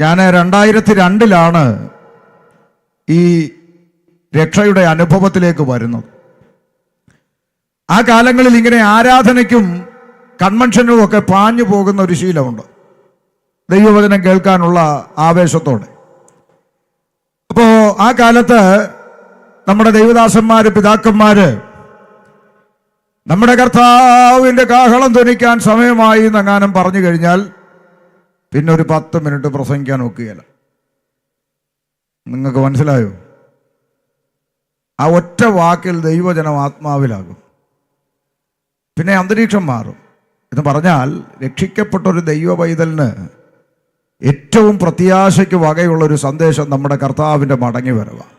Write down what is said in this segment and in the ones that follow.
ഞാൻ 2002 ഈ രക്ഷയുടെ അനുഭവത്തിലേക്ക് വരുന്നത്. ആ കാലങ്ങളിൽ ഇങ്ങനെ ആരാധനയ്ക്കും കൺവെൻഷനും ഒക്കെ പാഞ്ഞു പോകുന്ന ഒരു ശീലമുണ്ട്, ദൈവവചനം കേൾക്കാനുള്ള ആവേശത്തോടെ. അപ്പോൾ ആ കാലത്ത് നമ്മുടെ ദൈവദാസന്മാര്, പിതാക്കന്മാര് നമ്മുടെ കർത്താവിൻ്റെ കാഹളം ധ്വനിക്കാൻ സമയമായി എന്നെങ്ങാനും പറഞ്ഞു കഴിഞ്ഞാൽ പിന്നെ ഒരു 10 മിനിറ്റ് പ്രസംഗിക്കാൻ ഒക്കുകയില്ല. നിങ്ങൾക്ക് മനസ്സിലായോ? ആ ഒറ്റ വാക്കിൽ ദൈവജനം ആത്മാവിലാകും, പിന്നെ അന്തരീക്ഷം മാറും. എന്ന് പറഞ്ഞാൽ രക്ഷിക്കപ്പെട്ടൊരു ദൈവ പൈതലിന് ഏറ്റവും പ്രത്യാശയ്ക്ക് വകയുള്ളൊരു സന്ദേശം നമ്മുടെ കർത്താവിൻ്റെ മടങ്ങി വരവാണ്.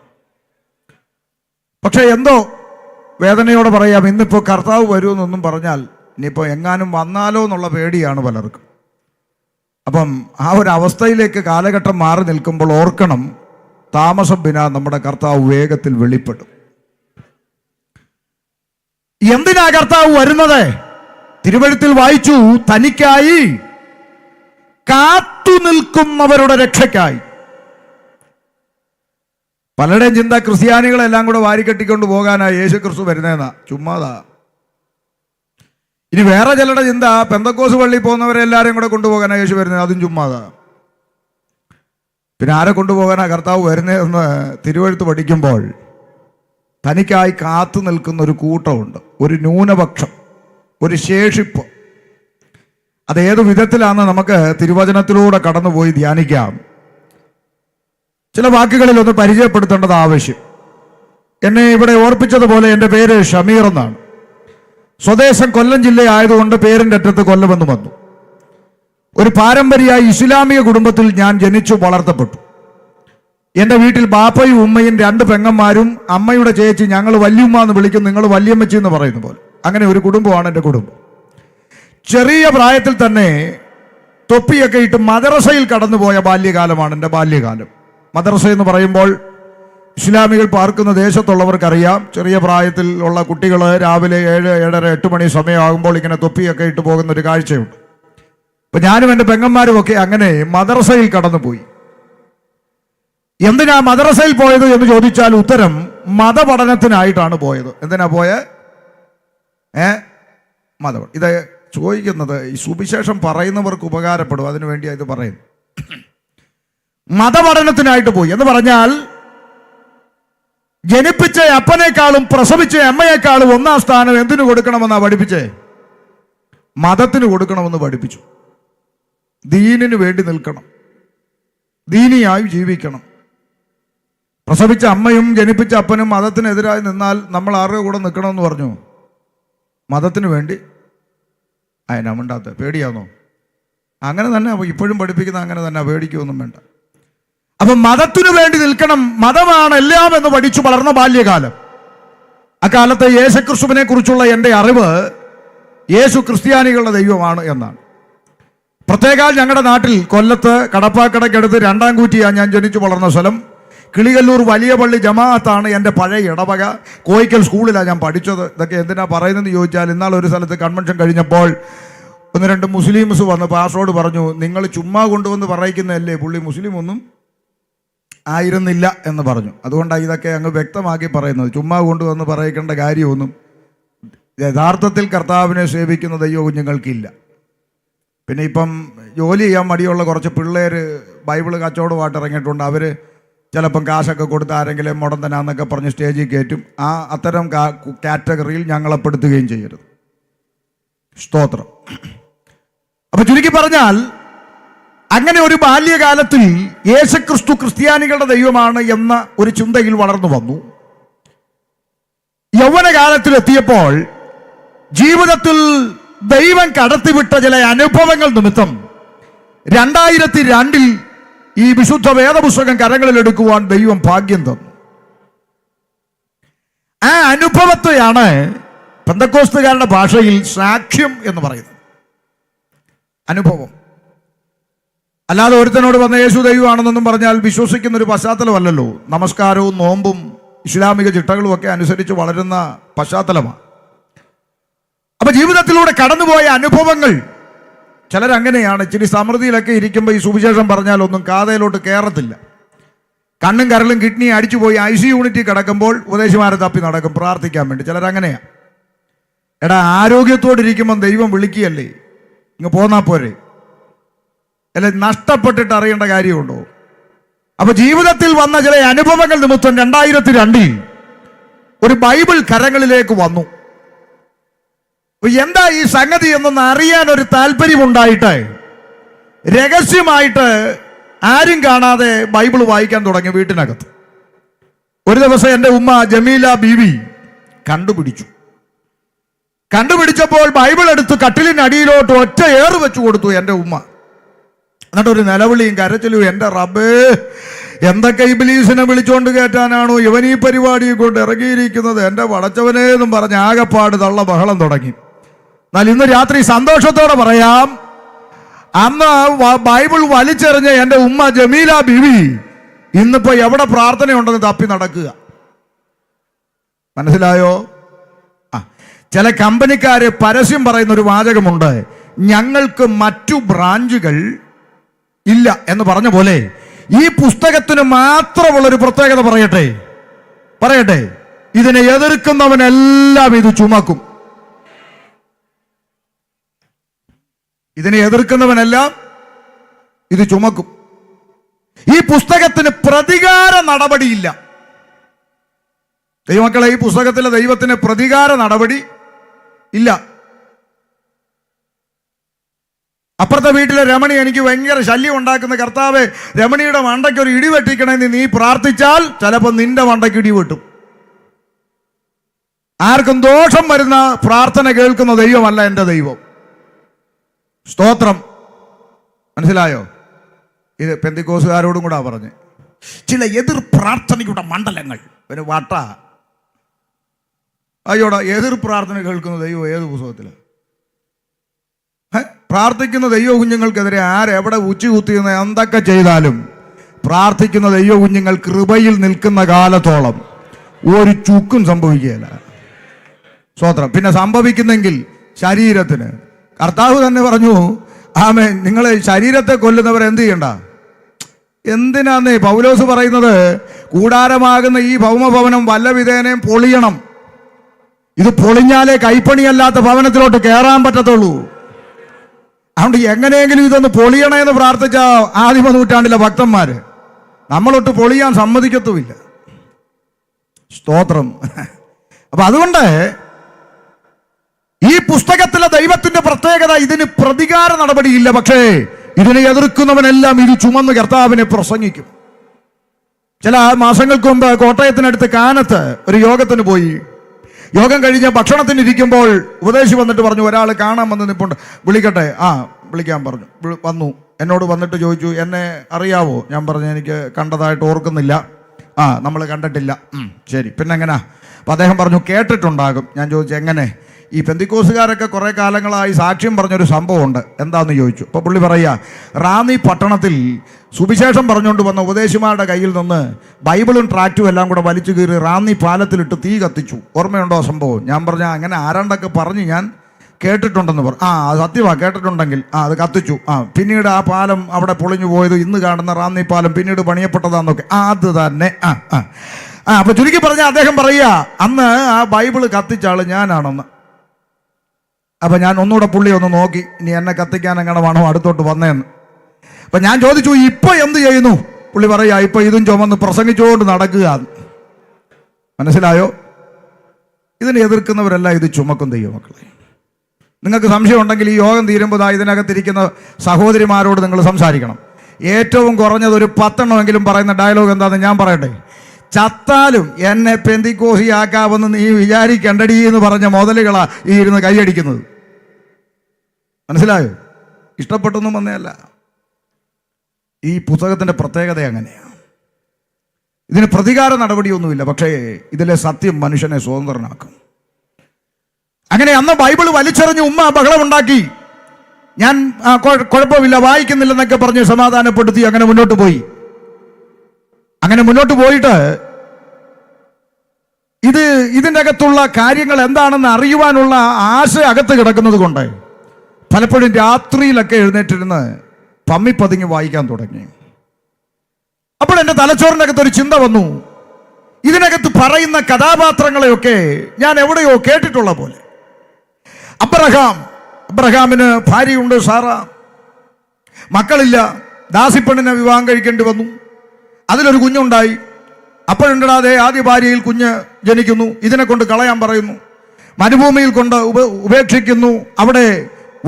പക്ഷെ എന്തോ വേദനയോടെ പറയാം, ഇന്നിപ്പോൾ കർത്താവ് വരുമെന്നൊന്നും പറഞ്ഞാൽ ഇനിയിപ്പോൾ എങ്ങാനും വന്നാലോ എന്നുള്ള പേടിയാണ് പലർക്കും. അപ്പം ആ ഒരു അവസ്ഥയിലേക്ക് കാലഘട്ടം മാറി നിൽക്കുമ്പോൾ ഓർക്കണം, താമസം വിനാ നമ്മുടെ കർത്താവ് വേഗത്തിൽ വെളിപ്പെടും. എന്തിനാ കർത്താവ് വരുന്നത്? തിരുവെഴുത്തിൽ വായിച്ചു, തനിക്കായി കാത്തു നിൽക്കുന്നവരുടെ രക്ഷയ്ക്കായി. പലരുടെയും ചിന്ത ക്രിസ്ത്യാനികളെല്ലാം കൂടെ വാരിക്കെട്ടിക്കൊണ്ട് പോകാനാണ് യേശു ക്രിസ്തു വരുന്നതെന്നാ. ചുമ്മാതാ. ഇനി വേറെ ചിലരുടെ ചിന്ത പെന്തക്കോസ് പള്ളിയിൽ പോകുന്നവരെ എല്ലാവരെയും കൂടെ കൊണ്ടുപോകാനാ യേശു വരുന്നത്, അതും ചുമ്മാതാ. പിന്നെ ആരെ കൊണ്ടുപോകാനാ കർത്താവ് വരുന്നതെന്ന് തിരുവെഴുത്ത് പഠിക്കുമ്പോൾ തനിക്കായി കാത്തു നിൽക്കുന്ന ഒരു കൂട്ടമുണ്ട്, ഒരു ന്യൂനപക്ഷം, ഒരു ശേഷിപ്പ്. അതേതു വിധത്തിലാണെന്ന് നമുക്ക് തിരുവചനത്തിലൂടെ കടന്നുപോയി ധ്യാനിക്കാം. ചില വാക്കുകളിൽ ഒന്ന് പരിചയപ്പെടുത്തേണ്ടത് ആവശ്യം. എന്നെ ഇവിടെ ഓർപ്പിച്ചതുപോലെ എൻ്റെ പേര് ഷമീർ എന്നാണ്. സ്വദേശം കൊല്ലം ജില്ല ആയതുകൊണ്ട് പേരിൻ്റെ അറ്റത്ത് കൊല്ലമെന്ന് വന്നു. ഒരു പാരമ്പര്യമായി ഇസ്ലാമിക കുടുംബത്തിൽ ഞാൻ ജനിച്ചു വളർത്തപ്പെട്ടു. എൻ്റെ വീട്ടിൽ ബാപ്പയും ഉമ്മയും 2 പെങ്ങന്മാരും, അമ്മയുടെ ചേച്ചി, ഞങ്ങൾ വല്യമ്മ എന്ന് വിളിക്കും, നിങ്ങൾ വല്യമ്മച്ചി എന്ന് പറയുന്ന പോലെ. അങ്ങനെ ഒരു കുടുംബമാണ് എൻ്റെ കുടുംബം. ചെറിയ പ്രായത്തിൽ തന്നെ തൊപ്പിയൊക്കെ ഇട്ട് മദ്രസയിൽ കടന്നുപോയ ബാല്യകാലമാണ് എൻ്റെ ബാല്യകാലം. മദ്രസ എന്ന് പറയുമ്പോൾ ഇസ്ലാമികൾ പാർക്കുന്ന ദേശത്തുള്ളവർക്കറിയാം, ചെറിയ പ്രായത്തിൽ ഉള്ള കുട്ടികൾ രാവിലെ 7, 7:30, 8 മണി സമയമാകുമ്പോൾ ഇങ്ങനെ തൊപ്പിയൊക്കെ ഇട്ട് പോകുന്ന ഒരു കാഴ്ചയുണ്ട്. അപ്പം ഞാനും എൻ്റെ പെങ്ങന്മാരും ഒക്കെ അങ്ങനെ മദ്രസയിൽ കടന്നുപോയി. എന്തിനാ മദ്രസയിൽ പോയത് എന്ന് ചോദിച്ചാൽ ഉത്തരം മതപഠനത്തിനായിട്ടാണ് പോയത്. എന്തിനാ പോയത്? മതപഠനം. ഇത് ചോദിക്കുന്നത് ഈ സുവിശേഷം പറയുന്നവർക്ക് ഉപകാരപ്പെടും, അതിനു വേണ്ടിയാണ് ഇത് പറയുന്നത്. മതപഠനത്തിനായിട്ട് പോയി എന്ന് പറഞ്ഞാൽ ജനിപ്പിച്ച അപ്പനേക്കാളും പ്രസവിച്ച അമ്മയേക്കാളും 1-ാം സ്ഥാനം എന്തിനു കൊടുക്കണമെന്നാ പഠിപ്പിച്ചേ? മതത്തിന് കൊടുക്കണമെന്ന് പഠിപ്പിച്ചു. ദീനിന് വേണ്ടി നിൽക്കണം, ദീനിയായി ജീവിക്കണം. പ്രസവിച്ച അമ്മയും ജനിപ്പിച്ച അപ്പനും മതത്തിനെതിരായി നിന്നാൽ നമ്മൾ ആരുടെ കൂടെ നിൽക്കണമെന്ന് പറഞ്ഞു? മതത്തിന് വേണ്ടി. അതിനാമണ്ടാത്ത പേടിയാണോ? അങ്ങനെ തന്നെ ഇപ്പോഴും പഠിപ്പിക്കുന്ന അങ്ങനെ തന്നെ, പേടിക്കൊന്നും വേണ്ട. അപ്പം മതത്തിനു വേണ്ടി നിൽക്കണം, മതമാണ് എല്ലാം എന്ന് പഠിച്ചു വളർന്ന ബാല്യകാലം. അക്കാലത്തെ യേശുക്രിസ്തുവിനെ കുറിച്ചുള്ള എൻ്റെ അറിവ് യേശു ക്രിസ്ത്യാനികളുടെ ദൈവമാണ് എന്നാണ്. പ്രത്യേകാൽ ഞങ്ങളുടെ നാട്ടിൽ കൊല്ലത്ത് കടപ്പാക്കടയ്ക്കടുത്ത് 2-ാം കൂറ്റിയാണ് ഞാൻ ജനിച്ചു വളർന്ന സ്ഥലം. കിളികല്ലൂർ വലിയ പള്ളി ജമാഅത്താണ് എൻ്റെ പഴയ ഇടവക. കോയിക്കൽ സ്കൂളിലാണ് ഞാൻ പഠിച്ചത്. ഇതൊക്കെ എന്തിനാ പറയുന്നതെന്ന് ചോദിച്ചാൽ, ഇന്നാൾ ഒരു സ്ഥലത്ത് കൺവെൻഷൻ കഴിഞ്ഞപ്പോൾ 1-2 മുസ്ലിംസ് വന്ന് പാസ്റ്ററോട് പറഞ്ഞു, നിങ്ങൾ ചുമ്മാ കൊണ്ടുവന്ന് പറയിക്കുന്നതല്ലേ, പുള്ളി മുസ്ലിം ഒന്നും ആയിരുന്നില്ല എന്ന് പറഞ്ഞു. അതുകൊണ്ടാണ് ഇതൊക്കെ അങ്ങ് വ്യക്തമാക്കി പറയുന്നത്. ചുമ്മാ കൊണ്ടുവന്ന് പറയിക്കേണ്ട കാര്യമൊന്നും യഥാർത്ഥത്തിൽ കർത്താവിനെ സേവിക്കുന്ന ദൈവ കുഞ്ഞുങ്ങൾക്കില്ല. പിന്നെ ഇപ്പം ജോലി ചെയ്യാൻ മടിയുള്ള കുറച്ച് പിള്ളേർ ബൈബിള് കച്ചവടമായിട്ട് ഇറങ്ങിയിട്ടുണ്ട്. അവർ ചിലപ്പം കാശൊക്കെ കൊടുത്ത് ആരെങ്കിലും മുടന്തനാന്നൊക്കെ പറഞ്ഞ് സ്റ്റേജിൽ കയറ്റും. അത്തരം കാറ്റഗറിയിൽ ഞങ്ങളെപ്പെടുത്തുകയും ചെയ്യരുത്. സ്തോത്രം. അപ്പൊ ചുരുക്കി പറഞ്ഞാൽ, അങ്ങനെ ഒരു ബാല്യകാലത്തിൽ യേശുക്രിസ്തു ക്രിസ്ത്യാനികളുടെ ദൈവമാണ് എന്ന ഒരു ചിന്തയിൽ വളർന്നു വന്നു. യൗവനകാലത്തിലെത്തിയപ്പോൾ ജീവിതത്തിൽ ദൈവം കടത്തിവിട്ട ചില അനുഭവങ്ങൾ നിമിത്തം 2002 ഈ വിശുദ്ധ വേദപുസ്തകം കരങ്ങളിലെടുക്കുവാൻ ദൈവം ഭാഗ്യം തന്നു. ആ അനുഭവത്തെയാണ് പെന്തക്കോസ്തുകാരുടെ ഭാഷയിൽ സാക്ഷ്യം എന്ന് പറയുന്നത്. അനുഭവം. അല്ലാതെ ഒരുത്തനോട് വന്ന യേശു ദൈവമാണെന്നൊന്നും പറഞ്ഞാൽ വിശ്വസിക്കുന്ന ഒരു പശ്ചാത്തലമല്ലല്ലോ. നമസ്കാരവും നോമ്പും ഇസ്ലാമിക ചിട്ടകളും ഒക്കെ അനുസരിച്ച് വളരുന്ന പശ്ചാത്തലമാണ്. അപ്പൊ ജീവിതത്തിലൂടെ കടന്നുപോയ അനുഭവങ്ങൾ ചിലരങ്ങനെയാണ്. ഇച്ചിരി സമൃദ്ധിയിലൊക്കെ ഇരിക്കുമ്പോൾ ഈ സുവിശേഷം പറഞ്ഞാലൊന്നും കാതയിലോട്ട് കയറത്തില്ല. കണ്ണും കരളും കിഡ്നിയും അടിച്ചുപോയി IC യൂണിറ്റിൽ കിടക്കുമ്പോൾ ഉപദേശിമാരെ തപ്പി നടക്കും പ്രാർത്ഥിക്കാൻ വേണ്ടി. ചിലരങ്ങനെയാണ്. എടാ, ആരോഗ്യത്തോടിരിക്കുമ്പം ദൈവം വിളിക്കുകയല്ലേ, ഇങ്ങ് പോന്നാ പോരെ, അല്ലെ? നഷ്ടപ്പെട്ടിട്ട് അറിയേണ്ട കാര്യമുണ്ടോ? അപ്പൊ ജീവിതത്തിൽ വന്ന ചില അനുഭവങ്ങൾ നിമിത്തം 2002 ഒരു ബൈബിൾ കരങ്ങളിലേക്ക് വന്നു. എന്താ ഈ സംഗതി എന്നൊന്ന് അറിയാൻ ഒരു താല്പര്യമുണ്ടായിട്ട് രഹസ്യമായിട്ട് ആരും കാണാതെ ബൈബിൾ വായിക്കാൻ തുടങ്ങി വീട്ടിനകത്ത്. ഒരു ദിവസം എൻ്റെ ഉമ്മ ജമീല ബീവി കണ്ടുപിടിച്ചപ്പോൾ ബൈബിൾ എടുത്ത് കട്ടിലിനടിയിലോട്ട് ഒറ്റ ഏറ് വെച്ചു കൊടുത്തു എൻ്റെ ഉമ്മ. എന്നിട്ട് ഒരു നിലവിളിയും കരച്ചിലും, എൻ്റെ റബ്ബേ, എന്തൊക്കെ ഇബ്ലീസിനെ വിളിച്ചോണ്ട് കയറ്റാനാണോ ഇവൻ ഈ പരിപാടി കൊണ്ട് ഇറങ്ങിയിരിക്കുന്നത്, എൻ്റെ പടച്ചവനേ എന്നും പറഞ്ഞ് ആകപ്പാട് തള്ള ബഹളം തുടങ്ങി. എന്നാൽ ഇന്ന് രാത്രി സന്തോഷത്തോടെ പറയാം, അന്ന് ബൈബിൾ വലിച്ചെറിഞ്ഞ എൻ്റെ ഉമ്മ ജമീല ബീവി ഇന്നിപ്പോ എവിടെ പ്രാർത്ഥനയുണ്ടെന്ന് തപ്പി നടക്കുക. മനസ്സിലായോ? ചില കമ്പനിക്കാര് പരസ്യം പറയുന്ന ഒരു വാചകമുണ്ട്, ഞങ്ങൾക്ക് മറ്റു ബ്രാഞ്ചുകൾ ഇല്ല എന്ന് പറഞ്ഞ പോലെ ഈ പുസ്തകത്തിന് മാത്രമുള്ളൊരു പ്രത്യേകത പറയട്ടെ, ഇതിനെ എതിർക്കുന്നവനെല്ലാം ഇത് ചുമക്കും. ഇതിനെ എതിർക്കുന്നവനെല്ലാം ഇത് ചുമക്കും. ഈ പുസ്തകത്തിന് പ്രതികാര നടപടിയില്ല. ദൈവമക്കളെ, ഈ പുസ്തകത്തിലെ ദൈവത്തിന് പ്രതികാര നടപടി ഇല്ല. അപ്പുറത്തെ വീട്ടിലെ രമണി എനിക്ക് ഭയങ്കര ശല്യം ഉണ്ടാക്കുന്ന കർത്താവേ, രമണിയുടെ മണ്ടയ്ക്ക് ഒരു ഇടി വെട്ടിക്കണമെന്ന് നീ പ്രാർത്ഥിച്ചാൽ ചിലപ്പോൾ നിന്റെ മണ്ടയ്ക്ക് ഇടി വെട്ടും. ആർക്കും ദോഷം വരുന്ന പ്രാർത്ഥന കേൾക്കുന്ന ദൈവമല്ല എൻ്റെ ദൈവം. സ്തോത്രം. മനസ്സിലായോ? ഇത് പെന്തിക്കോസുകാരോടും കൂടാ പറഞ്ഞ്. ചില എതിർ പ്രാർത്ഥനയുടെ മണ്ഡലങ്ങൾ ഒരു വട്ട. അയ്യോടാ, എതിർ പ്രാർത്ഥന കേൾക്കുന്ന ദൈവം ഏത് പുസ്തകത്തില്? പ്രാർത്ഥിക്കുന്ന ദൈവ കുഞ്ഞുങ്ങൾക്കെതിരെ ആരെവിടെ ഉച്ചകുത്തിയെന്ന് എന്തൊക്കെ ചെയ്താലും പ്രാർത്ഥിക്കുന്ന ദൈവ കുഞ്ഞുങ്ങൾ കൃപയിൽ നിൽക്കുന്ന കാലത്തോളം ഒരു ചുക്കും സംഭവിക്കുകയില്ല. സ്തോത്രം. പിന്നെ സംഭവിക്കുന്നെങ്കിൽ ശരീരത്തിന്. കർത്താവ് തന്നെ പറഞ്ഞു, ആമേൻ, നിങ്ങൾ ശരീരത്തെ കൊല്ലുന്നവർ എന്ത് ചെയ്യണ്ട. എന്തിനാന്നേ പൗലോസ് പറയുന്നത്, കൂടാരമാകുന്ന ഈ ഭൗമഭവനം വല്ല വിധേനയും പൊളിയണം. ഇത് പൊളിഞ്ഞാലേ കൈപ്പണിയല്ലാത്ത ഭവനത്തിലോട്ട് കയറാൻ പറ്റത്തുള്ളൂ. അതുകൊണ്ട് എങ്ങനെയെങ്കിലും ഇതൊന്ന് പൊളിയണമെന്ന് പ്രാർത്ഥിച്ച ആദിമ നൂറ്റാണ്ടിലെ ഭക്തന്മാര് നമ്മളൊട്ട് പൊളിയാൻ സമ്മതിക്കത്തുമില്ല. സ്തോത്രം. അപ്പൊ അതുകൊണ്ട് ഈ പുസ്തകത്തിലെ ദൈവത്തിന്റെ പ്രത്യേകത, ഇതിന് പ്രതികാര നടപടിയില്ല. പക്ഷേ ഇതിനെ എതിർക്കുന്നവനെല്ലാം ഇത് ചുമന്ന് കർത്താവിനെ പ്രസംഗിക്കും. ചില മാസങ്ങൾക്ക് മുമ്പ് കോട്ടയത്തിനടുത്ത് കാനത്ത് ഒരു യോഗത്തിന് പോയി. യോഗം കഴിഞ്ഞ് ഭക്ഷണത്തിന് ഇരിക്കുമ്പോൾ ഉപദേശി വന്നിട്ട് പറഞ്ഞു, ഒരാൾ കാണാൻ വന്ന് നിൽപ്പുണ്ട്, വിളിക്കട്ടെ? വിളിക്കാൻ പറഞ്ഞു. വന്നു. എന്നോട് വന്നിട്ട് ചോദിച്ചു, എന്നെ അറിയാവോ? ഞാൻ പറഞ്ഞു, എനിക്ക് കണ്ടതായിട്ട് ഓർക്കുന്നില്ല. നമ്മൾ കണ്ടിട്ടില്ല. ശരി, പിന്നെ എങ്ങനാ? അപ്പം അദ്ദേഹം പറഞ്ഞു, കേട്ടിട്ടുണ്ടാകും. ഞാൻ ചോദിച്ചു, എങ്ങനെ? ഈ പെന്തിക്കോസുകാരൊക്കെ കുറേ കാലങ്ങളായി സാക്ഷ്യം പറഞ്ഞൊരു സംഭവമുണ്ട്, എന്താണെന്ന് ചോദിച്ചു. അപ്പോൾ പുള്ളി പറയുക, റാന്നി പട്ടണത്തിൽ സുവിശേഷം പറഞ്ഞുകൊണ്ട് വന്ന ഉപദേശിമാരുടെ കയ്യിൽ നിന്ന് ബൈബിളും ട്രാക്റ്റും എല്ലാം കൂടെ വലിച്ചു കീറി റാന്നി പാലത്തിലിട്ട് തീ കത്തിച്ചു. ഓർമ്മയുണ്ടോ സംഭവം? ഞാൻ പറഞ്ഞ അങ്ങനെ ആരാണ്ടൊക്കെ പറഞ്ഞ് ഞാൻ കേട്ടിട്ടുണ്ടെന്ന് പറഞ്ഞു. അത് സത്യമാണ്, കേട്ടിട്ടുണ്ടെങ്കിൽ അത് കത്തിച്ചു. പിന്നീട് ആ പാലം അവിടെ പൊളിഞ്ഞു പോയത് ഇന്ന് കാണുന്ന റാന്നി പാലം പിന്നീട് പണിയപ്പെട്ടതാന്നൊക്കെ. അത് തന്നെ. അപ്പൊ ചുരുക്കി പറഞ്ഞ അദ്ദേഹം പറയുക, അന്ന് ആ ബൈബിള് കത്തിച്ച ആള് ഞാനാണെന്ന്. അപ്പൊ ഞാൻ ഒന്നുകൂടെ പുള്ളി ഒന്ന് നോക്കി, ഇനി എന്നെ കത്തിക്കാൻ എങ്ങനെ വേണോ അടുത്തോട്ട് വന്നേന്ന്. അപ്പൊ ഞാൻ ചോദിച്ചു, ഇപ്പൊ എന്ത് ചെയ്യുന്നു? പുള്ളി പറയാ, ഇപ്പൊ ഇതും ചുമന്ന് പ്രസംഗിച്ചുകൊണ്ട് നടക്കുക. മനസ്സിലായോ? ഇതിനെ എതിർക്കുന്നവരെല്ലാം ഇത് ചുമക്കും ദൈവമക്കളെ. നിങ്ങൾക്ക് സംശയം ഉണ്ടെങ്കിൽ ഈ യോഗം തീരുമ്പോൾ ഇതിനകത്തിരിക്കുന്ന സഹോദരിമാരോട് നിങ്ങൾ സംസാരിക്കണം. ഏറ്റവും കുറഞ്ഞത് ഒരു 10 എണ്ണമെങ്കിലും പറയുന്ന ഡയലോഗ് എന്താണെന്ന് ഞാൻ പറയട്ടെ. ചത്താലും എന്നെ പെന്തിക്കോസിയാക്കാമെന്ന് നീ വിചാരിക്കണ്ടടി എന്ന് പറഞ്ഞ മുതലുകളാ ഈ ഇരുന്ന് കൈയടിക്കുന്നത്. മനസ്സിലായോ? ഇഷ്ടപ്പെട്ടൊന്നും വന്നതല്ല. ഈ പുസ്തകത്തിന്റെ പ്രത്യേകത അങ്ങനെയാണ്. ഇതിന് പ്രതികാര നടപടിയൊന്നുമില്ല. പക്ഷേ ഇതിലെ സത്യം മനുഷ്യനെ സ്വതന്ത്രനാക്കും. അങ്ങനെ അന്ന് ബൈബിൾ വലിച്ചെറിഞ്ഞ് ഉമ്മ ബഹളമുണ്ടാക്കി. ഞാൻ കുഴപ്പമില്ല, വായിക്കുന്നില്ലെന്നൊക്കെ പറഞ്ഞ് സമാധാനപ്പെടുത്തി അങ്ങനെ മുന്നോട്ട് പോയി. അങ്ങനെ മുന്നോട്ട് പോയിട്ട് ഇതിൻ്റെ അകത്തുള്ള കാര്യങ്ങൾ എന്താണെന്ന് അറിയുവാനുള്ള ആശ അകത്ത് കിടക്കുന്നത് കൊണ്ട് പലപ്പോഴും രാത്രിയിലൊക്കെ എഴുന്നേറ്റിരുന്ന് പമ്മിപ്പതുങ്ങി വായിക്കാൻ തുടങ്ങി. അപ്പോൾ എൻ്റെ തലച്ചോറിൻ്റെ അകത്ത് ഒരു ചിന്ത വന്നു, ഇതിനകത്ത് പറയുന്ന കഥാപാത്രങ്ങളെയൊക്കെ ഞാൻ എവിടെയോ കേട്ടിട്ടുള്ള പോലെ. അബ്രഹാമിന് ഭാര്യയുണ്ട് സാറ, മക്കളില്ല, ദാസിപ്പെണ്ണിനെ വിവാഹം കഴിക്കേണ്ടി വന്നു, അതിലൊരു കുഞ്ഞുണ്ടായി. അപ്പോഴുണ്ടാതെ ആദ്യ ഭാര്യയിൽ കുഞ്ഞ് ജനിക്കുന്നു, ഇതിനെ കൊണ്ട് കളയാൻ പറയുന്നു, മരുഭൂമിയിൽ കൊണ്ട് ഉപേക്ഷിക്കുന്നു, അവിടെ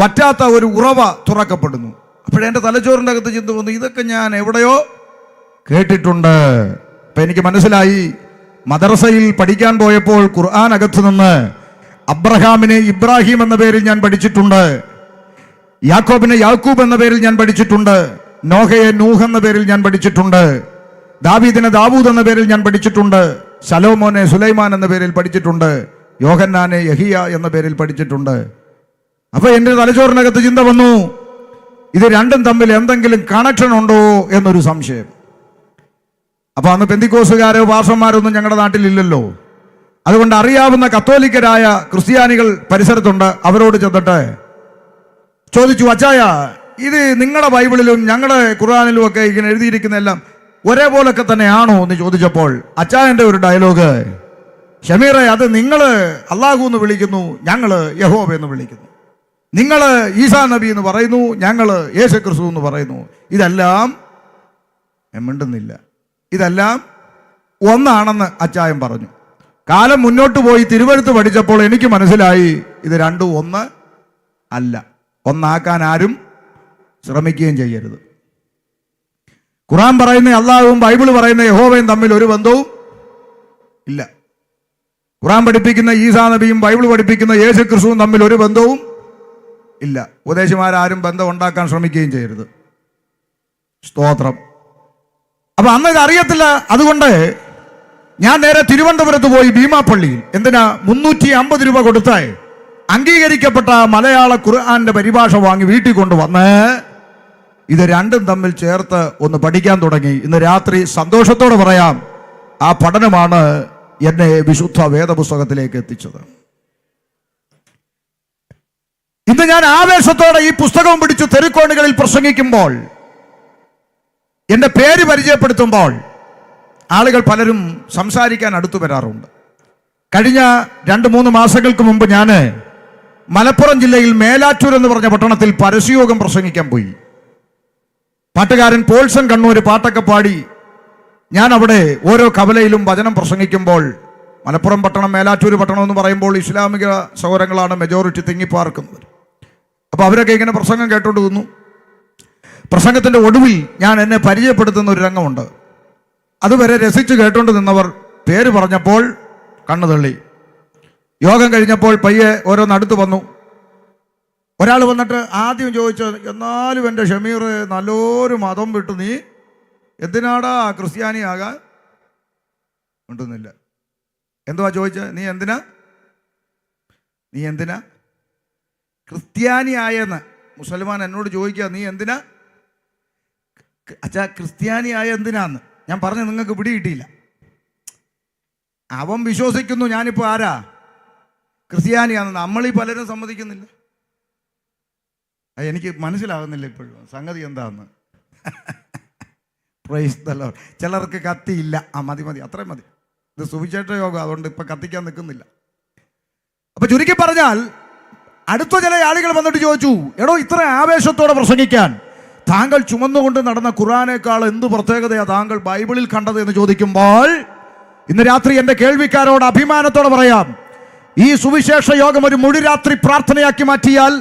വറ്റാത്ത ഒരു ഉറവ തുറക്കപ്പെടുന്നു. അപ്പോഴെൻ്റെ തലച്ചോറിൻ്റെ അകത്ത് ചിന്ത വന്നു, ഇതൊക്കെ ഞാൻ എവിടെയോ കേട്ടിട്ടുണ്ട്. അപ്പം എനിക്ക് മനസ്സിലായി, മദ്രസയിൽ പഠിക്കാൻ പോയപ്പോൾ ഖുർആൻ അകത്ത് നിന്ന് അബ്രഹാമിനെ ഇബ്രാഹിം എന്ന പേരിൽ ഞാൻ പഠിച്ചിട്ടുണ്ട്, യാക്കോബിനെ യാക്കൂബ് എന്ന പേരിൽ ഞാൻ പഠിച്ചിട്ടുണ്ട്, നോഹയെ നൂഹ് എന്ന പേരിൽ ഞാൻ പഠിച്ചിട്ടുണ്ട്, ദാവീദിനെ ദാവൂദ് എന്ന പേരിൽ ഞാൻ പഠിച്ചിട്ടുണ്ട്, ശലോമോനെ സുലൈമാൻ എന്ന പേരിൽ പഠിച്ചിട്ടുണ്ട്, യോഹന്നാനെ യഹിയ എന്ന പേരിൽ പഠിച്ചിട്ടുണ്ട്. അപ്പൊ എൻ്റെ തലച്ചോറിനകത്ത് ചിന്ത വന്നു, ഇത് രണ്ടും തമ്മിൽ എന്തെങ്കിലും കണക്ഷൻ ഉണ്ടോ എന്നൊരു സംശയം. അപ്പൊ അന്ന് പെന്തിക്കോസുകാരോ പാസ്റ്റർമാരോ ഒന്നും ഞങ്ങളുടെ നാട്ടിലില്ലല്ലോ. അതുകൊണ്ട് അറിയാവുന്ന കത്തോലിക്കരായ ക്രിസ്ത്യാനികൾ പരിസരത്തുണ്ട്. അവരോട് ചെന്നിട്ട് ചോദിച്ചു, അച്ചായ ഇത് നിങ്ങളുടെ ബൈബിളിലും ഞങ്ങളുടെ ഖുർആനിലും ഒക്കെ ഇങ്ങനെ എഴുതിയിരിക്കുന്നതെല്ലാം ഒരേപോലൊക്കെ തന്നെയാണോ എന്ന് ചോദിച്ചപ്പോൾ അച്ചായൻ്റെ ഒരു ഡയലോഗ്, ഷമീറെ അത് നിങ്ങൾ അള്ളാഹു എന്ന് വിളിക്കുന്നു, ഞങ്ങൾ യഹോവ എന്ന് വിളിക്കുന്നു, നിങ്ങൾ ഈസാ നബി എന്ന് പറയുന്നു, ഞങ്ങൾ യേശു ക്രിസ്തു എന്ന് പറയുന്നു, ഇതെല്ലാം മിണ്ടുന്നില്ല, ഇതെല്ലാം ഒന്നാണെന്ന് അച്ചായൻ പറഞ്ഞു. കാലം മുന്നോട്ട് പോയി തിരുവെഴുത്ത് പഠിച്ചപ്പോൾ എനിക്ക് മനസ്സിലായി, ഇത് രണ്ടും ഒന്ന് അല്ല, ഒന്നാക്കാൻ ആരും ശ്രമിക്കുകയും ചെയ്യരുത്. ഖുർആൻ പറയുന്ന അള്ളാഹുവും ബൈബിൾ പറയുന്ന യഹോവയും തമ്മിൽ ഒരു ബന്ധവും ഇല്ല. ഖുർആൻ പഠിപ്പിക്കുന്ന ഈസാ നബിയും ബൈബിൾ പഠിപ്പിക്കുന്ന യേശു ക്രിസ്തുവും തമ്മിൽ ഒരു ബന്ധവും ഇല്ല. ഉപദേശിമാരും ബന്ധം ഉണ്ടാക്കാൻ ശ്രമിക്കുകയും ചെയ്യരുത്. സ്തോത്രം. അപ്പൊ അന്ന് ഇത് അറിയത്തില്ല. അതുകൊണ്ട് ഞാൻ നേരെ തിരുവനന്തപുരത്ത് പോയി ഭീമാപ്പള്ളിയിൽ, എന്തിനാ 350 രൂപ കൊടുത്താൽ അംഗീകരിക്കപ്പെട്ട മലയാള ഖുർആന്റെ പരിഭാഷ വാങ്ങി വീട്ടിൽ കൊണ്ടുവന്ന് ഇത് രണ്ടും തമ്മിൽ ചേർത്ത് ഒന്ന് പഠിക്കാൻ തുടങ്ങി. ഇന്ന് രാത്രി സന്തോഷത്തോടെ പറയാം, ആ പഠനമാണ് എന്നെ വിശുദ്ധ വേദപുസ്തകത്തിലേക്ക് എത്തിച്ചത്. ഇന്ന് ഞാൻ ആവേശത്തോടെ ഈ പുസ്തകവും പിടിച്ചു തെരുക്കോണുകളിൽ പ്രസംഗിക്കുമ്പോൾ, എൻ്റെ പേര് പരിചയപ്പെടുത്തുമ്പോൾ ആളുകൾ പലരും സംസാരിക്കാൻ അടുത്തു വരാറുണ്ട്. കഴിഞ്ഞ 2-3 മാസങ്ങൾക്ക് മുമ്പ് ഞാൻ മലപ്പുറം ജില്ലയിൽ മേലാറ്റൂർ എന്ന് പറഞ്ഞ പട്ടണത്തിൽ പരസ്യയോഗം പ്രസംഗിക്കാൻ പോയി. പാട്ടുകാരൻ പോൾസൺ കണ്ണൂർ പാട്ടൊക്കെ പാടി ഞാൻ അവിടെ ഓരോ കവലയിലും വചനം പ്രസംഗിക്കുമ്പോൾ, മലപ്പുറം പട്ടണം മേലാറ്റൂർ പട്ടണം എന്ന് പറയുമ്പോൾ ഇസ്ലാമിക സൗരങ്ങളാണ് മെജോറിറ്റി തിങ്ങിപ്പാർക്കുന്നത്. അപ്പോൾ അവരൊക്കെ ഇങ്ങനെ പ്രസംഗം കേട്ടോണ്ട് നിന്നു. പ്രസംഗത്തിൻ്റെ ഒടുവിൽ ഞാൻ എന്നെ പരിചയപ്പെടുത്തുന്ന ഒരു രംഗമുണ്ട്. അതുവരെ രസിച്ച് കേട്ടോണ്ട് നിന്നവർ പേര് പറഞ്ഞപ്പോൾ കണ്ണു തള്ളി. യോഗം കഴിഞ്ഞപ്പോൾ പയ്യെ ഓരോന്നടുത്ത് വന്നു. ഒരാൾ വന്നിട്ട് ആദ്യം ചോദിച്ചത്, എന്നാലും എൻ്റെ ഷമീർ നല്ലൊരു മതം വിട്ടു, നീ എന്തിനാടാ ക്രിസ്ത്യാനിയാകാൻ? ഉണ്ടെന്നില്ല. എന്തുവാ ചോദിച്ചത്? നീ എന്തിനാ ക്രിസ്ത്യാനിയായെന്ന് മുസൽമാൻ എന്നോട് ചോദിക്കുക, നീ എന്തിനാ അച്ഛാ ക്രിസ്ത്യാനിയായ എന്തിനാന്ന്? ഞാൻ പറഞ്ഞു, നിങ്ങൾക്ക് പിടി കിട്ടിയില്ല. അവൻ വിശ്വസിക്കുന്നു ഞാനിപ്പോൾ ആരാ ക്രിസ്ത്യാനിയാണെന്ന്. നമ്മളീ പലരും സമ്മതിക്കുന്നില്ല. എനിക്ക് മനസ്സിലാകുന്നില്ല ഇപ്പോഴും സംഗതി എന്താന്ന്. Praise the Lord. ചിലർക്ക് കത്തിയില്ല. മതി അത്രയും മതി. ഇത് സുവിശേഷ യോഗം, അതുകൊണ്ട് ഇപ്പം കത്തിക്കാൻ നിൽക്കുന്നില്ല. അപ്പം ചുരുക്കി പറഞ്ഞാൽ, അടുത്ത ചില ആളുകൾ വന്നിട്ട് ചോദിച്ചു, എടോ ഇത്ര ആവേശത്തോടെ പ്രസംഗിക്കാൻ താങ്കൾ ചുമന്നുകൊണ്ട് നടന്ന ഖുർആനേക്കാൾ എന്ത് പ്രത്യേകതയാണ് താങ്കൾ ബൈബിളിൽ കണ്ടത് എന്ന് ചോദിക്കുമ്പോൾ, ഇന്ന് രാത്രി എൻ്റെ കേൾവിക്കാരോട് അഭിമാനത്തോടെ പറയാം, ഈ സുവിശേഷ യോഗം ഒരു മുഴുരാത്രി പ്രാർത്ഥനയാക്കി മാറ്റിയാൽ,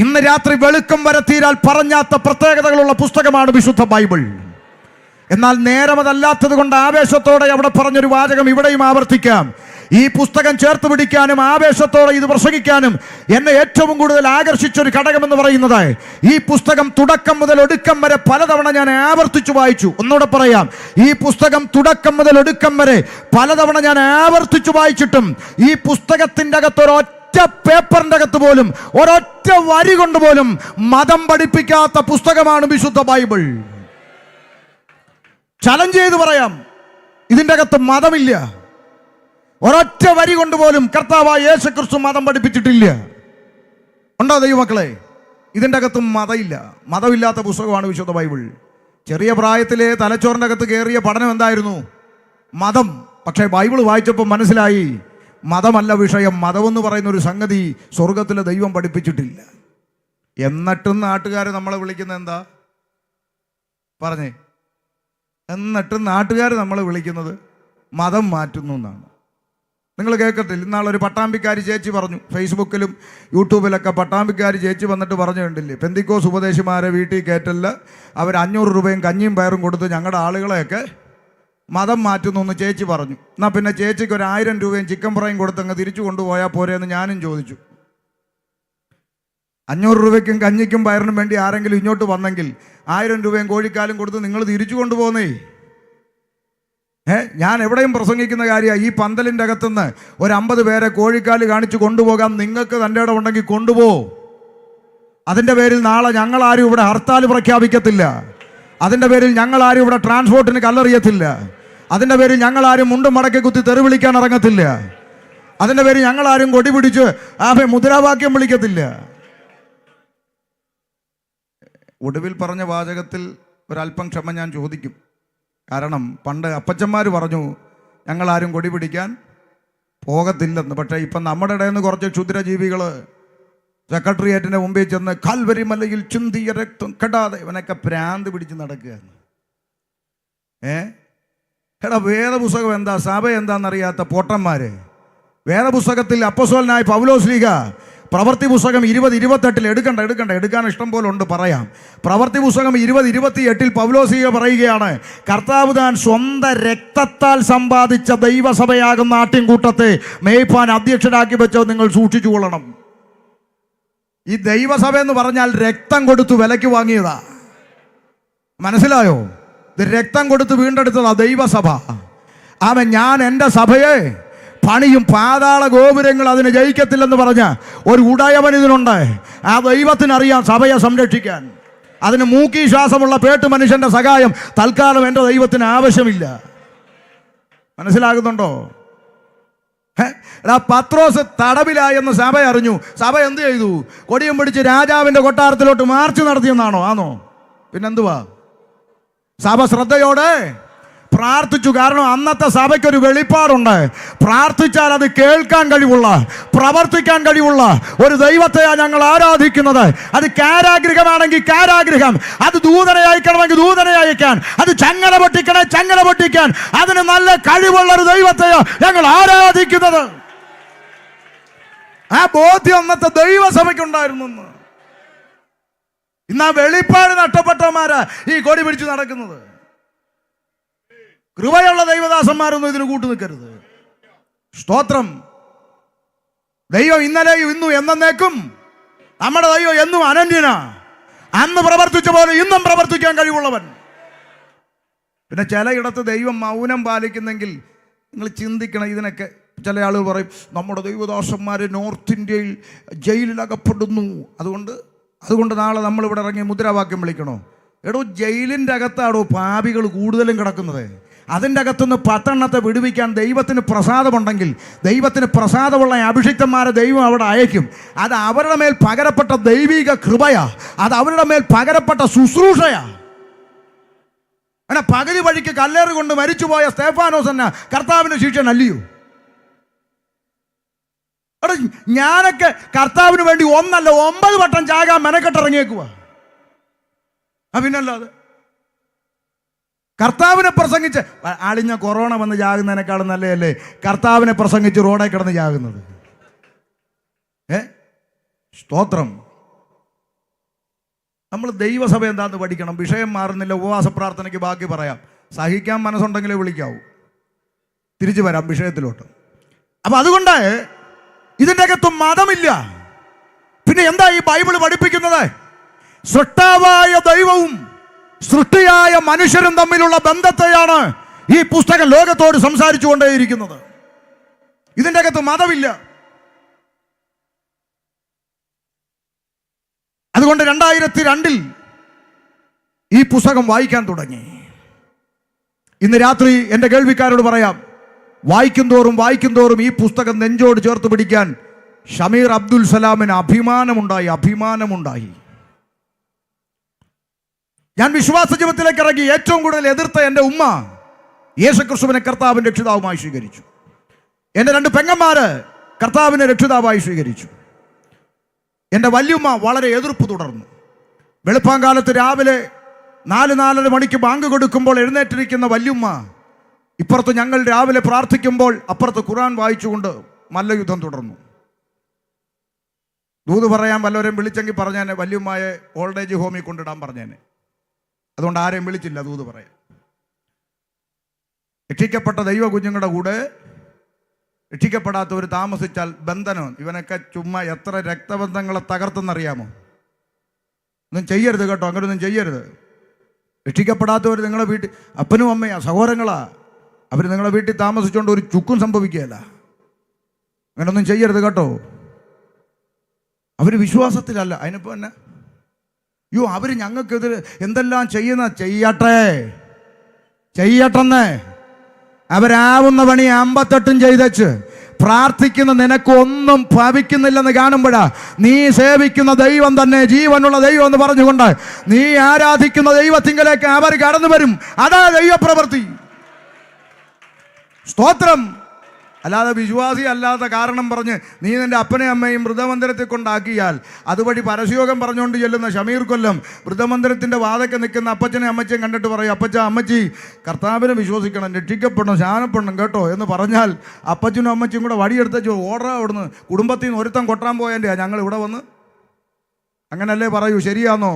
ഇന്ന് രാത്രി വെളുക്കം വരെ തീരാൽ പറഞ്ഞാത്ത പ്രത്യേകതകളുള്ള പുസ്തകമാണ് വിശുദ്ധ ബൈബിൾ. എന്നാൽ നേരമതല്ലാത്തത് കൊണ്ട് ആവേശത്തോടെ അവിടെ പറഞ്ഞൊരു വാചകം ഇവിടെയും ആവർത്തിക്കാം. ഈ പുസ്തകം ചേർത്ത് പിടിക്കാനും ആവേശത്തോടെ ഇത് പ്രസംഗിക്കാനും എന്നെ ഏറ്റവും കൂടുതൽ ആകർഷിച്ചൊരു ഘടകമെന്ന് പറയുന്നത്, ഈ പുസ്തകം തുടക്കം മുതൽ ഒടുക്കം വരെ പലതവണ ഞാൻ ആവർത്തിച്ചു വായിച്ചു. ഒന്നുകൂടെ പറയാം, ഈ പുസ്തകം തുടക്കം മുതൽ ഒടുക്കം വരെ പലതവണ ഞാൻ ആവർത്തിച്ചു വായിച്ചിട്ടും ഈ പുസ്തകത്തിൻ്റെ അകത്ത് ഒരൊറ്റ പേപ്പറിൻ്റെ അകത്ത് പോലും ഒരൊറ്റ വരി കൊണ്ടുപോലും മതം പഠിപ്പിക്കാത്ത പുസ്തകമാണ് വിശുദ്ധ ബൈബിൾ. ചലഞ്ച് ചെയ്ത് പറയാം, ഇതിൻ്റെ അകത്ത് മതമില്ല. ഒരൊറ്റ വരി കൊണ്ടുപോലും കർത്താവായ യേശു ക്രിസ്തു മതം പഠിപ്പിച്ചിട്ടില്ല. ഉണ്ടോ ദൈവമക്കളെ? ഇതിൻ്റെ അകത്തും മതമില്ല. മതമില്ലാത്ത പുസ്തകമാണ് വിശുദ്ധ ബൈബിൾ. ചെറിയ പ്രായത്തിലെ തലച്ചോറിൻ്റെ അകത്ത് കയറിയ പഠനം എന്തായിരുന്നു? മതം. പക്ഷേ ബൈബിൾ വായിച്ചപ്പോൾ മനസ്സിലായി, മതമല്ല വിഷയം. മതമെന്ന് പറയുന്ന ഒരു സംഗതി സ്വർഗത്തിലെ ദൈവം പഠിപ്പിച്ചിട്ടില്ല. എന്നിട്ടും നാട്ടുകാർ നമ്മളെ വിളിക്കുന്നത് എന്താ പറഞ്ഞേ? എന്നിട്ടും നാട്ടുകാർ നമ്മളെ വിളിക്കുന്നത് മതം മാറ്റുന്നു എന്നാണ്. നിങ്ങൾ കേൾക്കത്തില്ല? ഇന്നാളൊരു പട്ടാമ്പിക്കാരി ചേച്ചി പറഞ്ഞു, ഫേസ്ബുക്കിലും യൂട്യൂബിലൊക്കെ പട്ടാമ്പിക്കാരി ചേച്ചി വന്നിട്ട് പറഞ്ഞു കണ്ടില്ലേ, പെന്തിക്കോസ് ഉപദേശിമാരെ വീട്ടിൽ കയറ്റല്ല, അവർ 500 രൂപയും കഞ്ഞിയും പയറും കൊടുത്ത് ഞങ്ങളുടെ ആളുകളെയൊക്കെ മതം മാറ്റുന്നു എന്ന് ചേച്ചി പറഞ്ഞു. എന്നാൽ പിന്നെ ചേച്ചിക്ക് ഒരു 1000 രൂപയും ചിക്കൻ ഫ്രൈയും കൊടുത്ത് അങ്ങ് തിരിച്ചു കൊണ്ടുപോയാൽ പോരെ എന്ന് ഞാനും ചോദിച്ചു. 500 രൂപയ്ക്കും കഞ്ഞിക്കും പയറിനും വേണ്ടി ആരെങ്കിലും ഇങ്ങോട്ട് വന്നെങ്കിൽ 1000 രൂപയും കോഴിക്കാലും കൊടുത്ത് നിങ്ങൾ തിരിച്ചു കൊണ്ടുപോകുന്നേ. ഞാൻ എവിടെയും പ്രസംഗിക്കുന്ന കാര്യമാണ്. ഈ പന്തലിൻ്റെ അകത്തുനിന്ന് ഒരു 50 പേരെ കോഴിക്കാല് കാണിച്ച് കൊണ്ടുപോകാം. നിങ്ങൾക്ക് തൻ്റെ ഇടം ഉണ്ടെങ്കിൽ കൊണ്ടുപോ. അതിൻ്റെ പേരിൽ നാളെ ഞങ്ങളാരും ഇവിടെ ഹർത്താൽ പ്രഖ്യാപിക്കത്തില്ല. അതിൻ്റെ പേരിൽ ഞങ്ങളാരും ഇവിടെ ട്രാൻസ്പോർട്ടിന് കല്ലെറിയത്തില്ല. അതിൻ്റെ പേരിൽ ഞങ്ങളാരും മുണ്ടും മടക്കി കുത്തി തെറി വിളിക്കാൻ ഇറങ്ങത്തില്ല. അതിൻ്റെ പേരിൽ ഞങ്ങളാരും കൊടി പിടിച്ച് മുദ്രാവാക്യം വിളിക്കത്തില്ല. ഒടുവിൽ പറഞ്ഞ വാചകത്തിൽ ഒരല്പം ക്ഷമ ഞാൻ ചോദിക്കും. കാരണം പണ്ട് അപ്പച്ചന്മാർ പറഞ്ഞു ഞങ്ങളാരും കൊടി പിടിക്കാൻ പോകത്തില്ലെന്ന്. പക്ഷേ ഇപ്പം നമ്മുടെ ഇടയിൽ നിന്ന് കുറച്ച് ക്ഷുദ്രജീവികൾ സെക്രട്ടേറിയറ്റിൻ്റെ മുമ്പിൽ ചെന്ന് കാൽവരി മലയിൽ ചിന്തിയ രക്തം കെടാതെ ഇവനൊക്കെ ഭ്രാന്ത് പിടിച്ച് നടക്കുകയാണ്. എടാ, വേദപുസ്തകം എന്താ, സഭ എന്താണെന്നറിയാത്ത പൊട്ടന്മാർ. വേദപുസ്തകത്തിൽ അപ്പോസ്തലനായ പൗലോസ് പ്രവൃത്തി പുസ്തകം 20:28 എടുക്കാൻ ഇഷ്ടം പോലെ ഉണ്ട്, പറയാം. പ്രവൃത്തി പുസ്തകം 20:28 പൗലോസ് പറയുകയാണ്, കർത്താവ് താൻ സ്വന്തം രക്തത്താൽ സമ്പാദിച്ച ദൈവസഭയാകുന്ന ആട്ടിൻകൂട്ടത്തെ മേയ്പ്പാൻ അധ്യക്ഷരാക്കി വെച്ചോ നിങ്ങൾ സൂക്ഷിച്ചു കൊള്ളണം. ഈ ദൈവസഭ എന്ന് പറഞ്ഞാൽ രക്തം കൊടുത്തു വിലയ്ക്ക് വാങ്ങിയതാ. മനസ്സിലായോ? ഇത് രക്തം കൊടുത്ത് വീണ്ടെടുത്തതാ ദൈവസഭ. ഞാൻ എൻ്റെ സഭയെ പണിയും, പാതാള ഗോപുരങ്ങൾ അതിന് ജയിക്കത്തില്ലെന്ന് പറഞ്ഞ ഒരു ഉടയവൻ ഇതിനുണ്ട്. ആ ദൈവത്തിനറിയാം സഭയെ സംരക്ഷിക്കാൻ. അതിന് മൂക്കി ശ്വാസമുള്ള പേട്ട് മനുഷ്യൻ്റെ സഹായം തൽക്കാലം എൻ്റെ ദൈവത്തിന് ആവശ്യമില്ല. മനസ്സിലാകുന്നുണ്ടോ? പത്രോസ് തടവിലായെന്ന് സഭ അറിഞ്ഞു. സഭ എന്ത് ചെയ്തു? കൊടിയും പിടിച്ച് രാജാവിൻ്റെ കൊട്ടാരത്തിലോട്ട് മാർച്ച് നടത്തിയെന്നാണോ? ആണോ? പിന്നെന്തുവാ? സഭ ശ്രദ്ധയോടെ പ്രാർത്ഥിച്ചു. കാരണം അന്നത്തെ സഭയ്ക്കൊരു വെളിപ്പാടുണ്ട്. പ്രാർത്ഥിച്ചാൽ അത് കേൾക്കാൻ കഴിവുള്ള, പ്രവർത്തിക്കാൻ കഴിവുള്ള ഒരു ദൈവത്തെയാണ് ഞങ്ങൾ ആരാധിക്കുന്നത്. അത് കാരാഗ്രഹമാണെങ്കിൽ കാരാഗ്രഹം, അത് ദൂതനെ അയക്കണമെങ്കിൽ ദൂതനെ അയക്കാൻ, അത് ചങ്ങല പൊട്ടിക്കണേ ചങ്ങല പൊട്ടിക്കാൻ, അതിന് നല്ല കഴിവുള്ള ഒരു ദൈവത്തെയാണ് ഞങ്ങൾ ആരാധിക്കുന്നത്. ആ ബോധ്യം അന്നത്തെ ദൈവസഭയ്ക്കുണ്ടായിരുന്നു. ഇന്ന് ആ വെളിപ്പാട് നഷ്ടപ്പെട്ടവന്മാരാ ഈ കൊടി പിടിച്ച് നടക്കുന്നത്. കൃപയുള്ള ദൈവദാസന്മാരൊന്നും ഇതിന് കൂട്ടു നിൽക്കരുത്. സ്തോത്രം. ദൈവം ഇന്നലെയും ഇന്നും എന്നേക്കും നമ്മുടെ ദൈവം എന്നും അനന്യനാ. അന്ന് പ്രവർത്തിച്ച പോലെ ഇന്നും പ്രവർത്തിക്കാൻ കഴിവുള്ളവൻ. പിന്നെ ചിലയിടത്ത് ദൈവം മൗനം പാലിക്കുന്നെങ്കിൽ നിങ്ങൾ ചിന്തിക്കണം. ഇതിനൊക്കെ ചില ആളുകൾ പറയും നമ്മുടെ ദൈവദാസന്മാർ നോർത്ത് ഇന്ത്യയിൽ ജയിലിലകപ്പെടുന്നു, അതുകൊണ്ട് നാളെ നമ്മളിവിടെ ഇറങ്ങി മുദ്രാവാക്യം വിളിക്കണോ? എടോ, ജയിലിൻ്റെ അകത്താടോ പാപികൾ കൂടുതലും കിടക്കുന്നത്. അതിൻ്റെ അകത്തുനിന്ന് 10 എണ്ണത്തെ വിടുവിക്കാൻ ദൈവത്തിന് പ്രസാദമുണ്ടെങ്കിൽ, ദൈവത്തിന് പ്രസാദമുള്ള അഭിഷിക്തന്മാരെ ദൈവം അവിടെ അയക്കും. അത് അവരുടെ മേൽ പകരപ്പെട്ട ദൈവിക കൃപയാ, അത് അവരുടെ മേൽ പകരപ്പെട്ട ശുശ്രൂഷയാ. അങ്ങനെ പകുതി വഴിക്ക് കല്ലേറ് കൊണ്ട് മരിച്ചുപോയ സ്തേഫാനോസ് തന്നെ കർത്താവിൻ്റെ ശിഷ്യനല്ലയോ? എടാ, ഞാനൊക്കെ കർത്താവിന് വേണ്ടി 1 അല്ല 9 വട്ടം ചാകാൻ മെനക്കെട്ടിറങ്ങിയേക്കുക. പിന്നല്ലാതെ കർത്താവിനെ പ്രസംഗിച്ച് അളിഞ്ഞ കൊറോണ വന്ന് ചാകുന്നതിനേക്കാളും നല്ലതല്ലേ കർത്താവിനെ പ്രസംഗിച്ച് റോഡേ കിടന്ന് ചാകുന്നത്? സ്തോത്രം. നമ്മൾ ദൈവസഭ എന്താന്ന് പഠിക്കണം. വിഷയം മാറുന്നില്ല. ഉപവാസ പ്രാർത്ഥനയ്ക്ക് ബാക്കി പറയാം. സഹിക്കാൻ മനസ്സുണ്ടെങ്കിലേ വിളിക്കാവൂ. തിരിച്ചു വരാം വിഷയത്തിലോട്ട്. അപ്പൊ അതുകൊണ്ട് ഇതിൻ്റെ അകത്തും മതമില്ല. പിന്നെ എന്താ ഈ ബൈബിൾ പഠിപ്പിക്കുന്നത്? സൃഷ്ടാവായ ദൈവവും സൃഷ്ടിയായ മനുഷ്യരും തമ്മിലുള്ള ബന്ധത്തെയാണ് ഈ പുസ്തകം ലോകത്തോട് സംസാരിച്ചു കൊണ്ടേയിരിക്കുന്നത്. ഇതിൻ്റെ അകത്ത് മതമില്ല. അതുകൊണ്ട് 2002 ഈ പുസ്തകം വായിക്കാൻ തുടങ്ങി. ഇന്ന് രാത്രി എൻ്റെ കേൾവിക്കാരോട് പറയാം, വായിക്കും തോറും ഈ പുസ്തകം നെഞ്ചോട് ചേർത്ത് പിടിക്കാൻ ഷമീർ അബ്ദുൽ സലാമിന് അഭിമാനമുണ്ടായി. ഞാൻ വിശ്വാസ ജീവിതത്തിലേക്ക് ഇറങ്ങി ഏറ്റവും കൂടുതൽ എതിർത്ത എൻ്റെ ഉമ്മ യേശുക്രിസ്തുവിനെ കർത്താവിൻ്റെ രക്ഷിതാവുമായി സ്വീകരിച്ചു. എൻ്റെ 2 പെങ്ങന്മാര് കർത്താവിനെ രക്ഷിതാവായി സ്വീകരിച്ചു. എൻ്റെ വല്യുമ്മ വളരെ എതിർപ്പ് തുടർന്നു. വെളുപ്പാങ്കാലത്ത് രാവിലെ 4-4:30 മണിക്ക് ബാങ്ക് കൊടുക്കുമ്പോൾ എഴുന്നേറ്റിരിക്കുന്ന വല്യുമ്മ ഇപ്പുറത്ത് ഞങ്ങൾ രാവിലെ പ്രാർത്ഥിക്കുമ്പോൾ അപ്പുറത്ത് ഖുർആൻ വായിച്ചുകൊണ്ട് മല്ലയുദ്ധം തുടർന്നു. ദൂത് പറയാൻ വല്ലവരെയും വിളിച്ചെങ്കിൽ പറഞ്ഞേനെ, വല്യുമ്മയെ ഓൾഡ് ഏജ് ഹോമിൽ കൊണ്ടിടാൻ പറഞ്ഞേനെ. അതുകൊണ്ട് ആരെയും വിളിച്ചില്ല ദൂത് പറയാൻ. രക്ഷിക്കപ്പെട്ട ദൈവ കുഞ്ഞുങ്ങളുടെ കൂടെ രക്ഷിക്കപ്പെടാത്തവർ താമസിച്ചാൽ ബന്ധനം. ഇവനൊക്കെ ചുമ്മാ എത്ര രക്തബന്ധങ്ങളെ തകർത്തെന്നറിയാമോ? ഒന്നും ചെയ്യരുത് കേട്ടോ, അങ്ങനെയൊന്നും ചെയ്യരുത്. രക്ഷിക്കപ്പെടാത്തവർ നിങ്ങളെ വീട്ടിൽ അപ്പനും അമ്മയാ, സഹോദരങ്ങളാ, അവർ നിങ്ങളെ വീട്ടിൽ താമസിച്ചുകൊണ്ട് ഒരു ചുക്കും സംഭവിക്കുകയല്ല. അങ്ങനെയൊന്നും ചെയ്യരുത് കേട്ടോ. അവർ വിശ്വാസത്തിലല്ല. അതിനിപ്പോൾ തന്നെ അവർ ഞങ്ങൾക്കെതിരെ എന്തെല്ലാം ചെയ്യട്ടെന്ന് അവരാവുന്ന പണി 58 ചെയ്തച്ച് പ്രാർത്ഥിക്കുന്ന നിനക്കൊന്നും ഭവിക്കുന്നില്ലെന്ന് കാണുമ്പോഴാ നീ സേവിക്കുന്ന ദൈവം തന്നെ ജീവനുള്ള ദൈവം എന്ന് പറഞ്ഞുകൊണ്ട് നീ ആരാധിക്കുന്ന ദൈവത്തിങ്കലേക്ക് അവർ കടന്നു വരും. അതാ ദൈവപ്രവൃത്തി. സ്തോത്രം. അല്ലാതെ വിശ്വാസി അല്ലാത്ത കാരണം പറഞ്ഞ് നീ നിൻ്റെ അപ്പനെയും അമ്മയും വൃദ്ധമന്ദിരത്തിൽ കൊണ്ടാക്കിയാൽ അതുവഴി പരസ്യോഗം പറഞ്ഞുകൊണ്ട് ചെല്ലുന്ന ഷമീർ കൊല്ലം വൃദ്ധമന്ദിരത്തിൻ്റെ വാതൊക്കെ നിൽക്കുന്ന അപ്പച്ചനെയും അമ്മച്ചയും കണ്ടിട്ട് പറയും, അപ്പച്ച അമ്മച്ചി കർത്താവിനെ വിശ്വസിക്കണം, രക്ഷിക്കപ്പെടണം, ശാനപ്പെടണം കേട്ടോ എന്ന് പറഞ്ഞാൽ അപ്പച്ചനും അമ്മച്ചിയും കൂടെ വടിയെടുത്ത് ഓർഡർ അവിടുന്ന് കുടുംബത്തിൽ നിന്ന് ഒരുത്തം കൊട്ടാൻ പോയതിൻ്റെയാ ഞങ്ങൾ ഇവിടെ വന്ന്. അങ്ങനല്ലേ പറയൂ? ശരിയാണോ?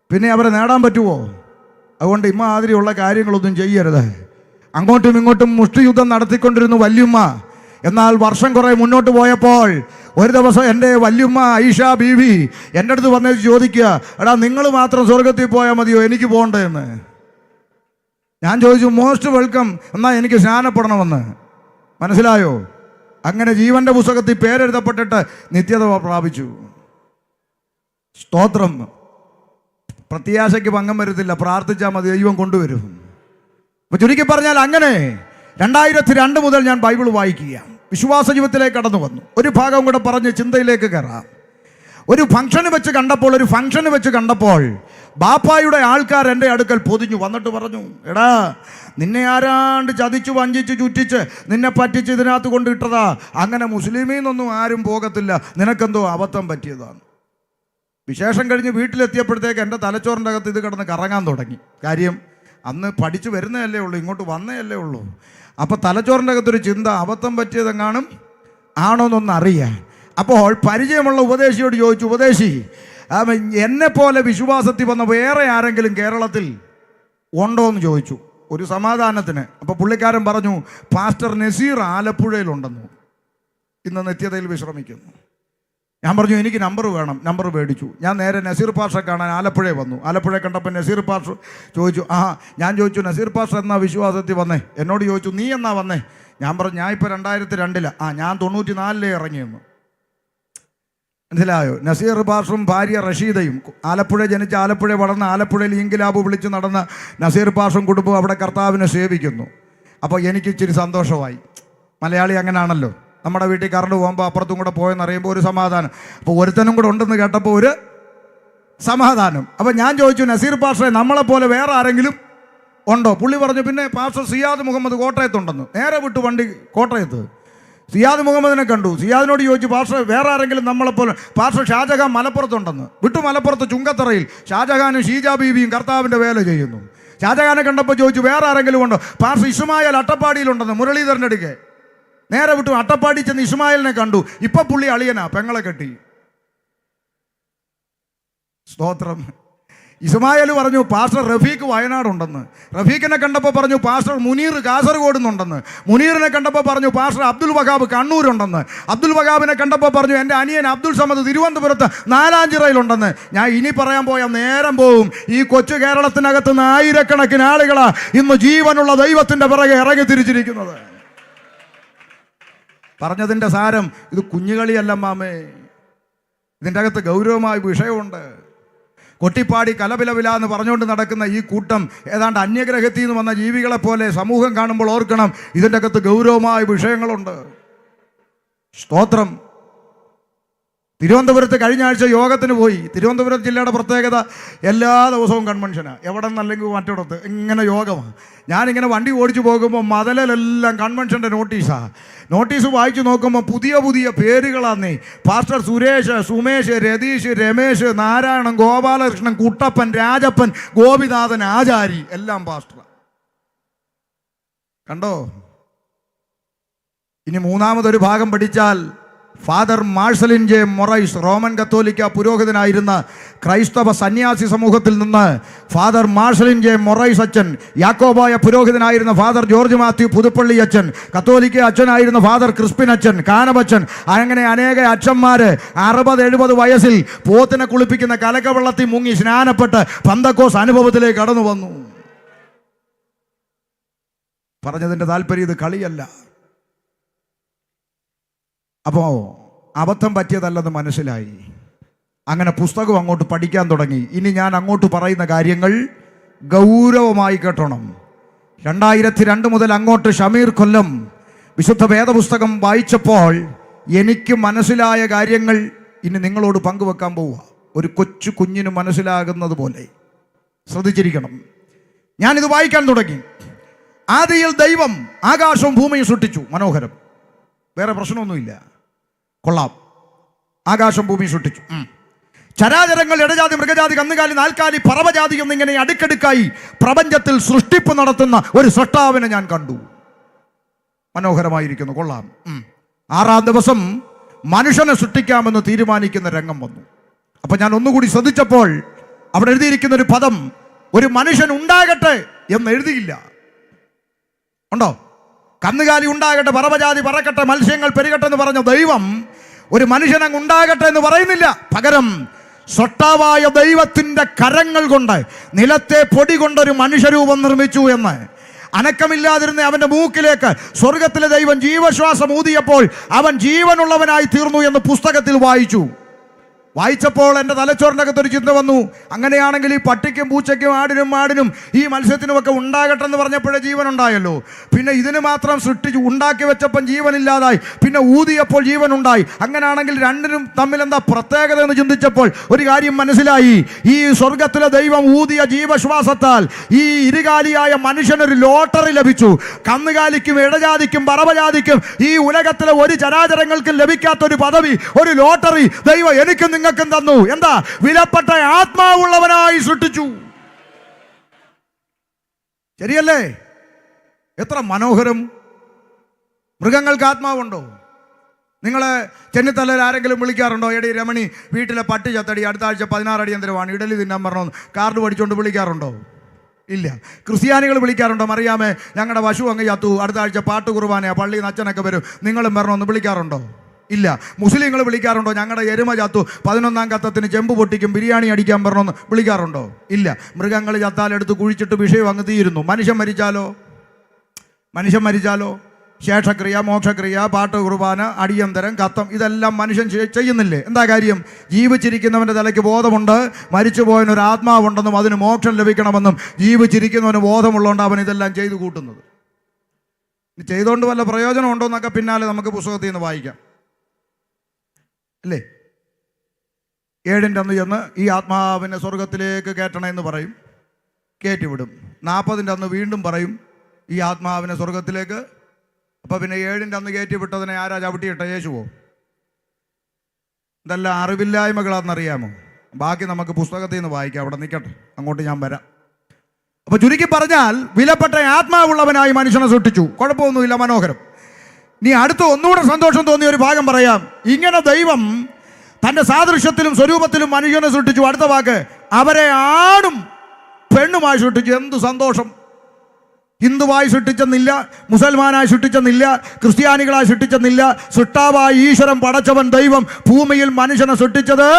പിന്നെ അവരെ നേടാൻ പറ്റുമോ? അതുകൊണ്ട് ഇമ്മാതിരിയുള്ള കാര്യങ്ങളൊന്നും ചെയ്യരുത്. അങ്ങോട്ടും ഇങ്ങോട്ടും മുഷ്ടിയുദ്ധം നടത്തിക്കൊണ്ടിരുന്നു വല്യുമ്മ. എന്നാൽ വർഷം കുറേ മുന്നോട്ട് പോയപ്പോൾ ഒരു ദിവസം എൻ്റെ വല്യുമ്മ ഐഷ ബീവി എൻ്റെ അടുത്ത് വന്ന് ചോദിക്കുക, എടാ നിങ്ങൾ മാത്രം സ്വർഗത്തിൽ പോയാൽ മതിയോ, എനിക്ക് പോകണ്ടേന്ന്. ഞാൻ ചോദിച്ചു, മോസ്റ്റ് വെൽക്കം, എന്നാൽ എനിക്ക് സ്നാനപ്പെടണമെന്ന്. മനസ്സിലായോ? അങ്ങനെ ജീവൻ്റെ പുസ്തകത്തിൽ പേരെഴുതപ്പെട്ടിട്ട് നിത്യത പ്രാപിച്ചു. സ്തോത്രം. പ്രത്യാശയ്ക്ക് ഭംഗം വരുത്തില്ല, പ്രാർത്ഥിച്ചാൽ മതി, ദൈവം കൊണ്ടുവരും. അപ്പോൾ ചുരുക്കി പറഞ്ഞാൽ അങ്ങനെ 2002 മുതൽ ഞാൻ ബൈബിൾ വായിക്കുകയാണ്. വിശ്വാസ ജീവിതത്തിലേക്ക് കടന്നു വന്നു. ഒരു ഭാഗം കൂടെ പറഞ്ഞ് ചിന്തയിലേക്ക് കയറാം. ഒരു ഫംഗ്ഷന് വെച്ച് കണ്ടപ്പോൾ ബാപ്പായുടെ ആൾക്കാർ എൻ്റെ അടുക്കൽ പൊതിഞ്ഞു വന്നിട്ട് പറഞ്ഞു, എടാ നിന്നെ ആരാണ്ട് ചതിച്ചു വഞ്ചിച്ച് ചുറ്റിച്ച് നിന്നെ പറ്റിച്ച് ഇതിനകത്ത് കൊണ്ട് ഇട്ടതാ. അങ്ങനെ മുസ്ലിമീ നിന്നൊന്നും ആരും പോകത്തില്ല, നിനക്കെന്തോ അബദ്ധം പറ്റിയതാണ്. വിശേഷം കഴിഞ്ഞ് വീട്ടിലെത്തിയപ്പോഴത്തേക്ക് എൻ്റെ തലച്ചോറിൻ്റെ അകത്ത് ഇത് കിടന്ന് കറങ്ങാൻ തുടങ്ങി. കാര്യം അന്ന് പഠിച്ചു വരുന്നതല്ലേ ഉള്ളൂ, ഇങ്ങോട്ട് വന്നതല്ലേ ഉള്ളൂ. അപ്പോൾ തലച്ചോറിൻ്റെ അകത്തൊരു ചിന്ത, അബദ്ധം പറ്റിയതെങ്ങാനും ആണോന്നൊന്നറിയാൻ. അപ്പോൾ പരിചയമുള്ള ഉപദേശിയോട് ചോദിച്ചു, ഉപദേശി എന്നെപ്പോലെ വിശ്വാസത്തിൽ വന്ന വേറെ ആരെങ്കിലും കേരളത്തിൽ ഉണ്ടോ എന്ന് ചോദിച്ചു, ഒരു സമാധാനത്തിന്. അപ്പോൾ പുള്ളിക്കാരൻ പറഞ്ഞു, പാസ്റ്റർ നസീർ ആലപ്പുഴയിലുണ്ടെന്നു, ഇന്ന് നിത്യതയിൽ വിശ്രമിക്കുന്നു. ഞാൻ പറഞ്ഞു, എനിക്ക് നമ്പർ വേണം. നമ്പർ മേടിച്ചു. ഞാൻ നേരെ നസീർ പാസ്റ്ററെ കാണാൻ ആലപ്പുഴയിൽ വന്നു. ആലപ്പുഴ കണ്ടപ്പോൾ നസീർ പാസ്റ്റർ ചോദിച്ചു, ഞാൻ ചോദിച്ചു, നസീർ പാസ്റ്റർ എന്നാ വിശ്വാസത്തിൽ വന്നേ? എന്നോട് ചോദിച്ചു, നീ എന്നാ വന്നേ? ഞാൻ പറഞ്ഞു, ഞാൻ ഇപ്പോൾ 2002 ഞാൻ 94 ഇറങ്ങിയെന്നു. മനസ്സിലായോ? നസീർ പാസ്റ്ററും ഭാര്യ റഷീദയും ആലപ്പുഴ ജനിച്ച് ആലപ്പുഴ വളർന്ന് ആലപ്പുഴയിൽ ഇൻകിലാബ് വിളിച്ച് നടന്ന നസീർ പാസ്റ്ററും കുടുംബവും അവിടെ കർത്താവിനെ സേവിക്കുന്നു. അപ്പോൾ എനിക്ക് ഇച്ചിരി സന്തോഷമായി. മലയാളി അങ്ങനെയാണല്ലോ, നമ്മുടെ വീട്ടിൽ കറണ്ട് പോകുമ്പോൾ അപ്പുറത്തും കൂടെ പോയെന്നറിയുമ്പോൾ ഒരു സമാധാനം. അപ്പോൾ ഒരുത്തനും കൂടെ ഉണ്ടെന്ന് കേട്ടപ്പോൾ ഒരു സമാധാനം. അപ്പോൾ ഞാൻ ചോദിച്ചു, നസീർ പാസ്റ്ററെ നമ്മളെപ്പോലെ വേറെ ആരെങ്കിലും ഉണ്ടോ? പുള്ളി പറഞ്ഞു, പിന്നെ പാസ്റ്റർ സിയാദ് മുഹമ്മദ് കോട്ടയത്തുണ്ടെന്ന്. നേരെ വിട്ടു വണ്ടി കോട്ടയത്ത്. സിയാദ് മുഹമ്മദിനെ കണ്ടു. സിയാദിനോട് ചോദിച്ചു, പാസ്റ്റർ വേറെ ആരെങ്കിലും നമ്മളെപ്പോലെ? പാസ്റ്റർ ഷാജഹാൻ മലപ്പുറത്തുണ്ടെന്ന്. വിട്ടു മലപ്പുറത്ത് ചുങ്കത്തറയിൽ ഷാജഹാനും ഷീജ ബീവിയും കർത്താവിൻ്റെ വേല ചെയ്യുന്നു. ഷാജഹാനെ കണ്ടപ്പോൾ ചോദിച്ചു, വേറെ ആരെങ്കിലും ഉണ്ടോ? പാസ്റ്റർ ഇസ്മായിൽ അട്ടപ്പാടിയിലുണ്ടെന്ന്, മുരളീധരൻ്റെ അടുക്കെ. നേരെ വിട്ടു അട്ടപ്പാടി ചെന്ന് ഇസ്മായിലിനെ കണ്ടു. ഇപ്പൊ പുള്ളി അളിയനാ, പെങ്ങളെ കെട്ടി. സ്തോത്രം. ഇസ്മായിൽ പറഞ്ഞു, പാസ്റ്റർ റഫീഖ് വയനാടുണ്ടെന്ന്. റഫീഖിനെ കണ്ടപ്പോൾ പറഞ്ഞു, പാസ്റ്റർ മുനീർ കാസർഗോഡ് നിന്നുണ്ടെന്ന്. മുനീറിനെ കണ്ടപ്പോൾ പറഞ്ഞു, പാസ്റ്റർ അബ്ദുൽ വഹാബ് കണ്ണൂരുണ്ടെന്ന്. അബ്ദുൽ വഹാബിനെ കണ്ടപ്പോൾ പറഞ്ഞു, എൻ്റെ അനിയൻ അബ്ദുൽ സമദ് തിരുവനന്തപുരത്ത് നാലാഞ്ചിറയിലുണ്ടെന്ന്. ഞാൻ ഇനി പറയാൻ പോയാൽ നേരം പോവും. ഈ കൊച്ചു കേരളത്തിനകത്ത് നിന്ന് ആയിരക്കണക്കിന് ആളുകളാ ഇന്ന് ജീവനുള്ള ദൈവത്തിൻ്റെ പിറകെ ഇറങ്ങി തിരിച്ചിരിക്കുന്നത്. പറഞ്ഞതിൻ്റെ സാരം, ഇത് കുഞ്ഞുകളിയല്ല മാമേ, ഇതിൻ്റെ അകത്ത് ഗൗരവമായ വിഷയമുണ്ട്. കൊട്ടിപ്പാടി കലപിലവില എന്ന് പറഞ്ഞുകൊണ്ട് നടക്കുന്ന ഈ കൂട്ടം ഏതാണ്ട് അന്യഗ്രഹത്തിൽ നിന്ന് വന്ന ജീവികളെപ്പോലെ സമൂഹം കാണുമ്പോൾ ഓർക്കണം, ഇതിൻ്റെ അകത്ത് ഗൗരവമായ വിഷയങ്ങളുണ്ട്. സ്തോത്രം. തിരുവനന്തപുരത്ത് കഴിഞ്ഞ ആഴ്ച യോഗത്തിന് പോയി. തിരുവനന്തപുരം ജില്ലയുടെ പ്രത്യേകത എല്ലാ ദിവസവും കൺവെൻഷനാണ്. എവിടെ നിന്നല്ലെങ്കിൽ മറ്റിടത്ത് ഇങ്ങനെ യോഗമാണ്. ഞാനിങ്ങനെ വണ്ടി ഓടിച്ചു പോകുമ്പോൾ മതിലെല്ലാം കൺവെൻഷൻ്റെ നോട്ടീസാണ്. നോട്ടീസ് വായിച്ചു നോക്കുമ്പോൾ പുതിയ പുതിയ പേരുകളാന്നേ. പാസ്റ്റർ സുരേഷ്, സുമേഷ്, രതീഷ്, രമേശ്, നാരായണൻ, ഗോപാലകൃഷ്ണൻ, കുട്ടപ്പൻ, രാജപ്പൻ, ഗോപിനാഥൻ, ആചാരി, എല്ലാം പാസ്റ്റർ. കണ്ടോ? ഇനി മൂന്നാമതൊരു ഭാഗം പഠിച്ചാൽ ഫാദർ മാർഷലിൻ ജെ മൊറൈസ്, റോമൻ കത്തോലിക്ക പുരോഹിതനായിരുന്ന ക്രൈസ്തവ സന്യാസി സമൂഹത്തിൽ നിന്ന് ഫാദർ മാർഷലിൻ ജെ മൊറൈസ് അച്ഛൻ, യാക്കോബായ പുരോഹിതനായിരുന്ന ഫാദർ ജോർജ് മാത്യു പുതുപ്പള്ളി അച്ഛൻ, കത്തോലിക്ക അച്ഛനായിരുന്ന ഫാദർ ക്രിസ്പിൻ അച്ഛൻ, കാനബച്ചൻ, അങ്ങനെ അനേക അച്ഛന്മാര് 60-70 വയസ്സിൽ പോത്തിനെ കുളിപ്പിക്കുന്ന കലക്കവെള്ളത്തിൽ മുങ്ങി സ്നാനപ്പെട്ട് പന്തക്കോസ് അനുഭവത്തിലേക്ക് കടന്നു വന്നു. പറഞ്ഞതിൻ്റെ താല്പര്യം ഇത് കളിയല്ല. അപ്പോൾ അബദ്ധം പറ്റിയതല്ലെന്ന് മനസ്സിലായി. അങ്ങനെ പുസ്തകം അങ്ങോട്ട് പഠിക്കാൻ തുടങ്ങി. ഇനി ഞാൻ അങ്ങോട്ട് പറയുന്ന കാര്യങ്ങൾ ഗൗരവമായി കേട്ടോണം. 2002 മുതൽ അങ്ങോട്ട് ഷമീർ കൊല്ലം വിശുദ്ധ വേദപുസ്തകം വായിച്ചപ്പോൾ എനിക്ക് മനസ്സിലായ കാര്യങ്ങൾ ഇനി നിങ്ങളോട് പങ്കുവെക്കാൻ പോവുക. ഒരു കൊച്ചു കുഞ്ഞിന് മനസ്സിലാകുന്നത് പോലെ ശ്രദ്ധിച്ചിരിക്കണം. ഞാനിത് വായിക്കാൻ തുടങ്ങി. ആദിയിൽ ദൈവം ആകാശവും ഭൂമിയും സൃഷ്ടിച്ചു. മനോഹരം, വേറെ പ്രശ്നമൊന്നുമില്ല, കൊള്ളാം. ആകാശം ഭൂമി സൃഷ്ടിച്ചു. ചരാചരങ്ങൾ, ഇടജാതി, മൃഗജാതി, കന്നുകാലി, നാൽക്കാലി, പറവജാതി എന്നിങ്ങനെ അടുക്കടുക്കായി പ്രപഞ്ചത്തിൽ സൃഷ്ടിപ്പ് നടത്തുന്ന ഒരു സൃഷ്ടാവിനെ ഞാൻ കണ്ടു. മനോഹരമായിരിക്കുന്നു, കൊള്ളാം. 6-ാം ദിവസം മനുഷ്യനെ സൃഷ്ടിക്കാമെന്ന് തീരുമാനിക്കുന്ന രംഗം വന്നു. അപ്പൊ ഞാൻ ഒന്നുകൂടി ശ്രദ്ധിച്ചപ്പോൾ അവിടെ എഴുതിയിരിക്കുന്ന ഒരു പദം, ഒരു മനുഷ്യൻ ഉണ്ടാകട്ടെ എന്ന് എഴുതിയില്ല. ഉണ്ടോ? കന്നുകാലി ഉണ്ടാകട്ടെ, പറവജാതി പറക്കട്ടെ, മത്സ്യങ്ങൾ പെരുകട്ടെ എന്ന് പറഞ്ഞ ദൈവം ഒരു മനുഷ്യനങ്ങ് ഉണ്ടാകട്ടെ എന്ന് പറയുന്നില്ല. പകരം സൃഷ്ടാവായ ദൈവത്തിൻ്റെ കരങ്ങൾ കൊണ്ട് നിലത്തെ പൊടി കൊണ്ടൊരു മനുഷ്യരൂപം നിർമ്മിച്ചു എന്ന്. അനക്കമില്ലാതിരുന്ന അവൻ്റെ മൂക്കിലേക്ക് സ്വർഗത്തിലെ ദൈവം ജീവശ്വാസം ഊതിയപ്പോൾ അവൻ ജീവനുള്ളവനായി തീർന്നു എന്ന് പുസ്തകത്തിൽ വായിച്ചു. വായിച്ചപ്പോൾ എൻ്റെ തലച്ചോറിനകത്തൊരു ചിന്ത വന്നു, അങ്ങനെയാണെങ്കിൽ ഈ പട്ടിക്കും പൂച്ചയ്ക്കും ആടിനും മാടിനും ഈ മത്സ്യത്തിനുമൊക്കെ ഉണ്ടാകട്ടെ എന്ന് പറഞ്ഞപ്പോഴേ ജീവൻ ഉണ്ടായല്ലോ. പിന്നെ ഇതിന് മാത്രം സൃഷ്ടിച്ചു ഉണ്ടാക്കി വെച്ചപ്പം ജീവനില്ലാതായി, പിന്നെ ഊതിയപ്പോൾ ജീവൻ ഉണ്ടായി. അങ്ങനെയാണെങ്കിൽ രണ്ടിനും തമ്മിൽ എന്താ പ്രത്യേകത എന്ന് ചിന്തിച്ചപ്പോൾ ഒരു കാര്യം മനസ്സിലായി. ഈ സ്വർഗത്തിലെ ദൈവം ഊതിയ ജീവശ്വാസത്താൽ ഈ ഇരുകാലിയായ മനുഷ്യനൊരു ലോട്ടറി ലഭിച്ചു. കന്നുകാലിക്കും ഇടജാതിക്കും പറവജാതിക്കും ഈ ഉലകത്തിലെ ഒരു ചരാചരങ്ങൾക്കും ലഭിക്കാത്തൊരു പദവി, ഒരു ലോട്ടറി ദൈവം എനിക്കും നിങ്ങൾക്കും തന്നു. എന്താ? വിലപ്പെട്ട ആത്മാവുള്ളവനായി സൃഷ്ടിച്ചു. ശരിയല്ലേ? എത്ര മനോഹരം. മൃഗങ്ങൾക്ക് ആത്മാവുണ്ടോ? നിങ്ങളെ ചെന്നിത്തലയിൽ ആരെങ്കിലും വിളിക്കാറുണ്ടോ? എടി രമണി, വീട്ടിലെ പട്ടി ചത്തടി, അടുത്ത ആഴ്ച 16 അടിയന്തരമാണ്, ഇഡലി തിന്നാൻ പറഞ്ഞോ, കാർഡ് പഠിച്ചുകൊണ്ട് വിളിക്കാറുണ്ടോ? ഇല്ല. ക്രിസ്ത്യാനികൾ വിളിക്കാറുണ്ടോ? മറിയാമേ, ഞങ്ങളുടെ പശു അങ്ങ് ചത്തു, അടുത്ത ആഴ്ച പാട്ട് കുർബാനയാ, പള്ളിയിൽ നിന്ന് അച്ഛനൊക്കെ വരും, നിങ്ങളും വരണമെന്ന് വിളിക്കാറുണ്ടോ? ഇല്ല. മുസ്ലിങ്ങൾ വിളിക്കാറുണ്ടോ? ഞങ്ങളുടെ എരുമ ചത്തു, 11-ാം കത്തത്തിന് ചെമ്പ് പൊട്ടിക്കും, ബിരിയാണി അടിക്കാൻ പറഞ്ഞെന്ന് വിളിക്കാറുണ്ടോ? ഇല്ല. മൃഗങ്ങൾ ചത്താലെടുത്ത് കുഴിച്ചിട്ട് വിഷയം അങ്ങ് തീരുന്നു. മനുഷ്യൻ മരിച്ചാലോ ശേഷക്രിയ, മോക്ഷക്രിയ, പാട്ട് കുർബാന, അടിയന്തരം, കത്തം, ഇതെല്ലാം മനുഷ്യൻ ചെയ്യുന്നില്ലേ? എന്താ കാര്യം? ജീവിച്ചിരിക്കുന്നവൻ്റെ തലയ്ക്ക് ബോധമുണ്ട്, മരിച്ചുപോയവനൊരു ആത്മാവുണ്ടെന്നും അതിന് മോക്ഷം ലഭിക്കണമെന്നും ജീവിച്ചിരിക്കുന്നവന് ബോധമുള്ളതുകൊണ്ട് അവൻ ഇതെല്ലാം ചെയ്തു കൂട്ടുന്നത്. ചെയ്തുകൊണ്ട് വല്ല പ്രയോജനം ഉണ്ടോ എന്നൊക്കെ പിന്നാലെ നമുക്ക് പുസ്തകത്തിൽ നിന്ന് വായിക്കാം, അല്ലേ? 7-ന്റെ അന്ന് ചെന്ന് ഈ ആത്മാവിനെ സ്വർഗത്തിലേക്ക് കയറ്റണമെന്ന് പറയും, കയറ്റിവിടും. 40-ന്റെ അന്ന് വീണ്ടും പറയും ഈ ആത്മാവിനെ സ്വർഗത്തിലേക്ക്. അപ്പം പിന്നെ 7-ന്റെ അന്ന് കയറ്റി വിട്ടതിനെ ആരാ ചവിട്ടിയിട്ട? യേശുവോ? ഇതെല്ലാം അറിവില്ലായ്മകളാണെന്നറിയാമോ? ബാക്കി നമുക്ക് പുസ്തകത്തിൽ നിന്ന് വായിക്കാം, അവിടെ നിൽക്കട്ടെ, അങ്ങോട്ട് ഞാൻ വരാം. അപ്പൊ ചുരുക്കി പറഞ്ഞാൽ വിലപ്പെട്ട ആത്മാവുള്ളവനായി മനുഷ്യനെ സൃഷ്ടിച്ചു. കുഴപ്പമൊന്നുമില്ല, മനോഹരം. നീ അടുത്ത് ഒന്നുകൂടെ സന്തോഷം തോന്നിയ ഒരു ഭാഗം പറയാം. ഇങ്ങനെ ദൈവം തൻ്റെ സാദൃശ്യത്തിലും സ്വരൂപത്തിലും മനുഷ്യനെ സൃഷ്ടിച്ചു. അടുത്ത വാക്ക്, അവരെ ആണും പെണ്ണുമായി സൃഷ്ടിച്ചു. എന്ത് സന്തോഷം! ഹിന്ദുവായി സൃഷ്ടിച്ചെന്നില്ല, മുസൽമാനായി സൃഷ്ടിച്ചെന്നില്ല, ക്രിസ്ത്യാനികളായി സൃഷ്ടിച്ചെന്നില്ല. സൃഷ്ടാവായി ഈശ്വരൻ പടച്ചവൻ ദൈവം ഭൂമിയിൽ മനുഷ്യനെ സൃഷ്ടിച്ചത്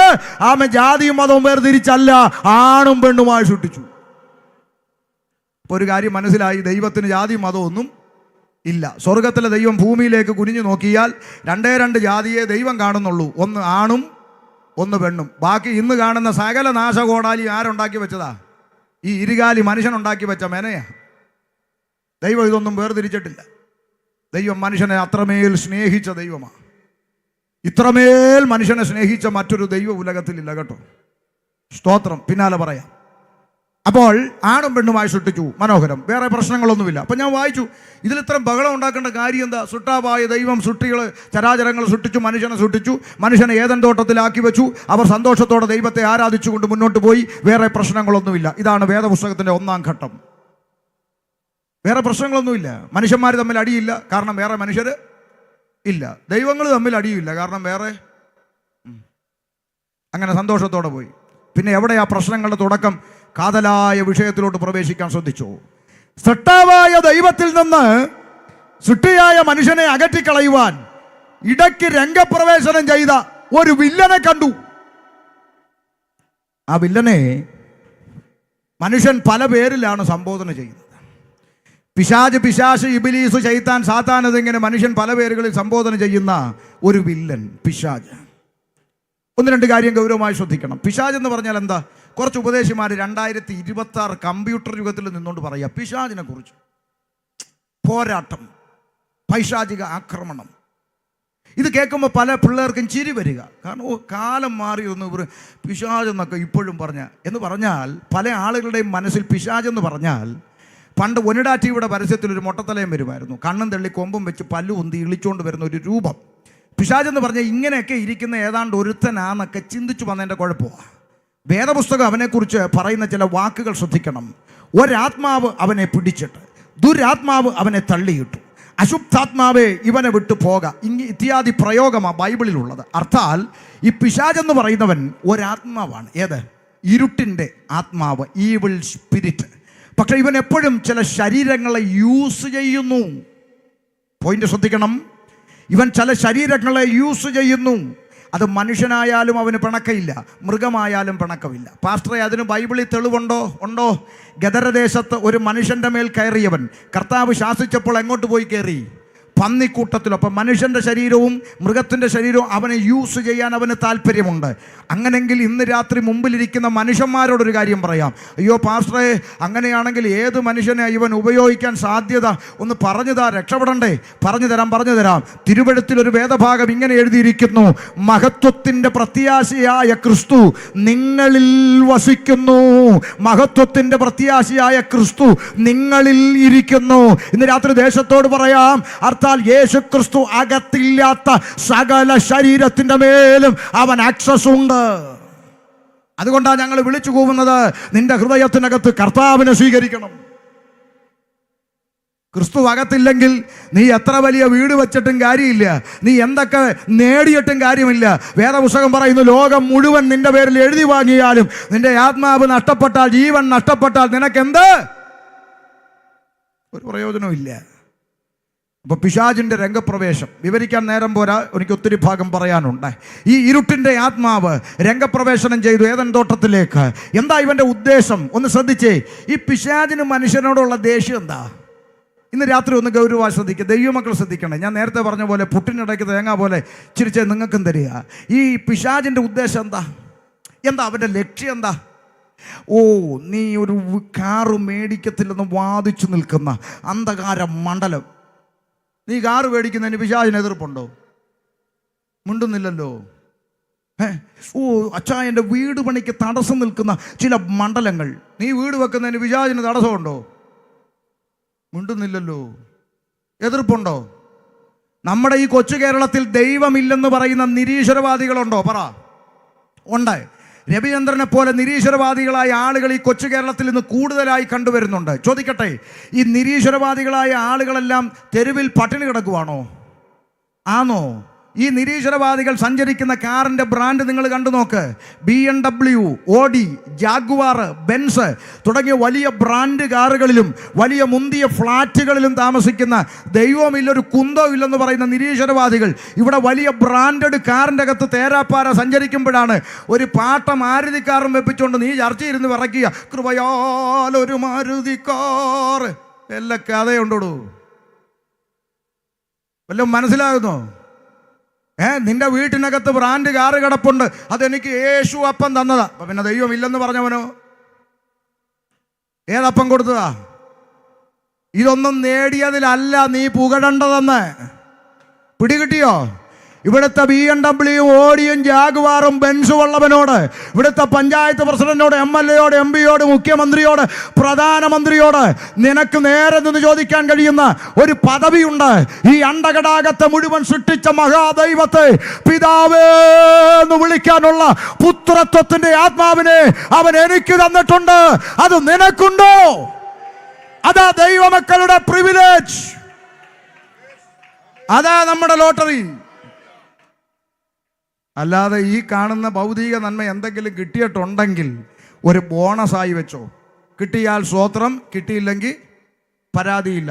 ആമ ജാതിയും മതവും വേർതിരിച്ചല്ല, ആണും പെണ്ണുമായി സൃഷ്ടിച്ചു. അപ്പോൾ ഒരു കാര്യം മനസ്സിലായി, ദൈവത്തിന് ജാതിയും മതവും ഒന്നും ഇല്ല. സ്വർഗത്തിലെ ദൈവം ഭൂമിയിലേക്ക് കുനിഞ്ഞു നോക്കിയാൽ 2 ജാതിയെ ദൈവം കാണുന്നുള്ളൂ, ഒന്ന് ആണും ഒന്ന് പെണ്ണും. ബാക്കി ഇന്ന് കാണുന്ന സകല നാശകോടാലി ആരുണ്ടാക്കി വെച്ചതാ? ഈ ഇരുകാലി മനുഷ്യനുണ്ടാക്കി വെച്ച മെനയാ. ദൈവം ഇതൊന്നും വേർതിരിച്ചിട്ടില്ല. ദൈവം മനുഷ്യനെ അത്രമേൽ സ്നേഹിച്ച ദൈവമാണ്. ഇത്രമേൽ മനുഷ്യനെ സ്നേഹിച്ച മറ്റൊരു ദൈവ ഉലകത്തിലില്ല കേട്ടോ. സ്തോത്രം. പിന്നാലെ പറയാം. അപ്പോൾ ആണും പെണ്ണുമായി സൃഷ്ടിച്ചു, മനോഹരം, വേറെ പ്രശ്നങ്ങളൊന്നുമില്ല. അപ്പം ഞാൻ വായിച്ചു, ഇതിലിത്രയും ബഹളം ഉണ്ടാക്കേണ്ട കാര്യം എന്താ? സൃഷ്ടാവായ ദൈവം സൃഷ്ടികൾ ചരാചരങ്ങൾ സൃഷ്ടിച്ചു, മനുഷ്യനെ സൃഷ്ടിച്ചു, മനുഷ്യനെ ഏദൻ തോട്ടത്തിലാക്കി വെച്ചു. അവർ സന്തോഷത്തോടെ ദൈവത്തെ ആരാധിച്ചുകൊണ്ട് മുന്നോട്ട് പോയി. വേറെ പ്രശ്നങ്ങളൊന്നുമില്ല. ഇതാണ് വേദപുസ്തകത്തിൻ്റെ 1-ാം ഘട്ടം. വേറെ പ്രശ്നങ്ങളൊന്നുമില്ല. മനുഷ്യന്മാർ തമ്മിൽ അടിയില്ല, കാരണം വേറെ മനുഷ്യർ ഇല്ല. ദൈവങ്ങൾ തമ്മിൽ അടിയില്ല, കാരണം വേറെ. അങ്ങനെ സന്തോഷത്തോടെ പോയി. പിന്നെ എവിടെയാ പ്രശ്നങ്ങളുടെ തുടക്കം? കാതലായ വിഷയത്തിലോട്ട് പ്രവേശിക്കാൻ ശ്രദ്ധിച്ചു. സൃഷ്ടാവായ ദൈവത്തിൽ നിന്ന് സൃഷ്ടിയായ മനുഷ്യനെ അകറ്റിക്കളയുവാൻ ഇടയ്ക്ക് രംഗപ്രവേശനം ചെയ്ത ഒരു വില്ലനെ കണ്ടു. ആ വില്ലനെ മനുഷ്യൻ പല പേരിലാണ് സംബോധന ചെയ്യുന്നത്. പിശാച്, പിശാശ്, ഇബിലീസ്, ശൈത്താൻ, സാത്താൻ, എന്നിങ്ങനെ മനുഷ്യൻ പല പേരുകളിൽ സംബോധന ചെയ്യുന്ന ഒരു വില്ലൻ പിശാച്. 1-2 കാര്യം ഗൗരവമായി ശ്രദ്ധിക്കണം. പിശാച് എന്ന് പറഞ്ഞാൽ എന്താ? കുറച്ച് ഉപദേശിമാർ 2026 കമ്പ്യൂട്ടർ യുഗത്തിൽ നിന്നുകൊണ്ട് പറയുക പിശാചിനെ കുറിച്ച്. പോരാട്ടം, പൈശാചിക ആക്രമണം. ഇത് കേൾക്കുമ്പോൾ പല പിള്ളേർക്കും ചിരി വരിക. കാരണം കാലം മാറി ഒന്ന് പിശാചെന്നൊക്കെ ഇപ്പോഴും എന്ന് പറഞ്ഞാൽ പല ആളുകളുടെയും മനസ്സിൽ പിശാചെന്ന് പറഞ്ഞാൽ, പണ്ട് ഒനിഡാ ടിവിയുടെ പരസ്യത്തിലൊരു മൊട്ടത്തലയും വരുമായിരുന്നു. കണ്ണും തള്ളി കൊമ്പും വെച്ച് പല്ലു ഉന്തി ഇളിച്ചുകൊണ്ട് വരുന്ന ഒരു രൂപം. പിശാചെന്ന് പറഞ്ഞാൽ ഇങ്ങനെയൊക്കെ ഇരിക്കുന്ന ഏതാണ്ട് ഒരുത്തനാന്നൊക്കെ ചിന്തിച്ചു വന്നതിൻ്റെ കുഴപ്പമാണ്. വേദപുസ്തകം അവനെക്കുറിച്ച് പറയുന്ന ചില വാക്കുകൾ ശ്രദ്ധിക്കണം. ഒരാത്മാവ് അവനെ പിടിച്ചിട്ട്, ദുരാത്മാവ് അവനെ തള്ളിയിട്ടു, അശുദ്ധാത്മാവേ ഇവനെ വിട്ടു പോക, ഇത്യാദി പ്രയോഗമാണ് ബൈബിളിലുള്ളത്. അർത്ഥാൽ ഈ പിശാചെന്ന് പറയുന്നവൻ ഒരാത്മാവാണ്. ഏത്? ഇരുട്ടിൻ്റെ ആത്മാവ്, ഈവിൾ സ്പിരിറ്റ്. പക്ഷെ ഇവൻ എപ്പോഴും ചില ശരീരങ്ങളെ യൂസ് ചെയ്യുന്നു. പോയിന്റ് ശ്രദ്ധിക്കണം. ഇവൻ ചില ശരീരങ്ങളെ യൂസ് ചെയ്യുന്നു. അത് മനുഷ്യനായാലും അവന് പിണക്കമില്ല, മൃഗമായാലും പിണക്കമില്ല. പാസ്റ്ററെ, അതിന് ബൈബിളിൽ തെളിവുണ്ടോ? ഉണ്ടോ. ഗദരദേശത്ത് ഒരു മനുഷ്യൻ്റെ മേൽ കയറിയവൻ കർത്താവ് ശാസിച്ചപ്പോൾ എങ്ങോട്ട് പോയി കയറി? പന്നിക്കൂട്ടത്തിൽ. അപ്പം മനുഷ്യൻ്റെ ശരീരവും മൃഗത്തിൻ്റെ ശരീരവും അവനെ യൂസ് ചെയ്യാൻ അവന് താല്പര്യമുണ്ട്. അങ്ങനെങ്കിൽ ഇന്ന് രാത്രി മുമ്പിലിരിക്കുന്ന മനുഷ്യന്മാരോടൊരു കാര്യം പറയാം. അയ്യോ പാസ്റ്ററെ, അങ്ങനെയാണെങ്കിൽ ഏത് മനുഷ്യനെ ഇവൻ ഉപയോഗിക്കാൻ സാധ്യത? ഒന്ന് പറഞ്ഞുതാ, രക്ഷപ്പെടണ്ടേ? പറഞ്ഞു തരാം. തിരുവെഴുത്തിൽ ഒരു വേദഭാഗം ഇങ്ങനെ എഴുതിയിരിക്കുന്നു: മഹത്വത്തിൻ്റെ പ്രത്യാശയായ ക്രിസ്തു നിങ്ങളിൽ വസിക്കുന്നു. മഹത്വത്തിൻ്റെ പ്രത്യാശയായ ക്രിസ്തു നിങ്ങളിൽ ഇരിക്കുന്നു. ഇന്ന് രാത്രി ദേശത്തോട് പറയാം, അർത്ഥാൽ യേശു ക്രിസ്തു അകത്തില്ലാത്ത സകല ശരീരത്തിന്റെ മേലും അവൻ ആക്സസ് ഉണ്ട്. അതുകൊണ്ടാണ് ഞങ്ങൾ വിളിച്ചു കൂവുന്നത്, നിന്റെ ഹൃദയത്തിനകത്ത് കർത്താവിനെ സ്വീകരിക്കണം. ക്രിസ്തു അകത്തില്ലെങ്കിൽ നീ എത്ര വലിയ വീട് വെച്ചിട്ടും കാര്യമില്ല, നീ എന്തൊക്കെ നേടിയിട്ടും കാര്യമില്ല. വേദപുസ്തകം പറയുന്നു, ലോകം മുഴുവൻ നിന്റെ പേരിൽ എഴുതി വാങ്ങിയാലും നിന്റെ ആത്മാവ് നഷ്ടപ്പെട്ടാൽ, ജീവൻ നഷ്ടപ്പെട്ടാൽ നിനക്കെന്ത്? ഒരു പ്രയോജനവും ഇല്ല. അപ്പോൾ പിശാചിൻ്റെ രംഗപ്രവേശം വിവരിക്കാൻ നേരം പോരാ, എനിക്ക് ഒത്തിരി ഭാഗം പറയാനുണ്ട്. ഈ ഇരുട്ടിൻ്റെ ആത്മാവ് രംഗപ്രവേശനം ചെയ്തു ഏദൻ തോട്ടത്തിലേക്ക്. എന്താ ഇവൻ്റെ ഉദ്ദേശം? ഒന്ന് ശ്രദ്ധിച്ചേ. ഈ പിശാചിന് മനുഷ്യനോടുള്ള ദേഷ്യം എന്താ? ഇന്ന് രാത്രി ഒന്ന് ഗൗരവമായി ശ്രദ്ധിക്കുക. ദൈവമക്കൾ ശ്രദ്ധിക്കണേ. ഞാൻ നേരത്തെ പറഞ്ഞ പോലെ പുട്ടിനിടയ്ക്ക് തേങ്ങ പോലെ ചിരിച്ചേ നിങ്ങൾക്കും തരിക. ഈ പിശാചിൻ്റെ ഉദ്ദേശം എന്താ അവൻ്റെ ലക്ഷ്യം എന്താ? നീ ഒരു കാറ് മേടിക്കത്തില്ലെന്ന് വാദിച്ചു നിൽക്കുന്ന അന്ധകാര മണ്ഡലം, നീ കാറ് മേടിക്കുന്നതിന് പിശാചിന് എതിർപ്പുണ്ടോ? മിണ്ടുന്നില്ലല്ലോ. അച്ഛാ, എൻ്റെ വീട് പണിക്ക് തടസ്സം നിൽക്കുന്ന ചില മണ്ഡലങ്ങൾ, നീ വീട് വെക്കുന്നതിന് പിശാചിന് തടസ്സമുണ്ടോ? മിണ്ടുന്നില്ലല്ലോ. എതിർപ്പുണ്ടോ? നമ്മുടെ ഈ കൊച്ചു കേരളത്തിൽ ദൈവമില്ലെന്ന് പറയുന്ന നിരീശ്വരവാദികളുണ്ടോ? പറ. ഉണ്ട്. രവിചന്ദ്രനെ പോലെ നിരീശ്വരവാദികളായ ആളുകൾ ഈ കൊച്ചു കേരളത്തിൽ നിന്ന് കൂടുതലായി കണ്ടുവരുന്നുണ്ട്. ചോദിക്കട്ടെ, ഈ നിരീശ്വരവാദികളായ ആളുകളെല്ലാം തെരുവിൽ പട്ടിണി കിടക്കുവാണോ? ആണോ? ഈ നിരീശ്വരവാദികൾ സഞ്ചരിക്കുന്ന കാറിൻ്റെ ബ്രാൻഡ് നിങ്ങൾ കണ്ടു നോക്ക്. BMW, ഓഡി, ജാഗ്വാർ, ബെൻസ് തുടങ്ങിയ വലിയ ബ്രാൻഡ് കാറുകളിലും വലിയ മുന്തിയ ഫ്ലാറ്റുകളിലും താമസിക്കുന്ന, ദൈവമില്ലൊരു കുന്തോ ഇല്ലെന്ന് പറയുന്ന നിരീശ്വരവാദികൾ ഇവിടെ വലിയ ബ്രാൻഡഡ് കാറിൻ്റെ അകത്ത് തേരാപ്പാര സഞ്ചരിക്കുമ്പോഴാണ് ഒരു പാട്ട മാരുതിക്കാറും വെപ്പിച്ചുകൊണ്ട് നീ ചർച്ചയിരുന്ന് വിറയ്ക്കുക, കൃപയാലൊരു മാരുതിക്കാർ. എല്ലാ കഥയുണ്ടോടൂ? വല്ലതും മനസ്സിലാകുന്നോ? നിന്റെ വീട്ടിനകത്ത് ബ്രാൻഡ് കാറ് കിടപ്പുണ്ട്, അതെനിക്ക് യേശു അപ്പം തന്നതാ. അപ്പൊ പിന്നെ ദൈവം ഇല്ലെന്ന് പറഞ്ഞവനോ? ഏതപ്പം കൊടുത്തതാ? ഇതൊന്നും നേടിയതിലല്ല നീ പുകഴേണ്ടതെന്ന് പിടികിട്ടിയോ? ഇവിടുത്തെ BMW ഓടിയും ജാഗ്വാറും ബെൻസും ഉള്ളവനോട്, ഇവിടുത്തെ പഞ്ചായത്ത് പ്രസിഡന്റിനോട്, MLA യോട്, MP യോട്, മുഖ്യമന്ത്രിയോട്, പ്രധാനമന്ത്രിയോട് നിനക്ക് നേരെ നിന്ന് ചോദിക്കാൻ കഴിയുന്ന ഒരു പദവിയുണ്ട്. ഈ അണ്ടകടാകത്തെ മുഴുവൻ സൃഷ്ടിച്ച മഹാദൈവത്തെ പിതാവേ എന്ന് വിളിക്കാനുള്ള പുത്രത്വത്തിന്റെ ആത്മാവിനെ അവൻ എനിക്ക് തന്നിട്ടുണ്ട്. അത് നിനക്കുണ്ടോ? അതാ ദൈവമക്കളുടെ പ്രിവിലേജ്, അതാ നമ്മുടെ ലോട്ടറി. അല്ലാതെ ഈ കാണുന്ന ഭൗതിക നന്മ എന്തെങ്കിലും കിട്ടിയിട്ടുണ്ടെങ്കിൽ ഒരു ബോണസായി വെച്ചോ. കിട്ടിയാൽ സ്വോത്രം, കിട്ടിയില്ലെങ്കിൽ പരാതിയില്ല.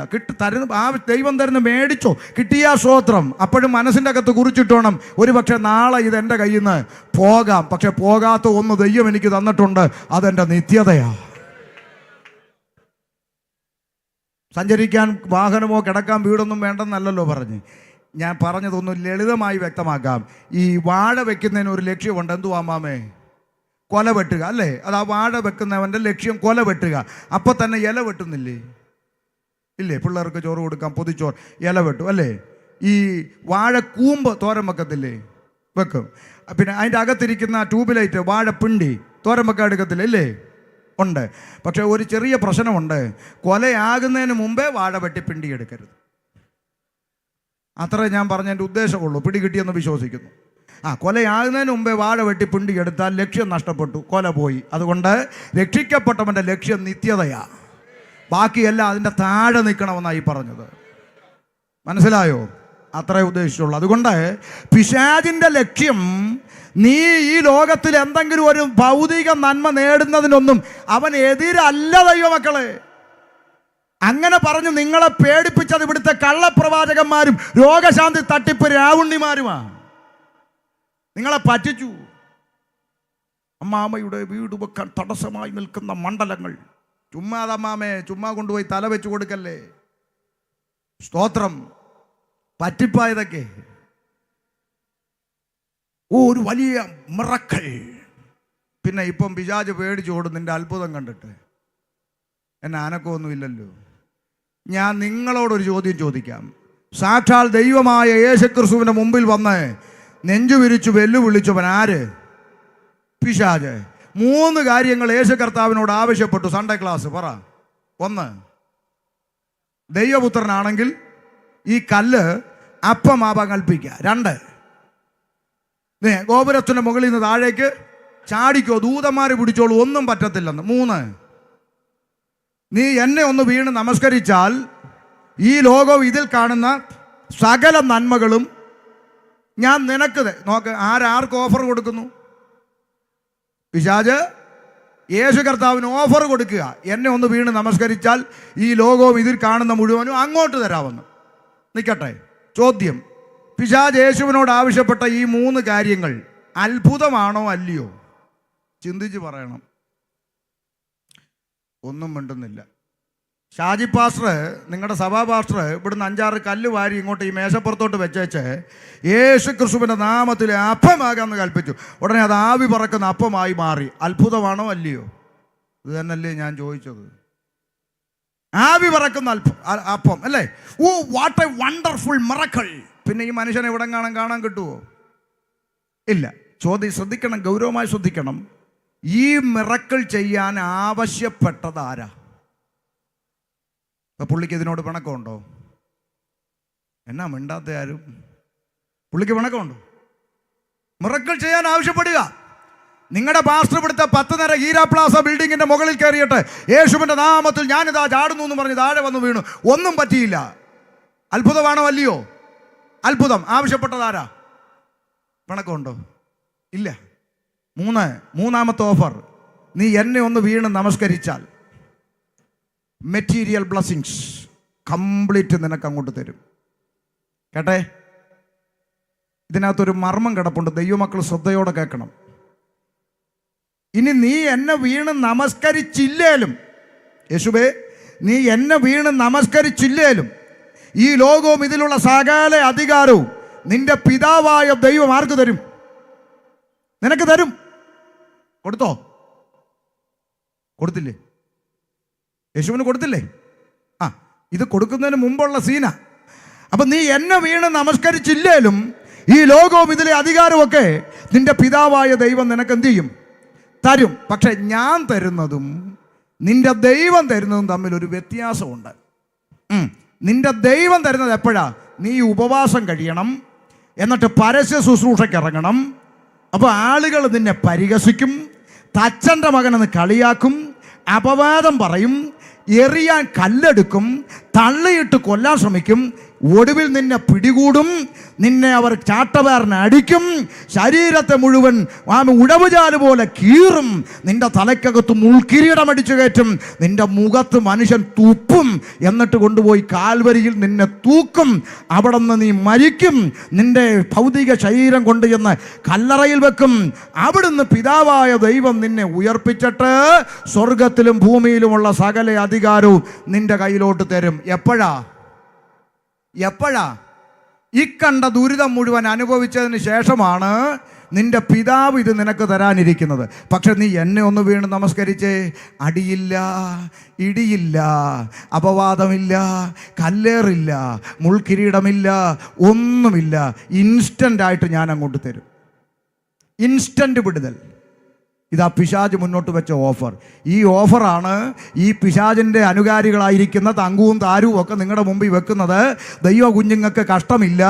ആ ദൈവം തരുന്ന മേടിച്ചോ. കിട്ടിയാൽ സ്വോത്രം. അപ്പോഴും മനസ്സിൻ്റെ അകത്ത് കുറിച്ചിട്ടോണം, ഒരു പക്ഷെ നാളെ ഇതെൻ്റെ കയ്യിൽ നിന്ന് പോകാം, പക്ഷെ പോകാത്ത ഒന്ന് ദൈവം എനിക്ക് തന്നിട്ടുണ്ട്, അതെൻ്റെ നിത്യതയാണ്. സഞ്ചരിക്കാൻ വാഹനമോ കിടക്കാൻ വീടൊന്നും വേണ്ടെന്നല്ലല്ലോ പറഞ്ഞ്. ഞാൻ പറഞ്ഞതൊന്നും ലളിതമായി വ്യക്തമാക്കാം. ഈ വാഴ വെക്കുന്നതിന് ഒരു ലക്ഷ്യമുണ്ട്. എന്തുവാ മാമേ? കൊല വെട്ടുക അല്ലേ? അത് ആ വാഴ വെക്കുന്നവൻ്റെ ലക്ഷ്യം കൊല വെട്ടുക. അപ്പം തന്നെ ഇല വെട്ടുന്നില്ലേ? ഇല്ലേ? പിള്ളേർക്ക് ചോറ് കൊടുക്കാം, പൊതിച്ചോറ്, ഇല വെട്ടും അല്ലേ? ഈ വാഴക്കൂമ്പ് തോരൻ വെക്കത്തില്ലേ? വെക്കും. പിന്നെ അതിൻ്റെ അകത്തിരിക്കുന്ന ട്യൂബിലൈറ്റ് വാഴപ്പിണ്ടി തോരൻ വെക്കാൻ എടുക്കത്തില്ല ഇല്ലേ? ഉണ്ട്. പക്ഷെ ഒരു ചെറിയ പ്രശ്നമുണ്ട്. കൊലയാകുന്നതിന് മുമ്പേ വാഴ വെട്ടി പിണ്ടി എടുക്കരുത്. അത്രേ ഞാൻ പറഞ്ഞതിൻ്റെ ഉദ്ദേശമുള്ളൂ. പിടി കിട്ടിയെന്ന് വിശ്വസിക്കുന്നു. കൊലയാകുന്നതിന് മുമ്പേ വാഴ വെട്ടി പിണ്ടി എടുത്താൽ ലക്ഷ്യം നഷ്ടപ്പെട്ടു, കൊല പോയി. അതുകൊണ്ട് രക്ഷിക്കപ്പെട്ടവൻ്റെ ലക്ഷ്യം നിത്യതയാ. ബാക്കിയെല്ലാം അതിൻ്റെ താഴെ നിൽക്കണമെന്നായി പറഞ്ഞത്. മനസ്സിലായോ? അത്രേ ഉദ്ദേശിച്ചുള്ളൂ. അതുകൊണ്ട് പിശാചിൻ്റെ ലക്ഷ്യം നീ ഈ ലോകത്തിൽ എന്തെങ്കിലും ഒരു ഭൗതിക നന്മ നേടുന്നതിനൊന്നും അവൻ എതിരല്ല ദൈവമക്കളെ. അങ്ങനെ പറഞ്ഞ് നിങ്ങളെ പേടിപ്പിച്ചത് ഇവിടുത്തെ കള്ളപ്രവാചകന്മാരും രോഗശാന്തി തട്ടിപ്പ് രാവുണ്ണിമാരുമാ. നിങ്ങളെ പറ്റിച്ചു. അമ്മാമ്മയുടെ വീട് വെക്കാൻ തടസ്സമായി നിൽക്കുന്ന മണ്ഡലങ്ങൾ. ചുമ്മാതമ്മാമേ, ചുമ്മാ കൊണ്ടുപോയി തല വെച്ച് കൊടുക്കല്ലേ. സ്തോത്രം. പറ്റിപ്പായതൊക്കെ ഒരു വലിയ മിറക്കിൾ. പിന്നെ ഇപ്പം പിശാച് പേടിച്ചോടും നിന്റെ അത്ഭുതം കണ്ടിട്ട്. എന്നെ അനക്കമൊന്നുമില്ലല്ലോ. ഞാൻ നിങ്ങളോടൊരു ചോദ്യം ചോദിക്കാം. സാക്ഷാൽ ദൈവമായ യേശുക്രിസ്തുവിൻ്റെ മുമ്പിൽ വന്ന് നെഞ്ചു വിരിച്ചു വെല്ലുവിളിച്ചവൻ ആര്? പിശാച്. 3 കാര്യങ്ങൾ യേശു കർത്താവിനോട് ആവശ്യപ്പെട്ടു. സൺഡേ ക്ലാസ് പറ. 1, ദൈവപുത്രനാണെങ്കിൽ ഈ കല്ല് അപ്പമാവാൻ കൽപ്പിക്കുക. 2, ഗോപുരത്തിൻ്റെ മുകളിൽ നിന്ന് താഴേക്ക് ചാടിക്കോ, ദൂതന്മാർ പിടിച്ചോളൂ, ഒന്നും പറ്റത്തില്ലെന്ന്. 3, നീ എന്നെ ഒന്ന് വീണ് നമസ്കരിച്ചാൽ ഈ ലോകവും ഇതിൽ കാണുന്ന സകല നന്മകളും ഞാൻ നിനക്ക് നോക്ക്. ആർക്ക് ഓഫർ കൊടുക്കുന്നു? പിശാച് യേശു കർത്താവിന് ഓഫർ കൊടുക്കുക. എന്നെ ഒന്ന് വീണ് നമസ്കരിച്ചാൽ ഈ ലോകവും ഇതിൽ കാണുന്ന മുഴുവനും അങ്ങോട്ട് തരാമെന്ന്. നിൽക്കട്ടെ, ചോദ്യം. പിശാച് യേശുവിനോട് ആവശ്യപ്പെട്ട ഈ 3 കാര്യങ്ങൾ അത്ഭുതമാണോ അല്ലയോ? ചിന്തിച്ച് പറയണം. ഒന്നും മിണ്ടുന്നില്ല. ഷാജി പാസ്റ്റർ, നിങ്ങളുടെ സഭാ പാസ്റ്റർ, ഇവിടുന്ന് 5-6 കല്ല് വാരി ഇങ്ങോട്ട് ഈ മേശപ്പുറത്തോട്ട് വെച്ചേച്ച് യേശു ക്രിസ്തുവിൻ്റെ നാമത്തിൽ അപ്പമാകാമെന്ന് കൽപ്പിച്ചു. ഉടനെ അത് ആവി പറക്കുന്ന അപ്പമായി മാറി. അത്ഭുതമാണോ അല്ലയോ? ഇത് തന്നെയല്ലേ ഞാൻ ചോദിച്ചത്. ആവി പറക്കുന്ന അപ്പം അല്ലേ? ഓ, വാട്ട് എ വണ്ടർഫുൾ മിറക്കിൾ. പിന്നെ ഈ മനുഷ്യനെ എവിടെ കാണാൻ കിട്ടുമോ? ഇല്ല. ചോദ്യം ശ്രദ്ധിക്കണം, ഗൗരവമായി ശ്രദ്ധിക്കണം. ഈ മിറക്കിൾ ചെയ്യാൻ ആവശ്യപ്പെട്ടത് ആരാ? പുള്ളിക്ക് ഇതിനോട് പിണക്കമുണ്ടോ? എന്നാ മിണ്ടാത്ത ആരും? പുള്ളിക്ക് പിണക്കമുണ്ടോ? മിറക്കിൾ ചെയ്യാൻ ആവശ്യപ്പെടുക. നിങ്ങളുടെ പാസ്റ്റർ ഇവിടുത്തെ 10 നില ഹീരാ പ്ലാസ ബിൽഡിങ്ങിന്റെ മുകളിൽ കയറിയിട്ട് യേശുവിന്റെ നാമത്തിൽ ഞാനിതാ ചാടുന്നു എന്ന് പറഞ്ഞ് താഴെ വന്ന് വീണു, ഒന്നും പറ്റിയില്ല. അത്ഭുതമാണോ അല്ലയോ? അത്ഭുതം. ആവശ്യപ്പെട്ടതാരാ? പിണക്കമുണ്ടോ? ഇല്ല. 3, മൂന്നാമത്തെ ഓഫർ. നീ എന്നെ ഒന്ന് വീണ് നമസ്കരിച്ചാൽ മെറ്റീരിയൽ ബ്ലെസ്സിങ്സ് കംപ്ലീറ്റ് നിനക്ക് അങ്ങോട്ട് തരും. കേട്ടെ, ഇതിനകത്തൊരു മർമ്മം കിടപ്പുണ്ട്. ദൈവമക്കൾ ശ്രദ്ധയോടെ കേൾക്കണം. ഇനി നീ എന്നെ വീണ് നമസ്കരിച്ചില്ലേലും, യേശുവേ, നീ എന്നെ വീണ് നമസ്കരിച്ചില്ലേലും ഈ ലോകവും ഇതിലുള്ള സകല അധികാരവും നിന്റെ പിതാവായ ദൈവം ആർക്ക് തരും? നിനക്ക് തരും. കൊടുത്തോ? കൊടുത്തില്ലേ? യേശുവിന് കൊടുത്തില്ലേ? ഇത് കൊടുക്കുന്നതിന് മുമ്പുള്ള സീന. അപ്പം നീ എന്നെ വീണ് നമസ്കരിച്ചില്ലേലും ഈ ലോകവും ഇതിലെ അധികാരമൊക്കെ നിന്റെ പിതാവായ ദൈവം നിനക്ക് എന്ത് ചെയ്യും? തരും. പക്ഷെ ഞാൻ തരുന്നതും നിന്റെ ദൈവം തരുന്നതും തമ്മിൽ ഒരു വ്യത്യാസമുണ്ട്. നിന്റെ ദൈവം തരുന്നത് എപ്പോഴാ? നീ ഉപവാസം കഴിയണം, എന്നിട്ട് പരസ്യ ശുശ്രൂഷയ്ക്ക് ഇറങ്ങണം. അപ്പോൾ ആളുകൾ നിന്നെ പരിഹസിക്കും, തച്ചൻ്റെ മകനെന്ന് കളിയാക്കും, അപവാദം പറയും, എറിയാൻ കല്ലെടുക്കും, തള്ളിയിട്ട് കൊല്ലാൻ ശ്രമിക്കും, ഒടുവിൽ നിന്നെ പിടികൂടും, നിന്നെ അവർ ചാട്ടവാറിന് അടിക്കും, ശരീരത്തെ മുഴുവൻ ഉഴവുചാല് പോലെ കീറും, നിന്റെ തലയ്ക്കകത്ത് മുൾക്കിരീടം അടിച്ചു കയറ്റും, നിന്റെ മുഖത്ത് മനുഷ്യൻ തുപ്പും, എന്നിട്ട് കൊണ്ടുപോയി കാൽവരിയിൽ നിന്നെ തൂക്കും, അവിടെ നിന്ന് നീ മരിക്കും, നിന്റെ ഭൗതിക ശരീരം കൊണ്ട് ചെന്ന് കല്ലറയിൽ വെക്കും. അവിടുന്ന് പിതാവായ ദൈവം നിന്നെ ഉയർപ്പിച്ചിട്ട് സ്വർഗത്തിലും ഭൂമിയിലുമുള്ള സകല അധികാരവും നിന്റെ കയ്യിലോട്ട് തരും. എപ്പോഴാ? ഈ കണ്ട ദുരിതം മുഴുവൻ അനുഭവിച്ചതിന് ശേഷമാണ് നിന്റെ പിതാവ് ഇത് നിനക്ക് തരാനിരിക്കുന്നത്. പക്ഷെ നീ എന്നെ ഒന്ന് വീണ് നമസ്കരിച്ചേ. അടിയില്ല, ഇടിയില്ല, അപവാദമില്ല, കല്ലേറില്ല, മുൾക്കിരീടമില്ല, ഒന്നുമില്ല. ഇൻസ്റ്റൻ്റായിട്ട് ഞാൻ അങ്ങോട്ട് തരും. ഇൻസ്റ്റൻ്റ് വിടുതൽ. ഇതാ പിശാച് മുന്നോട്ട് വെച്ച ഓഫർ. ഈ ഓഫറാണ് ഈ പിശാചിൻ്റെ അനുകാരികളായിരിക്കുന്ന തങ്കുവും താരുവും ഒക്കെ നിങ്ങളുടെ മുമ്പിൽ വെക്കുന്നത്. ദൈവ കുഞ്ഞുങ്ങൾക്ക് കഷ്ടമില്ല,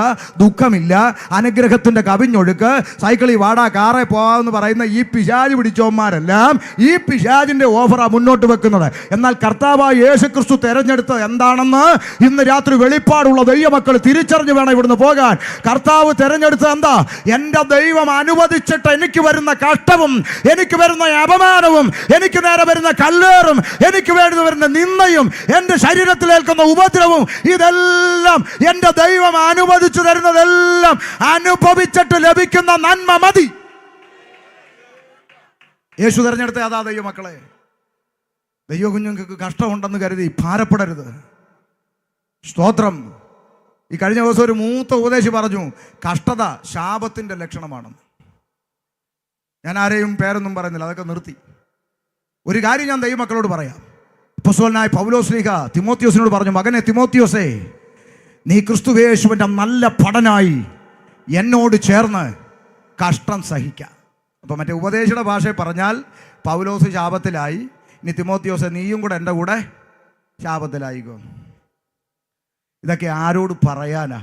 ദുഃഖമില്ല, അനുഗ്രഹത്തിൻ്റെ കവിഞ്ഞൊഴുക്ക്, സൈക്കിളിൽ വാടാ കാറെ പോകാമെന്ന് പറയുന്ന ഈ പിശാച് പിടിച്ചവന്മാരെല്ലാം ഈ പിശാചിൻ്റെ ഓഫറാണ് മുന്നോട്ട് വെക്കുന്നത്. എന്നാൽ കർത്താവായ യേശുക്രിസ്തു തിരഞ്ഞെടുത്തത് എന്താണെന്ന് ഇന്ന് രാത്രി വെളിപ്പാടുള്ള ദൈവമക്കൾ തിരിച്ചറിഞ്ഞ് വേണം ഇവിടുന്ന് പോകാൻ. കർത്താവ് തിരഞ്ഞെടുത്തത് എന്താ? എൻ്റെ ദൈവം അനുവദിച്ചിട്ട് എനിക്ക് വരുന്ന കഷ്ടവും, എനിക്ക് വരുന്ന അപമാനവും, എനിക്ക് നേരെ വരുന്ന കല്ലേറും, എനിക്ക് വരുന്ന നിന്ദയും, എൻ്റെ ശരീരത്തിലേൽക്കുന്ന ഉപദ്രവവും, ഇതെല്ലാം എൻ്റെ ദൈവം അനുവദിച്ചു തരുന്നതെല്ലാം അനുഭവിച്ചിട്ട് ലഭിക്കുന്ന നന്മ മതി. യേശു തെരഞ്ഞെടുത്ത അതാ ദൈവമക്കളെ. ദൈവ കുഞ്ഞുങ്ങൾക്ക് കഷ്ടമുണ്ടെന്ന് കരുതി ഭാരപ്പെടരുത്. സ്തോത്രം. ഈ കഴിഞ്ഞ ദിവസം ഒരു മൂത്ത ഉപദേശി പറഞ്ഞു, കഷ്ടത ശാപത്തിൻ്റെ ലക്ഷണമാണെന്ന്. ഞാൻ ആരെയും പേരൊന്നും പറയുന്നില്ല, അതൊക്കെ നിർത്തി. ഒരു കാര്യം ഞാൻ ദൈവമക്കളോട് പറയാം. അപ്പോസ്തലനായ പൗലോസ്ലീഹ തിമോത്തിയോസിനോട് പറഞ്ഞു, മകനെ തിമോത്തിയോസേ, നീ ക്രിസ്തുയേശുവിൻ്റെ നല്ല ഭടനായി എന്നോട് ചേർന്ന് കഷ്ടം സഹിക്കാം. അപ്പോൾ മറ്റേ ഉപദേശിയുടെ ഭാഷയിൽ പറഞ്ഞാൽ പൗലോസ് ശാപത്തിലായി, ഇനി തിമോത്തിയോസേ നീയും കൂടെ എൻ്റെ കൂടെ ശാപത്തിലായിക്കോ. ഇതൊക്കെ ആരോട് പറയാനാ?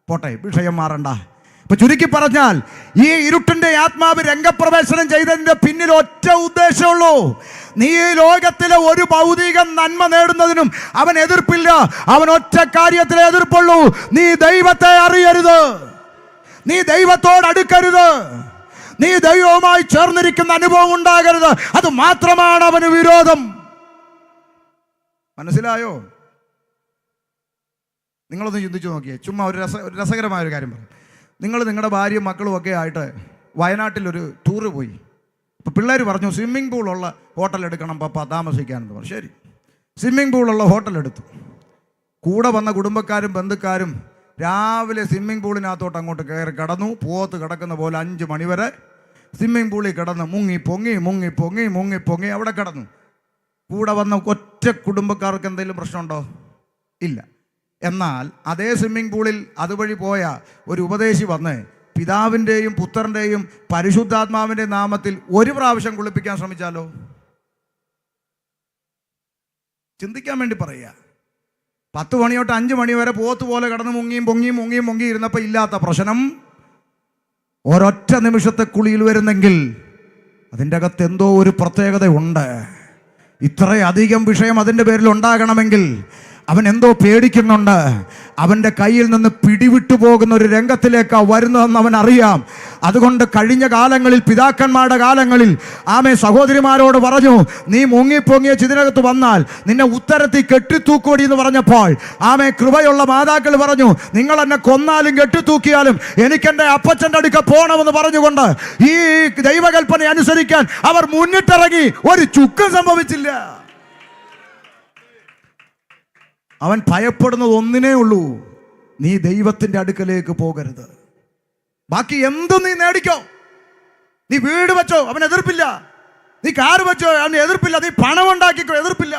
പോട്ടെ, വിഷയം മാറണ്ട. ഇപ്പൊ ചുരുക്കി പറഞ്ഞാൽ, ഈ ഇരുട്ടിന്റെ ആത്മാവ് രംഗപ്രവേശനം ചെയ്തതിന്റെ പിന്നിൽ ഒറ്റ ഉദ്ദേശമുള്ളൂ. നീ ഈ ലോകത്തിലെ ഒരു ഭൗതിക നന്മ നേടുന്നതിനും അവൻ എതിർപ്പില്ല. അവൻ ഒറ്റ കാര്യത്തിലെ എതിർപ്പുള്ളൂ. നീ ദൈവത്തെ അറിയരുത്, നീ ദൈവത്തോട് അടുക്കരുത്, നീ ദൈവവുമായി ചേർന്നിരിക്കുന്ന അനുഭവം ഉണ്ടാകരുത്. അത് മാത്രമാണ് അവന് വിരോധം. മനസ്സിലായോ? നിങ്ങളൊന്ന് ചിന്തിച്ചു നോക്കിയേ. ചുമ്മാ ഒരു രസകരമായ ഒരു കാര്യം പറയും. നിങ്ങൾ നിങ്ങളുടെ ഭാര്യയും മക്കളും ഒക്കെ ആയിട്ട് വയനാട്ടിലൊരു ടൂറ് പോയി. അപ്പോൾ പിള്ളേർ പറഞ്ഞു, സ്വിമ്മിംഗ് പൂളുള്ള ഹോട്ടൽ എടുക്കണം പപ്പ താമസിക്കാനെന്ന് പറഞ്ഞു. ശരി, സ്വിമ്മിംഗ് പൂളുള്ള ഹോട്ടൽ എടുത്തു. കൂടെ വന്ന കുടുംബക്കാരും ബന്ധുക്കാരും രാവിലെ സ്വിമ്മിംഗ് പൂളിനകത്തോട്ട് അങ്ങോട്ട് കയറി കിടന്നു. പോത്ത് കിടക്കുന്ന പോലെ 5 മണി വരെ സ്വിമ്മിംഗ് പൂളിൽ കിടന്ന് മുങ്ങി പൊങ്ങി അവിടെ കിടന്നു. കൂടെ വന്ന ഒറ്റ കുടുംബക്കാർക്ക് എന്തെങ്കിലും പ്രശ്നമുണ്ടോ? ഇല്ല. എന്നാൽ അതേ സ്വിമ്മിംഗ് പൂളിൽ അതുവഴി പോയ ഒരു ഉപദേശി വന്ന് പിതാവിൻ്റെയും പുത്രൻ്റെയും പരിശുദ്ധാത്മാവിൻ്റെ നാമത്തിൽ ഒരു പ്രാവശ്യം കുളിപ്പിക്കാൻ ശ്രമിച്ചാലോ? ചിന്തിക്കാൻ വേണ്ടി പറയുക. 10 മണി തൊട്ട് 5 മണി വരെ പോത്ത് പോലെ കിടന്ന് മുങ്ങി ഇരുന്നപ്പോൾ ഇല്ലാത്ത പ്രശ്നം ഒരൊറ്റ നിമിഷത്തെ കുളിയിൽ വരുന്നെങ്കിൽ അതിൻ്റെ അകത്ത് എന്തോ ഒരു പ്രത്യേകത ഉണ്ട്. ഇത്രയധികം വിഷയം അതിൻ്റെ പേരിൽ ഉണ്ടാകണമെങ്കിൽ അവൻ എന്തോ പേടിക്കുന്നുണ്ട്. അവൻ്റെ കയ്യിൽ നിന്ന് പിടിവിട്ടു പോകുന്ന ഒരു രംഗത്തിലേക്കാണ് വരുന്നതെന്ന് അവൻ അറിയാം. അതുകൊണ്ട് കഴിഞ്ഞ കാലങ്ങളിൽ, പിതാക്കന്മാരുടെ കാലങ്ങളിൽ സഹോദരിമാരോട് പറഞ്ഞു, നീ മുങ്ങിപ്പൊങ്ങിയ ഇതിനകത്ത് വന്നാൽ നിന്നെ ഉത്തരത്തിൽ കെട്ടിത്തൂക്കോടി എന്ന് പറഞ്ഞപ്പോൾ കൃപയുള്ള മാതാക്കൾ പറഞ്ഞു, നിങ്ങൾ എന്നെ കൊന്നാലും കെട്ടിത്തൂക്കിയാലും എനിക്കെൻ്റെ അപ്പച്ചൻ്റെ അടുക്ക പോകണമെന്ന് പറഞ്ഞുകൊണ്ട് ഈ ദൈവകൽപ്പന അനുസരിക്കാൻ അവർ മുന്നിട്ടിറങ്ങി. ഒരു ചുക്കും സംഭവിച്ചില്ല. അവൻ ഭയപ്പെടുന്നത് ഒന്നിനേ ഉള്ളൂ, നീ ദൈവത്തിൻ്റെ അടുക്കലേക്ക് പോകരുത്. ബാക്കി എന്തും നീ നേടിക്കോ. നീ വീട് വെച്ചോ, അവൻ എതിർപ്പില്ല. നീ കാറ് വെച്ചോ, അവൻ എതിർപ്പില്ല. നീ പണം ഉണ്ടാക്കിക്കോ, എതിർപ്പില്ല.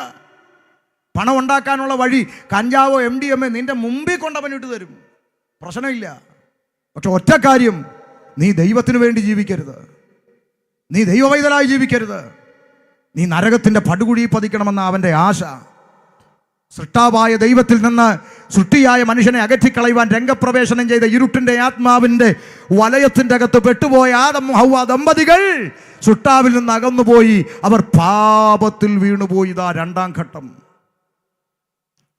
പണം ഉണ്ടാക്കാനുള്ള വഴി കഞ്ചാവോ MDMA നിന്റെ മുമ്പിൽ കൊണ്ടവൻ ഇട്ട് തരും. പ്രശ്നമില്ല. പക്ഷെ ഒറ്റ കാര്യം, നീ ദൈവത്തിന് വേണ്ടി ജീവിക്കരുത്, നീ ദൈവവൈതലായി ജീവിക്കരുത്, നീ നരകത്തിൻ്റെ പടുകുഴി പതിക്കണമെന്ന അവൻ്റെ ആശ. സൃഷ്ടാവായ ദൈവത്തിൽ നിന്ന് സൃഷ്ടിയായ മനുഷ്യനെ അകറ്റിക്കളയുവാൻ രംഗപ്രവേശനം ചെയ്ത ഇരുട്ടിൻ്റെ ആത്മാവിൻ്റെ വലയത്തിൻ്റെ അകത്ത് പെട്ടുപോയ ആദം ഹവ്വ ദമ്പതികൾ സൃഷ്ടാവിൽ നിന്ന് അകന്നുപോയി. അവർ പാപത്തിൽ വീണുപോയി. ഇതാ രണ്ടാം ഘട്ടം.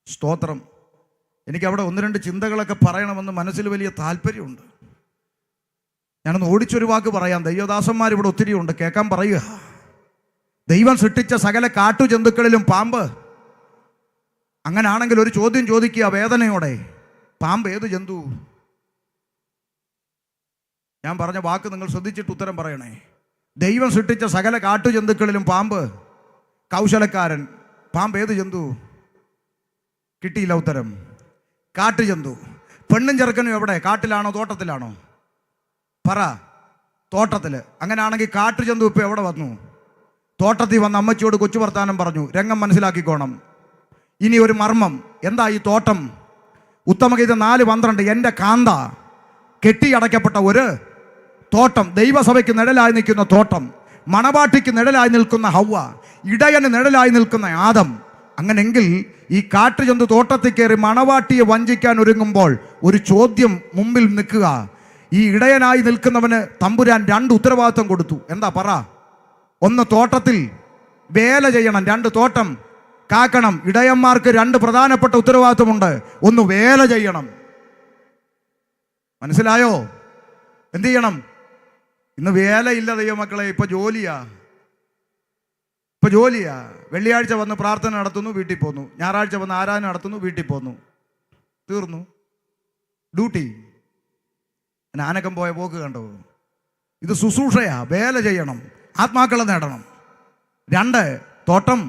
സ്തോത്രം. എനിക്കവിടെ ഒന്ന് രണ്ട് ചിന്തകളൊക്കെ പറയണമെന്ന് മനസ്സിൽ വലിയ താല്പര്യമുണ്ട്. ഞാനൊന്ന് ഓടിച്ചൊരു വാക്ക് പറയാം. ദൈവദാസന്മാർ ഇവിടെ ഒത്തിരി ഉണ്ട്, കേൾക്കാൻ പറയുക. ദൈവം സൃഷ്ടിച്ച സകല കാട്ടുജന്തുക്കളിലും പാമ്പ്. അങ്ങനാണെങ്കിൽ ഒരു ചോദ്യം ചോദിക്കുക വേദനയോടെ, പാമ്പ് ഏത് ജന്തു? ഞാൻ പറഞ്ഞ വാക്ക് നിങ്ങൾ ശ്രദ്ധിച്ചിട്ട് ഉത്തരം പറയണേ. ദൈവം സൃഷ്ടിച്ച സകല കാട്ടുജന്തുക്കളിലും പാമ്പ്. കൗശലക്കാരൻ. പാമ്പ് ഏത് ജന്തു? കിട്ടിയില്ല ഉത്തരം. കാട്ടുജന്തു. പെണ്ണും ചെറുക്കനും എവിടെ? കാട്ടിലാണോ തോട്ടത്തിലാണോ? പറ. തോട്ടത്തിൽ. അങ്ങനെയാണെങ്കിൽ കാട്ടുജന്തു ഇപ്പം എവിടെ വന്നു? തോട്ടത്തിൽ വന്ന് അമ്മച്ചിയോട് കൊച്ചു വർത്താനം പറഞ്ഞു. രംഗം മനസ്സിലാക്കിക്കോണം. ഇനി ഒരു മർമ്മം. എന്താ ഈ തോട്ടം? ഉത്തമഗീതം 4:12. എൻ്റെ കാന്ത കെട്ടിയടയ്ക്കപ്പെട്ട ഒരു തോട്ടം. ദൈവസഭയ്ക്ക് നിഴലായി നിൽക്കുന്ന തോട്ടം, മണവാട്ടിക്ക് നിഴലായി നിൽക്കുന്ന ഹവ്വ, ഇടയന് നിഴലായി നിൽക്കുന്ന ആദം. അങ്ങനെങ്കിൽ ഈ കാട്ടുജന്തു തോട്ടത്തിൽ കയറി മണവാട്ടിയെ വഞ്ചിക്കാൻ ഒരുങ്ങുമ്പോൾ ഒരു ചോദ്യം മുമ്പിൽ നിൽക്കുക. ഈ ഇടയനായി നിൽക്കുന്നവന് തമ്പുരാൻ 2 ഉത്തരവാദിത്വം കൊടുത്തു. എന്താ പറ? 1, തോട്ടത്തിൽ വേല ചെയ്യണം. 2, തോട്ടം കാക്കണം. ഇടയന്മാർക്ക് 2 പ്രധാനപ്പെട്ട ഉത്തരവാദിത്വമുണ്ട്. 1, വേല ചെയ്യണം. മനസ്സിലായോ? എന്ത് ചെയ്യണം? ഇന്ന് വേലയില്ല ദൈവമക്കളെ. ഇപ്പൊ ജോലിയാ. വെള്ളിയാഴ്ച വന്ന് പ്രാർത്ഥന നടത്തുന്നു, വീട്ടിൽ പോന്നു. ഞായറാഴ്ച വന്ന് ആരാധന നടത്തുന്നു, വീട്ടിൽ പോന്നു. തീർന്നു ഡ്യൂട്ടി. ആനക്കം പോയ പോക്ക് കണ്ടോ? ഇത് ശുശ്രൂഷയാ. വേല ചെയ്യണം, ആത്മാക്കളെ നേടണം. 2, തോട്ടം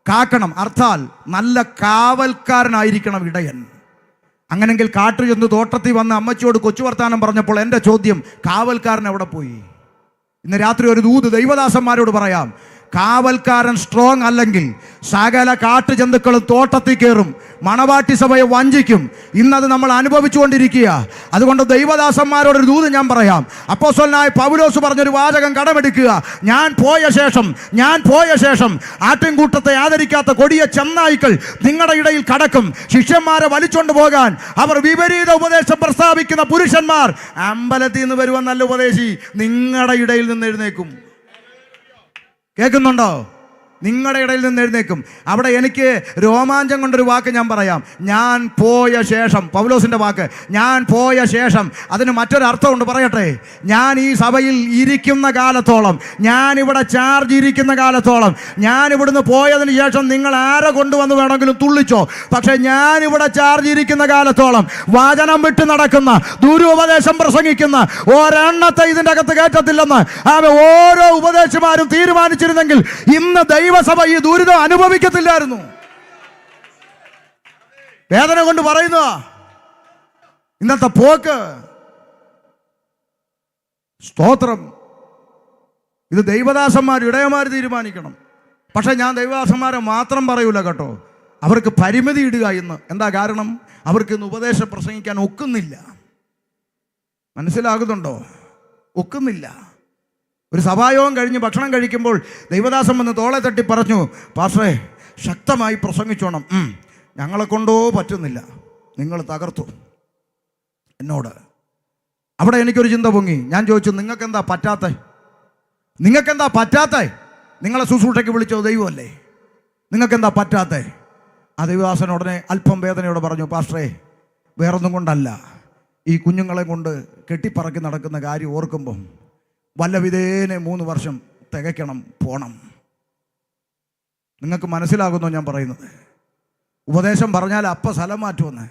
കാക്കണം. അർത്ഥാൽ നല്ല കാവൽക്കാരനായിരിക്കണം ഇടയൻ. അങ്ങനെങ്കിൽ കാട്ടുചെന്ന് തോട്ടത്തിൽ വന്ന് അമ്മച്ചിയോട് കൊച്ചു വർത്താനം പറഞ്ഞപ്പോൾ എൻ്റെ ചോദ്യം, കാവൽക്കാരൻ എവിടെ പോയി? ഇന്ന് രാത്രി ഒരു ദൂത് ദൈവദാസന്മാരോട് പറയാം. കാവൽക്കാരൻ സ്ട്രോങ് അല്ലെങ്കിൽ സകല കാട്ടുജന്തുക്കളും തോട്ടത്തിൽ കയറും, മണവാട്ടി സഭയെ വഞ്ചിക്കും. ഇന്നത് നമ്മൾ അനുഭവിച്ചുകൊണ്ടിരിക്കുക. അതുകൊണ്ട് ദൈവദാസന്മാരോടൊരു ദൂത് ഞാൻ പറയാം. അപ്പോസ്തലനായ പൗലോസ് പറഞ്ഞൊരു വാചകം കടമെടുക്കുക. ഞാൻ പോയ ശേഷം ആട്ടിൻകൂട്ടത്തെ ആദരിക്കാത്ത കൊടിയ ചെന്നായ്ക്കൾ നിങ്ങളുടെ ഇടയിൽ കടക്കും. ശിഷ്യന്മാരെ വലിച്ചുകൊണ്ട് പോകാൻ അവർ വിപരീത ഉപദേശം പ്രസ്താവിക്കുന്ന പുരുഷന്മാർ അമ്പലത്തിൽ നിന്ന് വരുവാൻ നല്ല ഉപദേശി നിങ്ങളുടെ ഇടയിൽ നിന്ന് എഴുന്നേക്കും. കേൾക്കുന്നുണ്ടോ? നിങ്ങളുടെ ഇടയിൽ നിന്ന് എഴുന്നേക്കും. അവിടെ എനിക്ക് രോമാഞ്ചം കൊണ്ടൊരു വാക്ക് ഞാൻ പറയാം. ഞാൻ പോയ ശേഷം, പൗലോസിൻ്റെ വാക്ക്, ഞാൻ പോയ ശേഷം. അതിന് മറ്റൊരർത്ഥമുണ്ട്, പറയട്ടെ. ഞാൻ ഈ സഭയിൽ ഇരിക്കുന്ന കാലത്തോളം, ഞാനിവിടെ ചാർജ് ഇരിക്കുന്ന കാലത്തോളം, ഞാനിവിടുന്ന് പോയതിന് ശേഷം നിങ്ങൾ ആരെ കൊണ്ടുവന്ന് വേണമെങ്കിലും തുള്ളിച്ചോ, പക്ഷെ ഞാനിവിടെ ചാർജ് ഇരിക്കുന്ന കാലത്തോളം വചനം വിട്ട് നടക്കുന്ന, ദുരുപദേശം പ്രസംഗിക്കുന്ന ഒരെണ്ണത്തെ ഇതിൻ്റെ അകത്ത് കയറ്റത്തില്ലെന്ന് ഓരോ ഉപദേശമാരും തീരുമാനിച്ചിരുന്നെങ്കിൽ ഇന്ന് ദൈവസഭ ഈ ദുരിതം അനുഭവിക്കത്തില്ലായിരുന്നു. വേദന കൊണ്ട് പറയുന്ന ഇന്നത്തെ പോക്ക്. സ്തോത്രം. ഇത് ദൈവദാസന്മാർ, ഇടയന്മാർ തീരുമാനിക്കണം. പക്ഷെ ഞാൻ ദൈവദാസന്മാരെ മാത്രം പറയൂല കേട്ടോ. അവർക്ക് പരിമിതി ഇടുക ഇന്ന്. എന്താ കാരണം? അവർക്ക് ഇന്ന് ഉപദേശം പ്രസംഗിക്കാൻ ഒക്കുന്നില്ല. മനസ്സിലാകുന്നുണ്ടോ? ഒക്കുന്നില്ല. ഒരു സഭായോഗം കഴിഞ്ഞ് ഭക്ഷണം കഴിക്കുമ്പോൾ ദൈവദാസൻ വന്ന് തോളെ തട്ടി പറഞ്ഞു, പാസ്റ്ററേ ശക്തമായി പ്രസംഗിച്ചോണം. ഞങ്ങളെ കൊണ്ടോ പറ്റുന്നില്ല, നിങ്ങൾ തകർത്തു എന്നോട്. അവിടെ എനിക്കൊരു ചിന്ത പൊങ്ങി. ഞാൻ ചോദിച്ചു, നിങ്ങൾക്കെന്താ പറ്റാത്തേ? നിങ്ങളെ ശുശ്രൂഷയ്ക്ക് വിളിച്ചോ ദൈവമല്ലേ? നിങ്ങൾക്കെന്താ പറ്റാത്തേ? ആ ദൈവദാസൻ ഉടനെ അല്പം വേദനയോടെ പറഞ്ഞു, പാസ്റ്ററേ വേറൊന്നും കൊണ്ടല്ല, ഈ കുഞ്ഞുങ്ങളെ കൊണ്ട് കെട്ടിപ്പറക്കി നടക്കുന്ന കാര്യം ഓർക്കുമ്പം വല്ല വിധേനെ 3 വർഷം തികയ്ക്കണം, പോണം. നിങ്ങൾക്ക് മനസ്സിലാകുന്നോ ഞാൻ പറയുന്നത്? ഉപദേശം പറഞ്ഞാൽ സ്ഥലം മാറ്റുമെന്ന്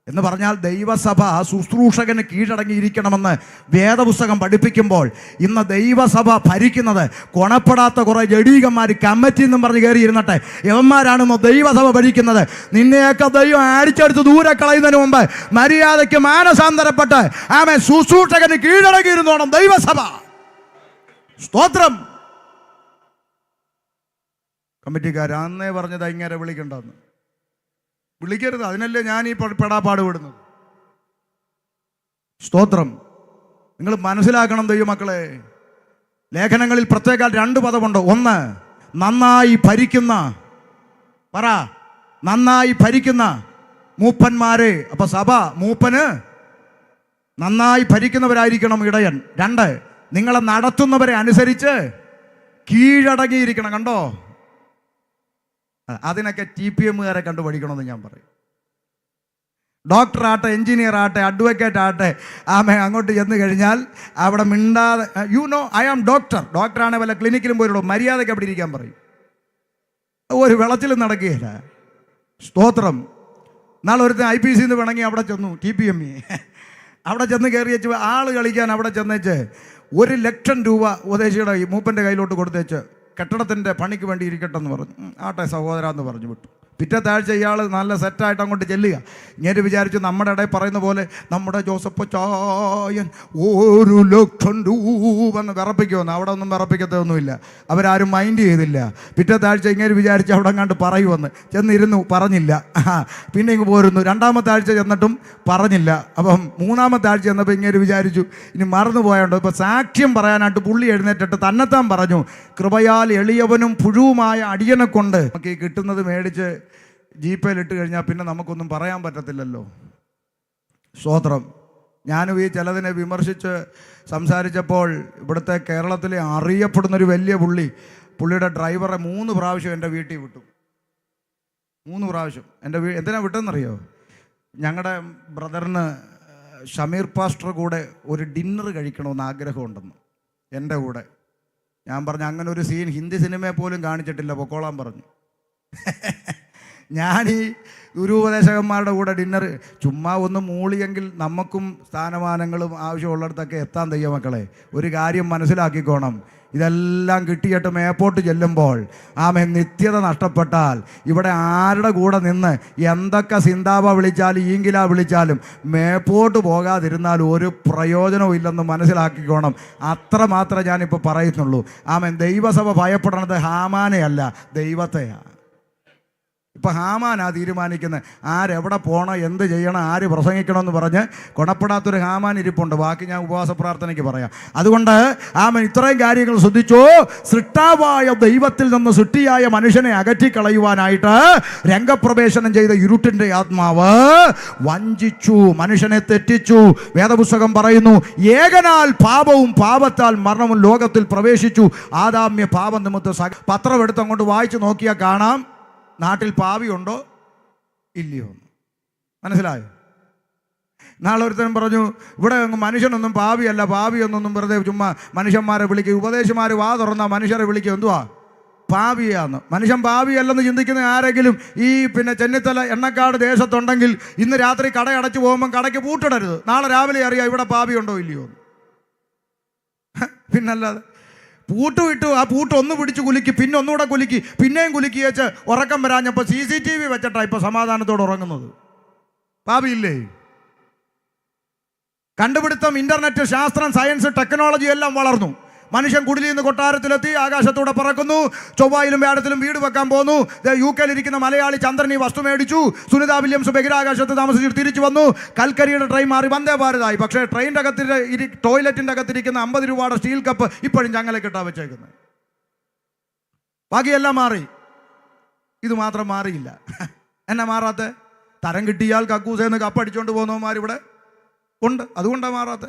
എന്ന് പറഞ്ഞാൽ ദൈവസഭ ശുശ്രൂഷകന് കീഴടങ്ങിയിരിക്കണമെന്ന് വേദപുസ്തകം പഠിപ്പിക്കുമ്പോൾ ഇന്ന് ദൈവസഭ ഭരിക്കുന്നത് കൊണപ്പെടാത്ത കുറേ ജഡീകന്മാർ കമ്മിറ്റി എന്നും പറഞ്ഞ് കയറി ഇരുന്നട്ടെ. യവന്മാരാണെന്നോ ദൈവസഭ ഭരിക്കുന്നത്? നിന്നെയൊക്കെ ദൈവം അടിച്ചെടുത്ത് ദൂരെ കളയുന്നതിന് മുമ്പ് മര്യാദയ്ക്ക് മാനസാന്തരപ്പെട്ട് ശുശ്രൂഷകന് കീഴടങ്ങിയിരുന്നോണം ദൈവസഭ. സ്തോത്രം. കമ്മിറ്റിക്കാർ അന്നേ പറഞ്ഞത് ഇങ്ങനെ വിളിക്കണ്ടെന്ന്. വിളിക്കരുത്. അതിനല്ലേ ഞാൻ ഈ പെടാപ്പാട് വിടുന്നത്. സ്തോത്രം. നിങ്ങൾ മനസ്സിലാക്കണം ദൈവമക്കളെ, ലേഖനങ്ങളിൽ പ്രത്യേക 2 പദമുണ്ട്. ഒന്ന്, നന്നായി ഭരിക്കുന്ന, പറ, നന്നായി ഭരിക്കുന്ന മൂപ്പന്മാരെ. അപ്പൊ സഭ മൂപ്പന് നന്നായി ഭരിക്കുന്നവരായിരിക്കണം ഇടയൻ. 2, നിങ്ങളെ നടത്തുന്നവരെ അനുസരിച്ച് കീഴടങ്ങിയിരിക്കണം. കണ്ടോ? അതിനൊക്കെ TPM-കാരെ കണ്ടു പഠിക്കണമെന്ന് ഞാൻ പറയും. ഡോക്ടർ ആട്ടെ, എഞ്ചിനീയർ ആട്ടെ, അഡ്വക്കേറ്റ് ആട്ടെ, അങ്ങോട്ട് ചെന്ന് കഴിഞ്ഞാൽ അവിടെ മിണ്ടാതെ, ഐ ആം ഡോക്ടറാണ്, വല്ല ക്ലിനിക്കിലും പോയിട്ടുള്ളൂ, മര്യാദയ്ക്ക് അവിടെ ഇരിക്കാൻ പറയും. ഒരു വെളച്ചിലും നടക്കുകയില്ല. സ്തോത്രം. നാളെ ഒരുത്തൻ IPC വേണമെങ്കിൽ അവിടെ ചെന്നു, TPM അവിടെ ചെന്ന് കയറി വെച്ച് ആൾ കളിക്കാൻ അവിടെ ചെന്നേച്ച് 1 ലക്ഷം രൂപ ഉപദേശിയുടെ മൂപ്പൻ്റെ കയ്യിലോട്ട് കൊടുത്തേച്ച് കെട്ടിടത്തിൻ്റെ പണിക്ക് വേണ്ടി ഇരിക്കട്ടെ എന്ന് പറഞ്ഞു. ആട്ടെ സഹോദര എന്ന് പറഞ്ഞു വിട്ടു. പിറ്റത്തെ ആഴ്ച ഇയാൾ നല്ല സെറ്റായിട്ട് അങ്ങോട്ട് ചെല്ലുക. ഇങ്ങനെ വിചാരിച്ചു നമ്മുടെ ഇടയിൽ പറയുന്ന പോലെ നമ്മുടെ ജോസഫ് ചായൻ 1 ലക്ഷം രൂപ എന്ന് വിറപ്പിക്കുമെന്ന്. അവിടെ ഒന്നും വിറപ്പിക്കത്തൊന്നുമില്ല, അവരാരും മൈൻഡ് ചെയ്തില്ല. പിറ്റത്തെ ആഴ്ച ഇങ്ങനെ വിചാരിച്ച് അവിടെ കണ്ട് പറയുമെന്ന് ചെന്നിരുന്നു, പറഞ്ഞില്ല. പിന്നെ ഇങ്ങ് പോരുന്നു. 2-ാമത്തെ ആഴ്ച ചെന്നിട്ടും പറഞ്ഞില്ല. അപ്പം 3-ാമത്തെ ആഴ്ച ചെന്നപ്പോൾ ഇങ്ങനെ വിചാരിച്ചു ഇനി മറന്നു പോയോണ്ടോ. ഇപ്പം സാക്ഷ്യം പറയാനായിട്ട് പുള്ളി എഴുന്നേറ്റിട്ട് തന്നെത്താൻ പറഞ്ഞു, കൃപയാൽ എളിയവനും പുഴുവുമായ അടിയനെ കൊണ്ട് നമുക്ക് ഈ കിട്ടുന്നത് മേടിച്ച് ജീപ്പയിലിട്ട് കഴിഞ്ഞാൽ പിന്നെ നമുക്കൊന്നും പറയാൻ പറ്റത്തില്ലല്ലോ. സ്തോത്രം. ഞാനും ഈ ചിലതിനെ വിമർശിച്ച് സംസാരിച്ചപ്പോൾ ഇവിടുത്തെ കേരളത്തിലെ അറിയപ്പെടുന്നൊരു വലിയ പുള്ളിയുടെ ഡ്രൈവറെ 3 പ്രാവശ്യം എൻ്റെ വീട്ടിൽ വിട്ടു. 3 പ്രാവശ്യം എൻ്റെ എന്തിനാ വിട്ടെന്നറിയോ? ഞങ്ങളുടെ ബ്രദറിന് ഷമീർ പാസ്റ്റർ കൂടെ ഒരു ഡിന്നർ കഴിക്കണമെന്ന് ആഗ്രഹമുണ്ടെന്ന് എൻ്റെ കൂടെ. ഞാൻ പറഞ്ഞു അങ്ങനെ ഒരു സീൻ ഹിന്ദി സിനിമയെ പോലും കാണിച്ചിട്ടില്ല, പൊക്കോളാൻ പറഞ്ഞു. ഞാനീ ഗുരുപദേശകന്മാരുടെ കൂടെ ഡിന്നർ ചുമ്മാ ഒന്ന് മൂളിയെങ്കിൽ നമുക്കും സ്ഥാനമാനങ്ങളും ആവശ്യമുള്ളിടത്തൊക്കെ എത്താൻ ദൈവമക്കളെ. ഒരു കാര്യം മനസ്സിലാക്കിക്കോണം, ഇതെല്ലാം കിട്ടിയിട്ട് മേപ്പോട്ട് ചെല്ലുമ്പോൾ നിത്യത നഷ്ടപ്പെട്ടാൽ ഇവിടെ ആരുടെ കൂടെ നിന്ന് എന്തൊക്കെ സിന്താപ വിളിച്ചാലും ഈങ്കില വിളിച്ചാലും മേപ്പോട്ട് പോകാതിരുന്നാൽ ഒരു പ്രയോജനവും ഇല്ലെന്ന് മനസ്സിലാക്കിക്കോണം. അത്ര മാത്രമേ ഞാനിപ്പോൾ പറയുന്നുള്ളൂ. ദൈവസഭ ഭയപ്പെടണത് ഹാമാനെയല്ല, ദൈവത്തെയാണ്. ഇപ്പം ഹാമാനാ തീരുമാനിക്കുന്നത് ആരെവിടെ പോകണം, എന്ത് ചെയ്യണം, ആര് പ്രസംഗിക്കണമെന്ന് പറഞ്ഞ് ഗുണപ്പെടാത്തൊരു ഹാമാൻ ഇരിപ്പുണ്ട്. ബാക്കി ഞാൻ ഉപവാസ പ്രാർത്ഥനയ്ക്ക് പറയാം. അതുകൊണ്ട് ഇത്രയും കാര്യങ്ങൾ ശ്രദ്ധിച്ചു. സൃഷ്ടാവായ ദൈവത്തിൽ നിന്ന് സൃഷ്ടിയായ മനുഷ്യനെ അകറ്റിക്കളയുവാനായിട്ട് രംഗപ്രവേശനം ചെയ്ത ഇരുട്ടിൻ്റെ ആത്മാവ് വഞ്ചിച്ചു, മനുഷ്യനെ തെറ്റിച്ചു. വേദപുസ്തകം പറയുന്നു, ഏകനാൽ പാപവും പാപത്താൽ മരണവും ലോകത്തിൽ പ്രവേശിച്ചു, ആദാമ്യ പാപം നിമിത്തം. പത്രം എടുത്ത് അങ്ങോട്ട് വായിച്ച് നോക്കിയാൽ കാണാം നാട്ടിൽ പാവിയുണ്ടോ ഇല്ലയോ. മനസ്സിലായോ? നാളെ ഒരുത്തരം പറഞ്ഞു ഇവിടെ മനുഷ്യനൊന്നും പാവിയല്ല, പാവിയൊന്നും വെറുതെ ചുമ്മാ മനുഷ്യന്മാരെ വിളിക്കുക. ഉപദേശിമാർ വാ തുറന്നാൽ മനുഷ്യരെ വിളിക്കുക എന്തുവാ? പാവിയാന്ന്. മനുഷ്യൻ പാവിയല്ലെന്ന് ചിന്തിക്കുന്ന ആരെങ്കിലും ഈ ചെന്നിത്തല എണ്ണക്കാട് ദേശത്തുണ്ടെങ്കിൽ ഇന്ന് രാത്രി കട അടച്ചു പോകുമ്പം കടയ്ക്ക് പൂട്ടിടരുത്. നാളെ രാവിലെ അറിയാം ഇവിടെ പാവിയുണ്ടോ ഇല്ലയോ. പിന്നല്ലാതെ പൂട്ടുവിട്ടു, ആ പൂട്ട് ഒന്ന് പിടിച്ച് കുലുക്കി, പിന്നെ ഒന്നുകൂടെ കുലുക്കി, പിന്നെയും കുലുക്കി വെച്ച് ഉറക്കം വരാഞ്ഞപ്പോൾ CCTV വെച്ചിട്ടാ ഇപ്പൊ സമാധാനത്തോടെ ഉറങ്ങുന്നത്. പാപിയില്ലേ? കണ്ടുപിടുത്തം, ഇന്റർനെറ്റ്, ശാസ്ത്രം, സയൻസ്, ടെക്നോളജി എല്ലാം വളർന്നു. മനുഷ്യൻ കുടിലിൽ നിന്ന് കൊട്ടാരത്തിലെത്തി, ആകാശത്തൂടെ പറക്കുന്നു, ചൊവ്വായിലും വ്യാഴത്തിലും വീട് വെക്കാൻ പോന്നു. UK-ലിരിക്കുന്ന മലയാളി ചന്ദ്രൻ ഈ വസ്തു മേടിച്ചു. സുനിത വില്യംസ് ബഹിരാകാശത്ത് താമസിച്ചിട്ട് തിരിച്ചു വന്നു. കൽക്കരിയുടെ ട്രെയിൻ മാറി വന്ദേ ഭാരതായി. പക്ഷേ ട്രെയിനിൻ്റെ ടോയ്ലറ്റിൻ്റെ അകത്തിരിക്കുന്ന 50 രൂപയുടെ സ്റ്റീൽ കപ്പ് ഇപ്പോഴും ചങ്ങലക്കിട്ടാ വെച്ചേക്കുന്നത്. ബാക്കിയെല്ലാം മാറി, ഇത് മാത്രം മാറിയില്ല. എന്നാ മാറാത്ത? തരം കിട്ടിയാൽ കക്കൂസേന്ന് കപ്പ് അടിച്ചുകൊണ്ട് പോകുന്നവന്മാരിവിടെ ഉണ്ട്, അതുകൊണ്ടാണ് മാറാത്ത.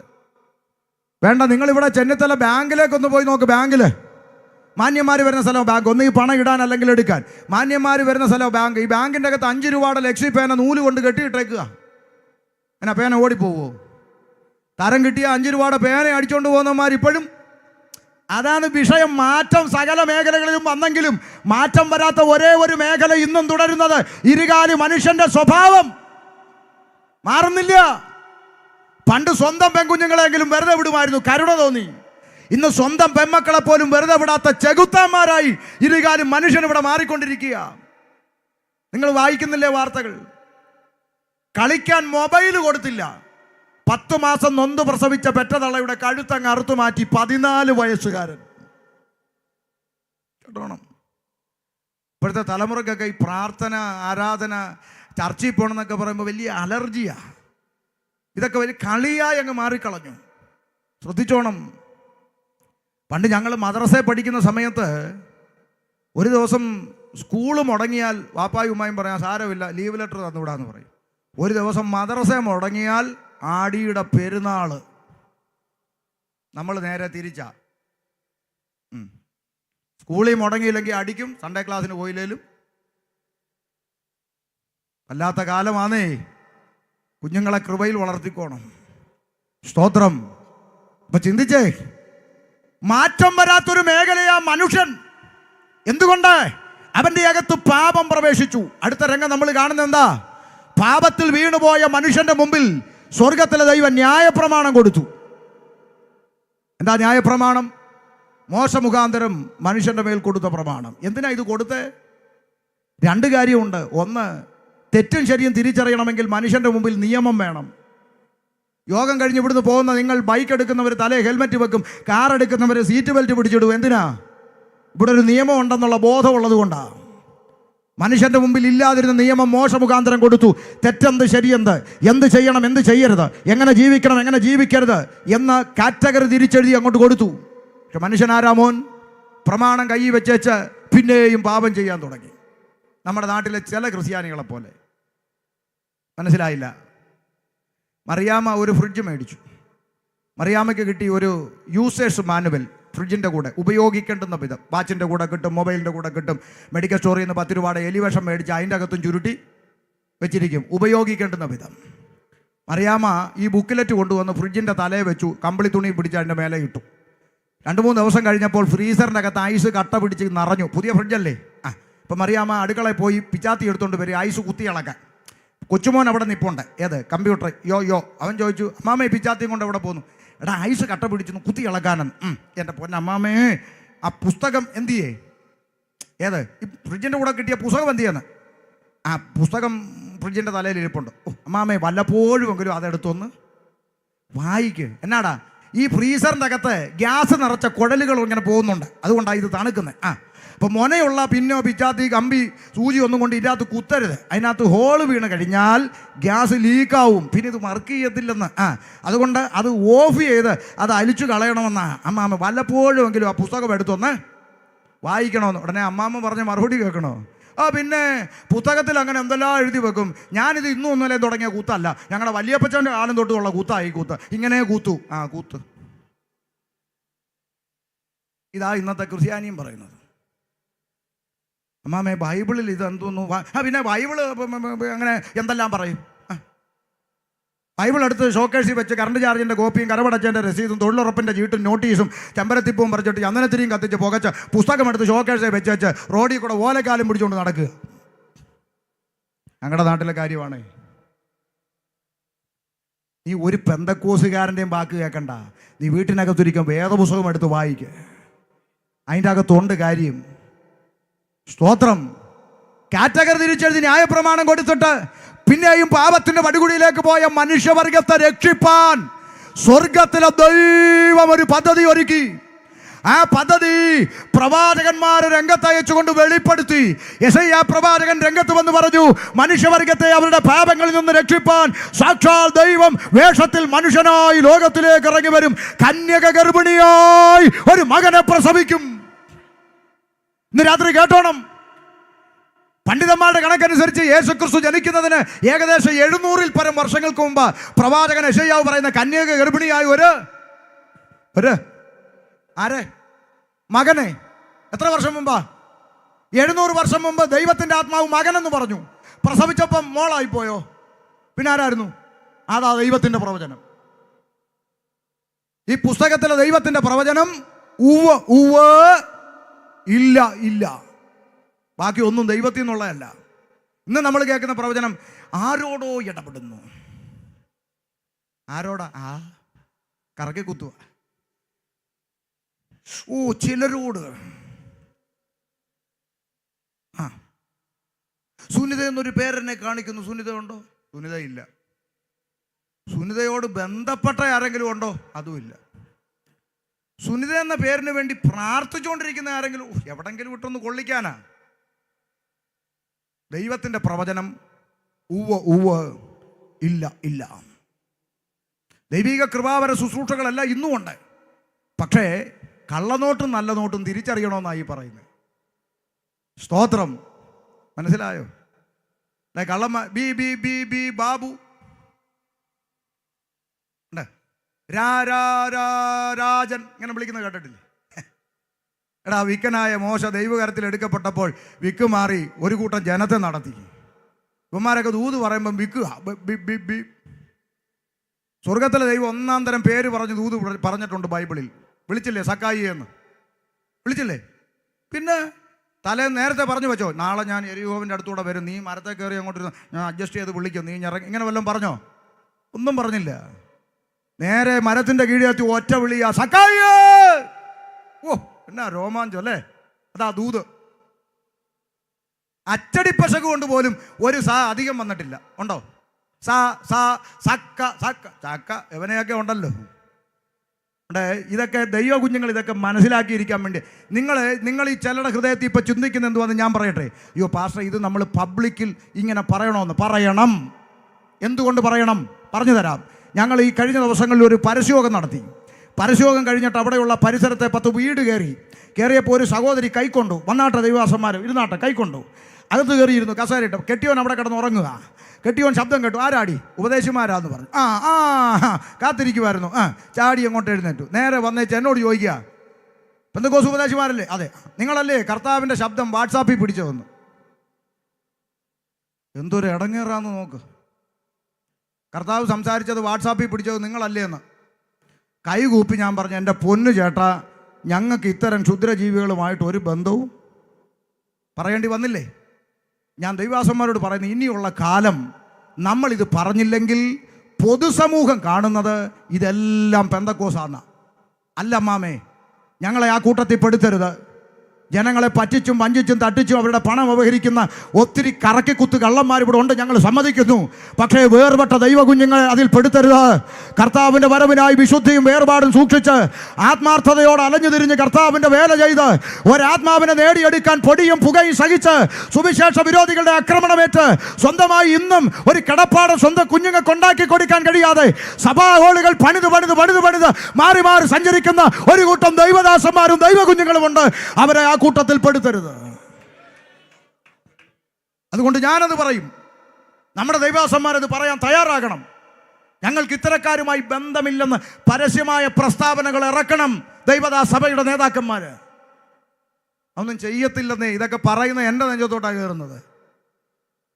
വേണ്ട, നിങ്ങളിവിടെ ചെന്നിത്തല ബാങ്കിലേക്കൊന്ന് പോയി നോക്ക്. ബാങ്കിൽ മാന്യന്മാർ വരുന്ന സ്ഥലം ബാങ്ക്. ഒന്ന് ഈ പണം ഇടാൻ അല്ലെങ്കിൽ എടുക്കാൻ മാന്യന്മാർ വരുന്ന സ്ഥലം ബാങ്ക്. ഈ ബാങ്കിൻ്റെ അകത്ത് 5 രൂപയുടെ ലക്ഷ്മി പേന നൂല് കൊണ്ട് കെട്ടിയിട്ടേക്കുക. എന്നാ പേന ഓടിപ്പോവോ? തരം കിട്ടിയ 5 രൂപയുടെ പേന അടിച്ചുകൊണ്ട് പോകുന്നവന്മാർ ഇപ്പോഴും. അതാണ് വിഷയം. മാറ്റം സകല മേഖലകളിലും വന്നെങ്കിലും മാറ്റം വരാത്ത ഒരേ ഒരു മേഖല ഇന്നും തുടരുന്നത്. ഇരുകാലി മനുഷ്യന്റെ സ്വഭാവം മാറുന്നില്ല. പണ്ട് സ്വന്തം പെൺകുഞ്ഞുങ്ങളെങ്കിലും വെറുതെ വിടുമായിരുന്നു, കരുണ തോന്നി. ഇന്ന് സ്വന്തം പെൺമക്കളെ പോലും വെറുതെ വിടാത്ത ചെകുത്താന്മാരായി ഇരുകാലും മനുഷ്യൻ ഇവിടെ മാറിക്കൊണ്ടിരിക്കുക. നിങ്ങൾ വായിക്കുന്നില്ലേ വാർത്തകൾ? കളിക്കാൻ മൊബൈൽ കൊടുത്തില്ല. 10 മാസം നൊന്ത് പ്രസവിച്ച പെറ്റതള്ളയുടെ കഴുത്തങ്ങ് അറുത്തു മാറ്റി 14 വയസ്സുകാരൻ. കേട്ടോണം. ഇപ്പോഴത്തെ തലമുറക്കൊക്കെ ഈ പ്രാർത്ഥന, ആരാധന, ചർച്ചയിൽ പോകണമെന്നൊക്കെ പറയുമ്പോൾ വലിയ അലർജിയാ. ഇതൊക്കെ വലിയ കളിയായി അങ്ങ് മാറിക്കളഞ്ഞു. ശ്രദ്ധിച്ചോണം. പണ്ട് ഞങ്ങൾ മദ്രസയിൽ പഠിക്കുന്ന സമയത്ത് ഒരു ദിവസം സ്കൂൾ മുടങ്ങിയാൽ വാപ്പായും ഉമ്മായും പറയാം, സാരമില്ല, ലീവ് ലെറ്റർ തന്നുവിടാന്ന് പറയും. ഒരു ദിവസം മദ്രസ മുടങ്ങിയാൽ ആടിയുടെ പെരുന്നാൾ. നമ്മൾ നേരെ തിരിച്ചാ. സ്കൂളിൽ മുടങ്ങിയില്ലെങ്കിൽ അടിക്കും, സൺഡേ ക്ലാസ്സിന് പോയില്ലേലും. അല്ലാത്ത കാലമാണേ. കുഞ്ഞുങ്ങളെ കൃപയിൽ വളർത്തിക്കോണം. സ്തോത്രം. അപ്പൊ ചിന്തിച്ചേ, മാറ്റം വരാത്തൊരു മേഖലയാ മനുഷ്യൻ. എന്തുകൊണ്ട്? അവന്റെ അകത്ത് പാപം പ്രവേശിച്ചു. അടുത്ത രംഗം നമ്മൾ കാണുന്നത് എന്താ? പാപത്തിൽ വീണുപോയ മനുഷ്യന്റെ മുമ്പിൽ സ്വർഗത്തിലെ ദൈവം ന്യായപ്രമാണം കൊടുത്തു. എന്താ ന്യായപ്രമാണം? മോശ മുഖാന്തരം മനുഷ്യന്റെ മേൽ കൊടുത്ത പ്രമാണം. എന്തിനാ ഇത് കൊടുത്തേ? രണ്ട് കാര്യമുണ്ട്. ഒന്ന്, തെറ്റും ശരിയും തിരിച്ചറിയണമെങ്കിൽ മനുഷ്യന്റെ മുമ്പിൽ നിയമം വേണം. യോഗം കഴിഞ്ഞ് ഇവിടുന്ന് പോകുന്ന നിങ്ങൾ ബൈക്ക് എടുക്കുന്നവർ തലേ ഹെൽമെറ്റ് വെക്കും, കാർ എടുക്കുന്നവർ സീറ്റ് ബെൽറ്റ് പിടിച്ചിടും. എന്തിനാ? ഇവിടെ ഒരു നിയമം ഉണ്ടെന്നുള്ള ബോധമുള്ളത് കൊണ്ടാണ്. മനുഷ്യന്റെ മുമ്പിൽ ഇല്ലാതിരുന്ന നിയമം മോശ മുഖാന്തരം കൊടുത്തു. തെറ്റെന്ത്, ശരിയെന്ത്, എന്ത് ചെയ്യണം, എന്ത് ചെയ്യരുത്, എങ്ങനെ ജീവിക്കണം, എങ്ങനെ ജീവിക്കരുത് എന്ന കാറ്റഗറി തിരിച്ചെഴുതി അങ്ങോട്ട് കൊടുത്തു. പക്ഷെ മനുഷ്യനാരാമോൻ പ്രമാണം കൈ വെച്ചേച്ച് പിന്നെയും പാപം ചെയ്യാൻ തുടങ്ങി. നമ്മുടെ നാട്ടിലെ ചില ക്രിസ്ത്യാനികളെ പോലെ. മനസ്സിലായില്ല? മറിയാമ്മ ഒരു ഫ്രിഡ്ജ് മേടിച്ചു. മറിയാമ്മയ്ക്ക് കിട്ടി ഒരു യൂസേഴ്സ് മാനുവൽ. ഫ്രിഡ്ജിൻ്റെ കൂടെ ഉപയോഗിക്കേണ്ടുന്ന വിധം. വാച്ചിൻ്റെ കൂടെ കിട്ടും, മൊബൈലിൻ്റെ കൂടെ കിട്ടും. മെഡിക്കൽ സ്റ്റോറിൽ നിന്ന് 10 രൂപയുടെ എലിവേഷം മേടിച്ച് അതിൻ്റെ അകത്തും ചുരുട്ടി വെച്ചിരിക്കും, ഉപയോഗിക്കേണ്ടുന്ന വിധം. മറിയാമ്മ ഈ ബുക്കിലെറ്റ് കൊണ്ടുവന്ന് ഫ്രിഡ്ജിൻ്റെ തലയെ വെച്ചു, കമ്പിളി തുണി പിടിച്ച് അതിൻ്റെ മേലെ ഇട്ടു. 2-3 ദിവസം കഴിഞ്ഞപ്പോൾ ഫ്രീസറിൻ്റെ അകത്ത് ഐസ് കട്ട പിടിച്ച് നിറഞ്ഞു. പുതിയ ഫ്രിഡ്ജല്ലേ. ഇപ്പം മറിയാമ്മ അടുക്കളയിൽ പോയി പിച്ചാത്തി എടുത്തുകൊണ്ട് വരും ഐസ് കുത്തി ഇളക്കാൻ. കൊച്ചുമോൻ അവിടെ നിൽപ്പുണ്ട്. ഏത് കമ്പ്യൂട്ടർ യോ അവൻ ചോദിച്ചു, അമ്മാമ്മ പിച്ചാത്തിയും കൊണ്ട് എവിടെ പോന്നു? എടാ ഐസ് കട്ട പിടിച്ചു കുത്തി ഇളക്കാനെന്ന്. എൻ്റെ പൊന്നമ്മാമേ, ആ പുസ്തകം എന്ത് ചെയ്യേ? ഏത് ഈ ഫ്രിഡ്ജിൻ്റെ കൂടെ കിട്ടിയ പുസ്തകം എന്ത് ചെയ്യുന്നു? ആ പുസ്തകം ഫ്രിഡ്ജിൻ്റെ തലയിൽ ഇരിപ്പുണ്ട്. അമ്മാമേ, വല്ലപ്പോഴും എങ്കിലും അതെടുത്തൊന്ന് വായിക്ക്. എന്നാടാ? ഈ ഫ്രീസറിൻ്റെ അകത്ത് ഗ്യാസ് നിറച്ച കുഴലുകൾ ഇങ്ങനെ പോകുന്നുണ്ട്, അതുകൊണ്ടാണ് ഇത് തണുക്കുന്നത്. അപ്പോൾ മുനയുള്ള പിന്നോ പിച്ചാത്തി കമ്പി സൂചി ഒന്നും കൊണ്ട് ഇതിനകത്ത് കുത്തരുത്. അതിനകത്ത് ഹോള് വീണ് കഴിഞ്ഞാൽ ഗ്യാസ് ലീക്കാവും, പിന്നെ ഇത് വർക്ക് ചെയ്യത്തില്ലെന്ന്. അതുകൊണ്ട് അത് ഓഫ് ചെയ്ത് അത് അലിച്ചു കളയണമെന്നാ അമ്മാമ്മ. വല്ലപ്പോഴും എങ്കിലും ആ പുസ്തകം എടുത്തൊന്ന് വായിക്കണമെന്ന്. ഉടനെ അമ്മാമ്മ പറഞ്ഞ മറുപടി കേൾക്കണോ? പിന്നെ പുസ്തകത്തിൽ അങ്ങനെ എന്തെല്ലാം എഴുതി വെക്കും. ഞാനിത് ഇന്നും ഒന്നുമല്ലേ തുടങ്ങിയ കൂത്തല്ല, ഞങ്ങളുടെ വലിയപ്പച്ചൻ്റെ കാലം തൊട്ടുള്ള കൂത്തായി കൂത്ത്. ഇങ്ങനെ കൂത്തു. കൂത്ത്. ഇതാ ഇന്നത്തെ ക്രിസ്ത്യാനിയും പറയുന്നത്. അമ്മാമേ, ബൈബിളിൽ ഇത് എന്തോന്നു? പിന്നെ ബൈബിള് അങ്ങനെ എന്തെല്ലാം പറയും. ബൈബിൾ എടുത്ത് ഷോക്കേഴ്സിൽ വെച്ച് കറണ്ട് ചാർജിൻ്റെ കോപ്പിയും കരമടച്ചതിൻ്റെ രസീതും തൊഴിലുറപ്പിൻ്റെ ചീട്ടും നോട്ടീസും ചെമ്പരത്തിപ്പൂവും പറിച്ചിട്ട് ചന്ദനത്തിരിയും കത്തിച്ച് പുകച്ച് പുസ്തകം എടുത്ത് ഷോക്കേഴ്സിൽ വെച്ച് റോഡിൽ കൂടെ ഓലക്കാലും പിടിച്ചുകൊണ്ട് നടക്കുക. ഞങ്ങളുടെ നാട്ടിലെ കാര്യമാണ്. നീ ഒരു പെന്തക്കോസുകാരൻ്റെയും വാക്ക് കേൾക്കണ്ട. നീ വീട്ടിനകത്തൊരിക്കും വേദപുസ്തകം എടുത്ത് വായിക്കുക. അതിൻ്റെ അകത്തുണ്ട് കാര്യം. സ്തോത്രം. കാറ്റഗറി തിരിച്ചെഴുതി ന്യായപ്രമാണം കൊടുത്തിട്ട് പിന്നെയും പാപത്തിന്റെ പടുകുഴിയിലേക്ക് പോയ മനുഷ്യവർഗത്തെ രക്ഷിപ്പാൻ സ്വർഗത്തിലെ ദൈവം ഒരു പദ്ധതി ഒരുക്കി. ആ പദ്ധതി പ്രവാചകന്മാരെ രംഗത്തയച്ചുകൊണ്ട് വെളിപ്പെടുത്തി. യെശയ്യാ പ്രവാചകൻ രംഗത്ത് വന്ന് പറഞ്ഞു, മനുഷ്യവർഗത്തെ അവരുടെ പാപങ്ങളിൽ നിന്ന് രക്ഷിപ്പാൻ സാക്ഷാൽ ദൈവം വേഷത്തിൽ മനുഷ്യനായി ലോകത്തിലേക്ക് ഇറങ്ങി വരും. കന്യക ഗർഭിണിയായി ഒരു മകനെ പ്രസവിക്കും. ഇന്ന് രാത്രി കേട്ടോണം. പണ്ഡിതന്മാരുടെ കണക്കനുസരിച്ച് യേശുക്രിസ്തു ജനിക്കുന്നതിന് ഏകദേശം 700-ൽ പരം വർഷങ്ങൾക്ക് മുമ്പ് പ്രവാചകൻ യെശയ്യാവ് പറയുന്ന കന്യക ഗർഭിണിയായ ഒരു ആരെ മകനെ എത്ര വർഷം മുമ്പാ? 700 വർഷം മുമ്പ് ദൈവത്തിന്റെ ആത്മാവ് മകനെന്ന് പറഞ്ഞു. പ്രസവിച്ചപ്പം മോളായിപ്പോയോ? പിന്നെ ആരായിരുന്നു? അതാ ദൈവത്തിന്റെ പ്രവചനം. ഈ പുസ്തകത്തിലെ ദൈവത്തിന്റെ പ്രവചനം ഉവ്വ് ഉവ്വ്, ഇല്ല ഇല്ല. ബാക്കി ഒന്നും ദൈവത്തിൽ നിന്നുള്ളതല്ല. ഇന്ന് നമ്മൾ കേൾക്കുന്ന പ്രവചനം ആരോടോ ഇടപെടുന്നു. ആരോടാ? കറക്കി കുത്തുക. ചിലരോട്. സുനിത എന്നൊരു പേരെന്നെ കാണിക്കുന്നു. സുനിത ഉണ്ടോ? സുനിതയില്ല. സുനിതയോട് ബന്ധപ്പെട്ട ആരെങ്കിലും ഉണ്ടോ? അതുമില്ല. സുനിത എന്ന പേരിന് വേണ്ടി പ്രാർത്ഥിച്ചുകൊണ്ടിരിക്കുന്ന ആരെങ്കിലും എവിടെങ്കിലും വിട്ടൊന്ന് കൊള്ളിക്കാനാ? ദൈവത്തിൻ്റെ പ്രവചനം ഉവ്വ് ഉവ്വ്, ഇല്ല ഇല്ല. ദൈവിക കൃപാവര ശുശ്രൂഷകളെല്ലാം ഇന്നും ഉണ്ട്. പക്ഷേ കള്ളനോട്ടും നല്ല നോട്ടും തിരിച്ചറിയണമെന്നാണ് ഈ പറയുന്നത്. സ്തോത്രം. മനസ്സിലായോ? കള്ളമ്മ ബി ബി ബി ബി ബാബു ഉണ്ട്, രാജൻ ഇങ്ങനെ വിളിക്കുന്നത് കേട്ടിട്ടില്ലേ? എടാ, വിക്കനായ മോശ ദൈവകരത്തിൽ എടുക്കപ്പെട്ടപ്പോൾ വിക്ക് മാറി ഒരു കൂട്ടം ജനത്തെ നടത്തി. ഇവന്മാരൊക്കെ ദൂത് പറയുമ്പം വിക്കുക. സ്വർഗത്തിലെ ദൈവം ഒന്നാം തരം പേര് പറഞ്ഞ് ദൂത് പറഞ്ഞിട്ടുണ്ട് ബൈബിളിൽ. വിളിച്ചില്ലേ സക്കായി എന്ന്? വിളിച്ചില്ലേ? പിന്നെ നേരത്തെ പറഞ്ഞു വെച്ചോ, നാളെ ഞാൻ യെരിഹോവിൻ്റെ അടുത്തൂടെ വരും, നീ മരത്തെ കയറി അങ്ങോട്ട് ഞാൻ അഡ്ജസ്റ്റ് ചെയ്ത് വിളിക്കും, നീ ഇറങ്ങി, ഇങ്ങനെ വല്ലതും പറഞ്ഞോ? ഒന്നും പറഞ്ഞില്ല. നേരെ മരത്തിൻ്റെ കീഴിലെത്തി ഒറ്റ വിളിയാ, സക്കായി. ഓ, എന്നാ രോമാഞ്ചം അല്ലേ? അതാ ദൂത്. അച്ചടിപ്പശക് കൊണ്ട് പോലും ഒരു സാ അധികം വന്നിട്ടില്ല. ഉണ്ടോ? സാ സാ സക്ക സക്ക ചക്ക എവനെയൊക്കെ ഉണ്ടല്ലോ. ഇതൊക്കെ ദൈവ കുഞ്ഞുങ്ങൾ ഇതൊക്കെ മനസ്സിലാക്കിയിരിക്കാൻ വേണ്ടി നിങ്ങൾ ഈ ചിലരുടെ ഹൃദയത്തിൽ ഇപ്പം ചിന്തിക്കുന്ന എന്തുവാന്ന് ഞാൻ പറയട്ടെ. അയ്യോ പാസ്റ്റർ, ഇത് നമ്മൾ പബ്ലിക്കിൽ ഇങ്ങനെ പറയണമെന്ന്. പറയണം. എന്തുകൊണ്ട് പറയണം? പറഞ്ഞു തരാം. ഞങ്ങൾ ഈ കഴിഞ്ഞ ദിവസങ്ങളിൽ ഒരു പരസ്യയോഗം നടത്തി. പരസ്യയോഗം കഴിഞ്ഞിട്ട് അവിടെയുള്ള പരിസരത്തെ 10 വീട് കയറിയപ്പോൾ ഒരു സഹോദരി കൈക്കൊണ്ടു. വന്നാട്ടെ ദൈവദാസന്മാർ ഇരുന്നാട്ടെ, കൈക്കൊണ്ടു. അകത്ത് കയറിയിരുന്നു, കസേരയിട്ട്. കെട്ടിയോൻ അവിടെ കിടന്ന് ഉറങ്ങുക. കെട്ടിയോൻ ശബ്ദം കേട്ടു. ആരാടി? ഉപദേശിമാരാന്ന് പറഞ്ഞു. കാത്തിരിക്കുമായിരുന്നു. ചാടി അങ്ങോട്ട് എഴുന്നേറ്റു. നേരെ വന്നേച്ച് എന്നോട് ചോദിക്കുക, പെന്തക്കോസ്ത് ഉപദേശിമാരല്ലേ? അതെ. നിങ്ങളല്ലേ കർത്താവിൻ്റെ ശബ്ദം വാട്സാപ്പിൽ പിടിച്ചു വന്നു? എന്തൊരു ഇടങ്ങേറാന്ന് നോക്ക്. കർത്താവ് സംസാരിച്ചത് വാട്സാപ്പിൽ പിടിച്ചത് നിങ്ങളല്ലേ എന്ന്. കൈകൂപ്പി ഞാൻ പറഞ്ഞു, എൻ്റെ പൊന്നു ചേട്ടാ, ഞങ്ങൾക്ക് ഇത്തരം ക്ഷുദ്രജീവികളുമായിട്ട് ഒരു ബന്ധവും പറയേണ്ടി വന്നില്ലേ? ഞാൻ ദൈവദാസന്മാരോട് പറയുന്നു, ഇനിയുള്ള കാലം നമ്മളിത് പറഞ്ഞില്ലെങ്കിൽ പൊതുസമൂഹം കാണുന്നത് ഇതെല്ലാം പെന്തക്കോസാണ്. അല്ല മാമേ, ഞങ്ങളെ ആ കൂട്ടത്തിൽ പെടുത്തരുത്. ജനങ്ങളെ പറ്റിച്ചും വഞ്ചിച്ചും തട്ടിച്ചും അവരുടെ പണം അപഹരിക്കുന്ന ഒത്തിരി കറക്കിക്കുത്ത് കള്ളന്മാർ ഇവിടെ ഉണ്ട്, ഞങ്ങൾ സമ്മതിക്കുന്നു. പക്ഷേ വേർപെട്ട ദൈവ കുഞ്ഞുങ്ങളെ അതിൽ പെടുത്തരുത്. കർത്താവിൻ്റെ വരവിനായി വിശുദ്ധിയും വേർപാടും സൂക്ഷിച്ച് ആത്മാർത്ഥതയോടെ അലഞ്ഞു തിരിഞ്ഞ് കർത്താവിൻ്റെ വേല ചെയ്ത് ഒരാത്മാവിനെ നേടിയെടുക്കാൻ പൊടിയും പുകയും സഹിച്ച് സുവിശേഷ വിരോധികളുടെ ആക്രമണമേറ്റ് സ്വന്തമായി ഇന്നും ഒരു കിടപ്പാടം സ്വന്തം കുഞ്ഞുങ്ങൾക്ക് ഉണ്ടാക്കി കൊടുക്കാൻ കഴിയാതെ സഭാ ഹോളുകൾ പണിത് മാറി മാറി സഞ്ചരിക്കുന്ന ഒരു കൂട്ടം ദൈവദാസന്മാരും ദൈവ കുഞ്ഞുങ്ങളുമുണ്ട്. അവരെ ആ കൂട്ടത്തിൽ പെടുത്തരുത്. അതുകൊണ്ട് ഞാനത് പറയും. നമ്മുടെ ദൈവദാസന്മാരത് പറയാൻ തയ്യാറാകണം. ഞങ്ങൾക്ക് ഇത്തരക്കാരുമായി ബന്ധമില്ലെന്ന് പരസ്യമായ പ്രസ്താവനകൾ ഇറക്കണം ദൈവദാസ സഭയുടെ നേതാക്കന്മാര്. ഒന്നും ചെയ്യത്തില്ലെന്നേ ഇതൊക്കെ പറയുന്ന എൻ്റെ നെഞ്ചത്തോട്ടാണ് കയറുന്നത്.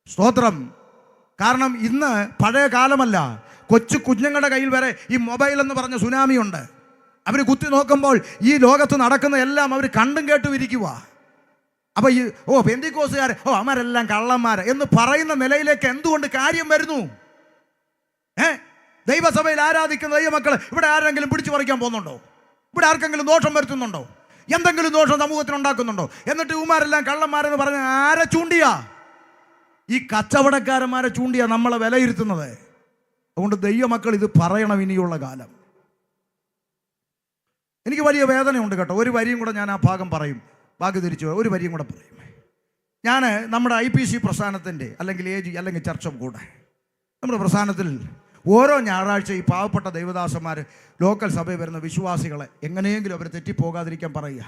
സ്തോത്രം. കാരണം ഇന്ന് പഴയ കാലമല്ല. കൊച്ചു കുഞ്ഞുങ്ങളുടെ കയ്യിൽ വരെ ഈ മൊബൈൽ എന്ന് പറഞ്ഞ സുനാമി ഉണ്ട്. അവർ കുത്തി നോക്കുമ്പോൾ ഈ ലോകത്ത് നടക്കുന്ന എല്ലാം അവർ കണ്ടും കേട്ടും ഇരിക്കുക. അപ്പോൾ ഈ പെന്തിക്കോസുകാർ അവരെല്ലാം കള്ളന്മാര് എന്ന് പറയുന്ന നിലയിലേക്ക് എന്തുകൊണ്ട് കാര്യം വരുന്നു? ദൈവസഭയിൽ ആരാധിക്കുന്ന ദൈവമക്കൾ ഇവിടെ ആരെങ്കിലും പിടിച്ചു പറിക്കാൻ പോകുന്നുണ്ടോ? ഇവിടെ ആർക്കെങ്കിലും ദോഷം വരുത്തുന്നുണ്ടോ? എന്തെങ്കിലും ദോഷം സമൂഹത്തിന് ഉണ്ടാക്കുന്നുണ്ടോ? എന്നിട്ട് ഇവന്മാരെല്ലാം കള്ളന്മാരെന്ന് പറഞ്ഞ് ആരെ ചൂണ്ടിയാ? ഈ കച്ചവടക്കാരന്മാരെ ചൂണ്ടിയാ നമ്മളെ വിലയിരുത്തുന്നത്. അതുകൊണ്ട് ദൈവമക്കൾ ഇത് പറയണം ഇനിയുള്ള കാലം. എനിക്ക് വലിയ വേദനയുണ്ട് കേട്ടോ. ഒരു വരിയും കൂടെ ഞാൻ ആ ഭാഗം പറയും. ബാക്കി തിരിച്ചു ഒരു വരിയും കൂടെ പറയും. ഞാൻ നമ്മുടെ IPC പ്രസ്ഥാനത്തിൻ്റെ അല്ലെങ്കിൽ AG അല്ലെങ്കിൽ ചർച്ച കൂടെ നമ്മുടെ പ്രസ്ഥാനത്തിൽ ഓരോ ഞായറാഴ്ച ഈ പാവപ്പെട്ട ദൈവദാസന്മാർ ലോക്കൽ സഭയിൽ വരുന്ന വിശ്വാസികളെ എങ്ങനെയെങ്കിലും അവർ തെറ്റിപ്പോകാതിരിക്കാൻ പറയുക.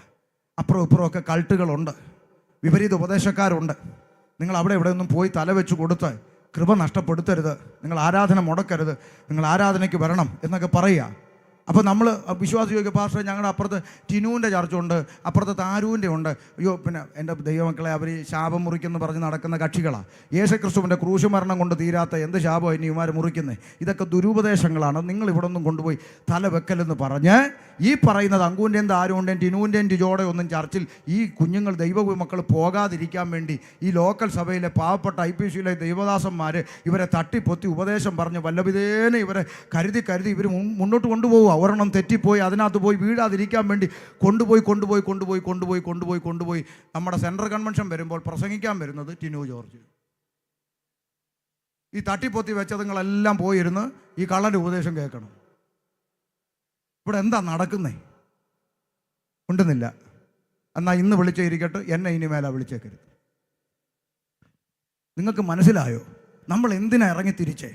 അപ്പുറം ഇപ്പുറമൊക്കെ കൾട്ടുകളുണ്ട്, വിപരീത ഉപദേശക്കാരുണ്ട്. നിങ്ങൾ അവിടെ ഇവിടെ ഒന്നും പോയി തലവെച്ച് കൊടുത്ത് കൃപ നഷ്ടപ്പെടുത്തരുത്, നിങ്ങൾ ആരാധന മുടക്കരുത്, നിങ്ങൾ ആരാധനയ്ക്ക് വരണം എന്നൊക്കെ പറയുക. അപ്പോൾ നമ്മൾ വിശ്വാസി ചോദിക്കുക, പാസ്റ്റർ ഞങ്ങളുടെ അപ്പുറത്ത് ടിനുവിൻ്റെ ചർച്ചുണ്ട്, അപ്പുറത്ത് താരൂൻ്റെ ഉണ്ട്. അയ്യോ പിന്നെ എൻ്റെ ദൈവമക്കളെ അവർ ശാപം മുറിക്കെന്ന് പറഞ്ഞ് നടക്കുന്ന കക്ഷികളാണ്. യേശുക്രിസ്തുവിൻ്റെ ക്രൂശ് മരണം കൊണ്ട് തീരാത്ത എന്ത് ശാപമാണ് ഇനി ഇവന്മാർ മുറിക്കുന്നത്? ഇതൊക്കെ ദുരുപദേശങ്ങളാണ്. നിങ്ങൾ ഇവിടെ ഒന്നും കൊണ്ടുപോയി തല വെക്കലെന്ന് പറഞ്ഞ് ഈ പറയുന്നത് അങ്കൂൻ്റെയും താരൂൻ്റെയും ടിനുവിൻ്റെയും ടിജോടെ ഒന്നും ചർച്ചിൽ ഈ കുഞ്ഞുങ്ങൾ ദൈവമക്കൾ പോകാതിരിക്കാൻ വേണ്ടി ഈ ലോക്കൽ സഭയിലെ പാവപ്പെട്ട IPCയിലെ ദൈവദാസന്മാർ ഇവരെ തട്ടിപ്പൊത്തി ഉപദേശം പറഞ്ഞ് വല്ലവിധേന ഇവരെ കരുതി ഇവർ മുന്നോട്ട് കൊണ്ടുപോകുക. ഒരെണ്ണം തെറ്റിപ്പോയി അതിനകത്ത് പോയി വീഴാതിരിക്കാൻ വേണ്ടി കൊണ്ടുപോയി നമ്മുടെ സെൻട്രൽ കൺവെൻഷൻ വരുമ്പോൾ പ്രസംഗിക്കാൻ വരുന്നത് ടിനു ജോർജ്. ഈ തട്ടിപ്പൊത്തി വെച്ചതുങ്ങളെല്ലാം പോയിരുന്ന് ഈ കള്ളൻ്റെ ഉപദേശം കേൾക്കണം. ഇവിടെ എന്താ നടക്കുന്നേ? ഉണ്ടെന്നില്ല. എന്നാൽ ഇന്ന് വിളിച്ചേരിക്കട്ടെ, എന്നെ ഇനി മേലെ വിളിച്ചേക്കരുത്. നിങ്ങൾക്ക് മനസ്സിലായോ നമ്മൾ എന്തിനാ ഇറങ്ങിത്തിരിച്ചേ?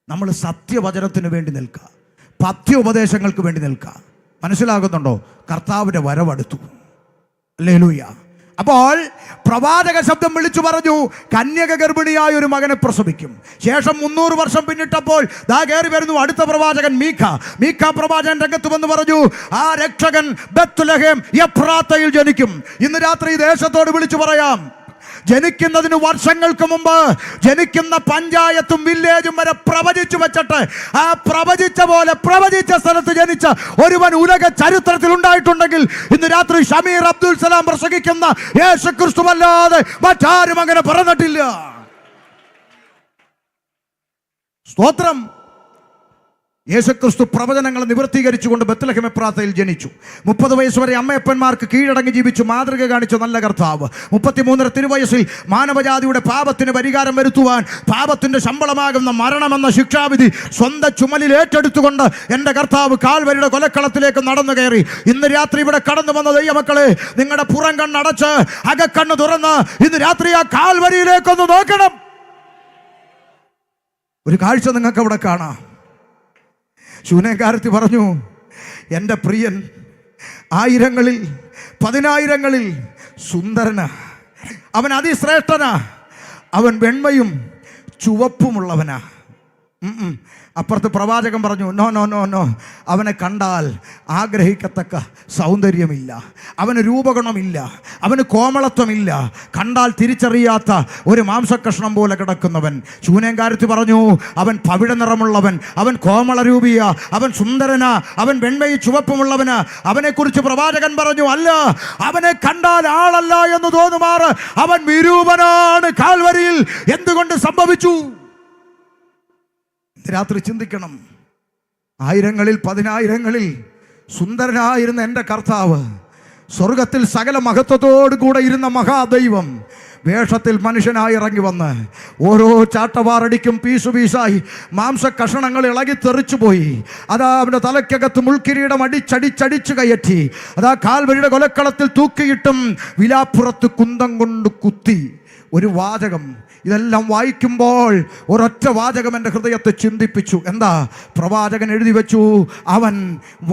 നമ്മൾ സത്യവചനത്തിന് വേണ്ടി നിൽക്കുക. പഥ്യോപദേശങ്ങൾക്ക് വേണ്ടി നിൽക്കുക. മനസ്സിലാകുന്നുണ്ടോ? കർത്താവിൻ്റെ വരവടുത്തു. ഹല്ലേലൂയ. അപ്പോൾ പ്രവാചക ശബ്ദം വിളിച്ചു പറഞ്ഞു, കന്യക ഗർഭിണിയായ ഒരു മകനെ പ്രസവിക്കും. ശേഷം 300 വർഷം പിന്നിട്ടപ്പോൾ ദാ കയറി വരുന്നു അടുത്ത പ്രവാചകൻ മീഖ പ്രവാചകൻ രംഗത്ത് വന്ന് പറഞ്ഞു, ആ രക്ഷകൻ ബത്ലഹേം എഫ്രാത്തയിൽ ജനിക്കും. ഇന്ന് രാത്രി ദേശത്തോട് വിളിച്ചു പറയാം, ജനിക്കുന്നതിന് വർഷങ്ങൾക്ക് മുമ്പ് ജനിക്കുന്ന പഞ്ചായത്തും വില്ലേജും വരെ പ്രവചിച്ചു വെച്ചിട്ട് ആ പ്രവചിച്ച പോലെ പ്രവചിച്ച സ്ഥലത്ത് ജനിച്ച ഒരുവൻ ഉലക ചരിത്രത്തിൽ ഉണ്ടായിട്ടുണ്ടെങ്കിൽ ഇന്ന് രാത്രി ഷമീർ അബ്ദുൽ സലാം പ്രസംഗിക്കുന്ന യേശുക്രിസ്തുവല്ലാതെ മറ്റാരും അങ്ങനെ പറഞ്ഞിട്ടില്ല. സ്തോത്രം. യേശുക്രിസ്തു പ്രവചനങ്ങൾ നിവർത്തീകരിച്ചുകൊണ്ട് ബത്ലഹേം എഫ്രാത്തയിൽ ജനിച്ചു. 30 വയസ്സ് വരെ അമ്മയപ്പന്മാർക്ക് കീഴടങ്ങി ജീവിച്ചു മാതൃക കാണിച്ച നല്ല കർത്താവ് 33 തിരുവയസ്സിൽ മാനവജാതിയുടെ പാപത്തിന് പരിഹാരം വരുത്തുവാൻ പാപത്തിന്റെ ശമ്പളമാകുന്ന മരണമെന്ന ശിക്ഷാവിധി സ്വന്തം ചുമലിൽ ഏറ്റെടുത്തുകൊണ്ട് എൻ്റെ കർത്താവ് കാൽവരിയുടെ കൊലക്കളത്തിലേക്ക് നടന്നു കയറി. ഇന്ന് രാത്രി ഇവിടെ കടന്നു വന്ന ദൈവമക്കളെ, നിങ്ങളുടെ പുറം കണ്ണടച്ച് അകക്കണ്ണ് തുറന്ന് ഇന്ന് രാത്രി ആ കാൽവരിയിലേക്കൊന്ന് നോക്കണം. ഒരു കാഴ്ച നിങ്ങൾക്ക് അവിടെ കാണാം. ശൂനേക്കാരത്തി പറഞ്ഞു, എൻ്റെ പ്രിയൻ ആയിരങ്ങളിൽ 10,000ങ്ങളിൽ സുന്ദരനാ, അവൻ അതിശ്രേഷ്ഠനാ, അവൻ വെണ്മയും ചുവപ്പുമുള്ളവനാ. അപ്പുറത്ത് പ്രവാചകൻ പറഞ്ഞു, നോ നോ നോ നോ, അവനെ കണ്ടാൽ ആഗ്രഹിക്കത്തക്ക സൗന്ദര്യമില്ല, അവന് രൂപഗുണമില്ല, അവന് കോമളത്വമില്ല, കണ്ടാൽ തിരിച്ചറിയാത്ത ഒരു മാംസക്കഷ്ണം പോലെ കിടക്കുന്നവൻ. ശൂനേങ്കാരത്തി പറഞ്ഞു, അവൻ പവിഴ നിറമുള്ളവൻ, അവൻ കോമളരൂപിയ, അവൻ സുന്ദരനാ, അവൻ വെണ്മയും ചുവപ്പുമുള്ളവനാ. അവനെക്കുറിച്ച് പ്രവാചകൻ പറഞ്ഞു, അല്ല, അവനെ കണ്ടാൽ ആളല്ല എന്ന് തോന്നുമാറ് അവൻ വിരൂപനാണ്. കാൽവരിയിൽ എന്തുകൊണ്ട് സംഭവിച്ചു? രാത്രി ചിന്തിക്കണം. ആയിരങ്ങളിൽ 10,000ങ്ങളിൽ സുന്ദരനായിരുന്ന എൻ്റെ കർത്താവ്, സ്വർഗത്തിൽ സകല മഹത്വത്തോടു കൂടെ ഇരുന്ന മഹാദൈവം വേഷത്തിൽ മനുഷ്യനായി ഇറങ്ങി വന്ന് ഓരോ ചാട്ടവാറടിക്കും പീസുപീസായി മാംസക്കഷണങ്ങൾ ഇളകി തെറിച്ചുപോയി. അതാ അവൻ്റെ തലയ്ക്കകത്ത് മുൾക്കിരീടം അടിച്ചടിച്ചടിച്ചു കയറ്റി. അതാ കാൽവരിയുടെ കൊലക്കളത്തിൽ തൂക്കിയിട്ടും വിലാപ്പുറത്ത് കുന്തം കൊണ്ട് കുത്തി. ഒരു വാചകം, ഇതെല്ലാം വായിക്കുമ്പോൾ ഒരൊറ്റ വാചകം എൻ്റെ ഹൃദയത്തെ ചിന്തിപ്പിച്ചു. എന്താ? പ്രവാചകൻ എഴുതി വെച്ചു, അവൻ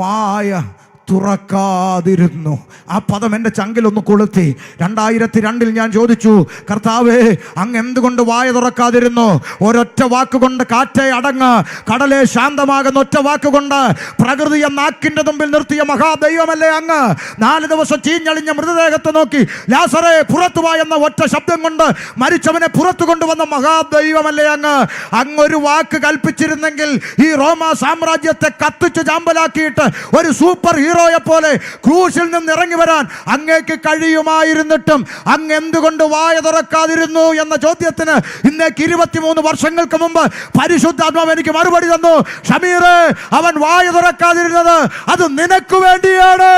വായ തുറക്കാതിരുന്നു. ആ പദം എൻ്റെ ചങ്കിലൊന്ന് കൊളുത്തി. 2002 ഞാൻ ചോദിച്ചു, കർത്താവേ, അങ്ങ് എന്തുകൊണ്ട് വായ തുറക്കാതിരുന്നു? ഒരൊറ്റ വാക്കുകൊണ്ട് കാറ്റേ അടങ്ങ്, കടലെ ശാന്തമാകുന്ന ഒറ്റ വാക്കുകൊണ്ട് പ്രകൃതിയെ നാക്കിൻ്റെ മുമ്പിൽ നിർത്തിയ മഹാദൈവമല്ലേ അങ്ങ്? 4 ദിവസം ചീഞ്ഞളിഞ്ഞ മൃതദേഹത്തെ നോക്കി ലാസറേ പുറത്തു വാ എന്ന ഒറ്റ ശബ്ദം കൊണ്ട് മരിച്ചവനെ പുറത്തു കൊണ്ടുവന്ന മഹാദൈവമല്ലേ അങ്ങ്? അങ്ങൊരു വാക്ക് കൽപ്പിച്ചിരുന്നെങ്കിൽ ഈ റോമാ സാമ്രാജ്യത്തെ കത്തിച്ച് ചാമ്പലാക്കിയിട്ട് ഒരു സൂപ്പർ ഹീറോയെ പോലെ ക്രൂശിൽ നിന്ന് ഇറങ്ങി വരാൻ അങ്ങേക്ക് കഴിയുമായിരുന്നിട്ടും അങ്ങ് എന്തുകൊണ്ട് വായ തുറക്കാതിരുന്നു എന്ന ചോദ്യത്തിന് ഇന്നേക്ക് 23 വർഷങ്ങൾക്ക് മുമ്പ് പരിശുദ്ധാത്മാവ് എനിക്ക് മറുപടി തന്നു. ഷമീറേ, അവൻ വായ തുറക്കാതിരുന്നത് അത് നിനക്ക് വേണ്ടിയാണ്.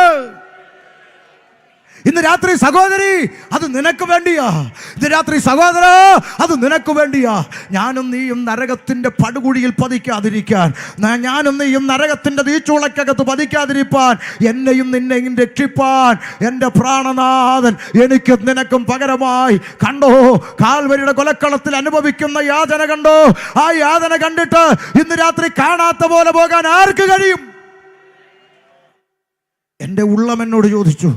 ഇന്ന് രാത്രി സഹോദരി, അത് നിനക്ക് വേണ്ടിയാ. ഇന്ന് രാത്രി സഹോദര, അത് നിനക്ക് വേണ്ടിയാ. ഞാനും നീയും നരകത്തിൻ്റെ പടുകുഴിയിൽ പതിക്കാതിരിക്കാൻ, ഞാനും നീയും നരകത്തിൻ്റെ തീച്ചൂളക്കകത്ത് പതിക്കാതിരിപ്പാൻ, എന്നെയും നിന്നെയും രക്ഷിപ്പാൻ എൻ്റെ പ്രാണനാഥൻ എനിക്കും നിനക്കും പകരമായി കണ്ടോ. കാൽവരിയുടെ കൊലക്കളത്തിൽ അനുഭവിക്കുന്ന യാതന കണ്ടോ. ആ യാതന കണ്ടിട്ട് ഇന്ന് രാത്രി കാണാത്ത പോലെ പോകാൻ ആർക്ക് കഴിയും? എൻ്റെ ഉള്ളം എന്നോട് ചോദിച്ചു,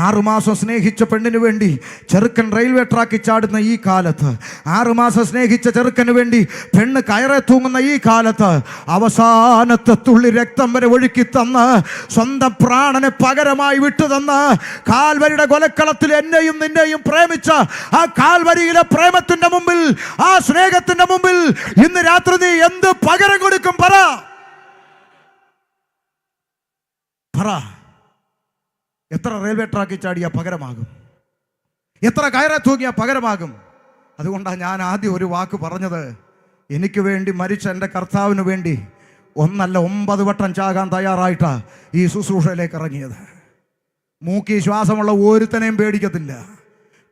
6 മാസം സ്നേഹിച്ച പെണ്ണിന് വേണ്ടി ചെറുക്കൻ റെയിൽവേ ട്രാക്കിൽ ചാടുന്ന ഈ കാലത്ത്, 6 മാസം സ്നേഹിച്ച ചെറുക്കന് വേണ്ടി പെണ്ണ് കയറെ തൂങ്ങുന്ന ഈ കാലത്ത്, അവസാനത്തെ തുള്ളി രക്തം വരെ ഒഴുക്കി തന്ന് സ്വന്തം പ്രാണനെ പകരമായി വിട്ടു തന്ന് കാൽവരിയുടെ കൊലക്കളത്തിൽ എന്നെയും നിന്നെയും പ്രേമിച്ച ആ കാൽവരിയിലെ പ്രേമത്തിന്റെ മുമ്പിൽ, ആ സ്നേഹത്തിന്റെ മുമ്പിൽ ഇന്ന് രാത്രി നീ എന്ത് പകരം കൊടുക്കും? പറ. എത്ര റെയിൽവേ ട്രാക്കിൽ ചാടിയ പകരമാകും? എത്ര കയറെ തൂങ്ങിയ പകരമാകും? അതുകൊണ്ടാണ് ഞാൻ ആദ്യം ഒരു വാക്ക് പറഞ്ഞത്. എനിക്ക് വേണ്ടി മരിച്ച എൻ്റെ കർത്താവിന് വേണ്ടി 1 അല്ല 9 വട്ടം ചാകാൻ തയ്യാറായിട്ടാ ഈ ശുശ്രൂഷയിലേക്ക് ഇറങ്ങിയത്. മൂക്കി ശ്വാസമുള്ള ഒരുത്തനെയും പേടിക്കത്തില്ല.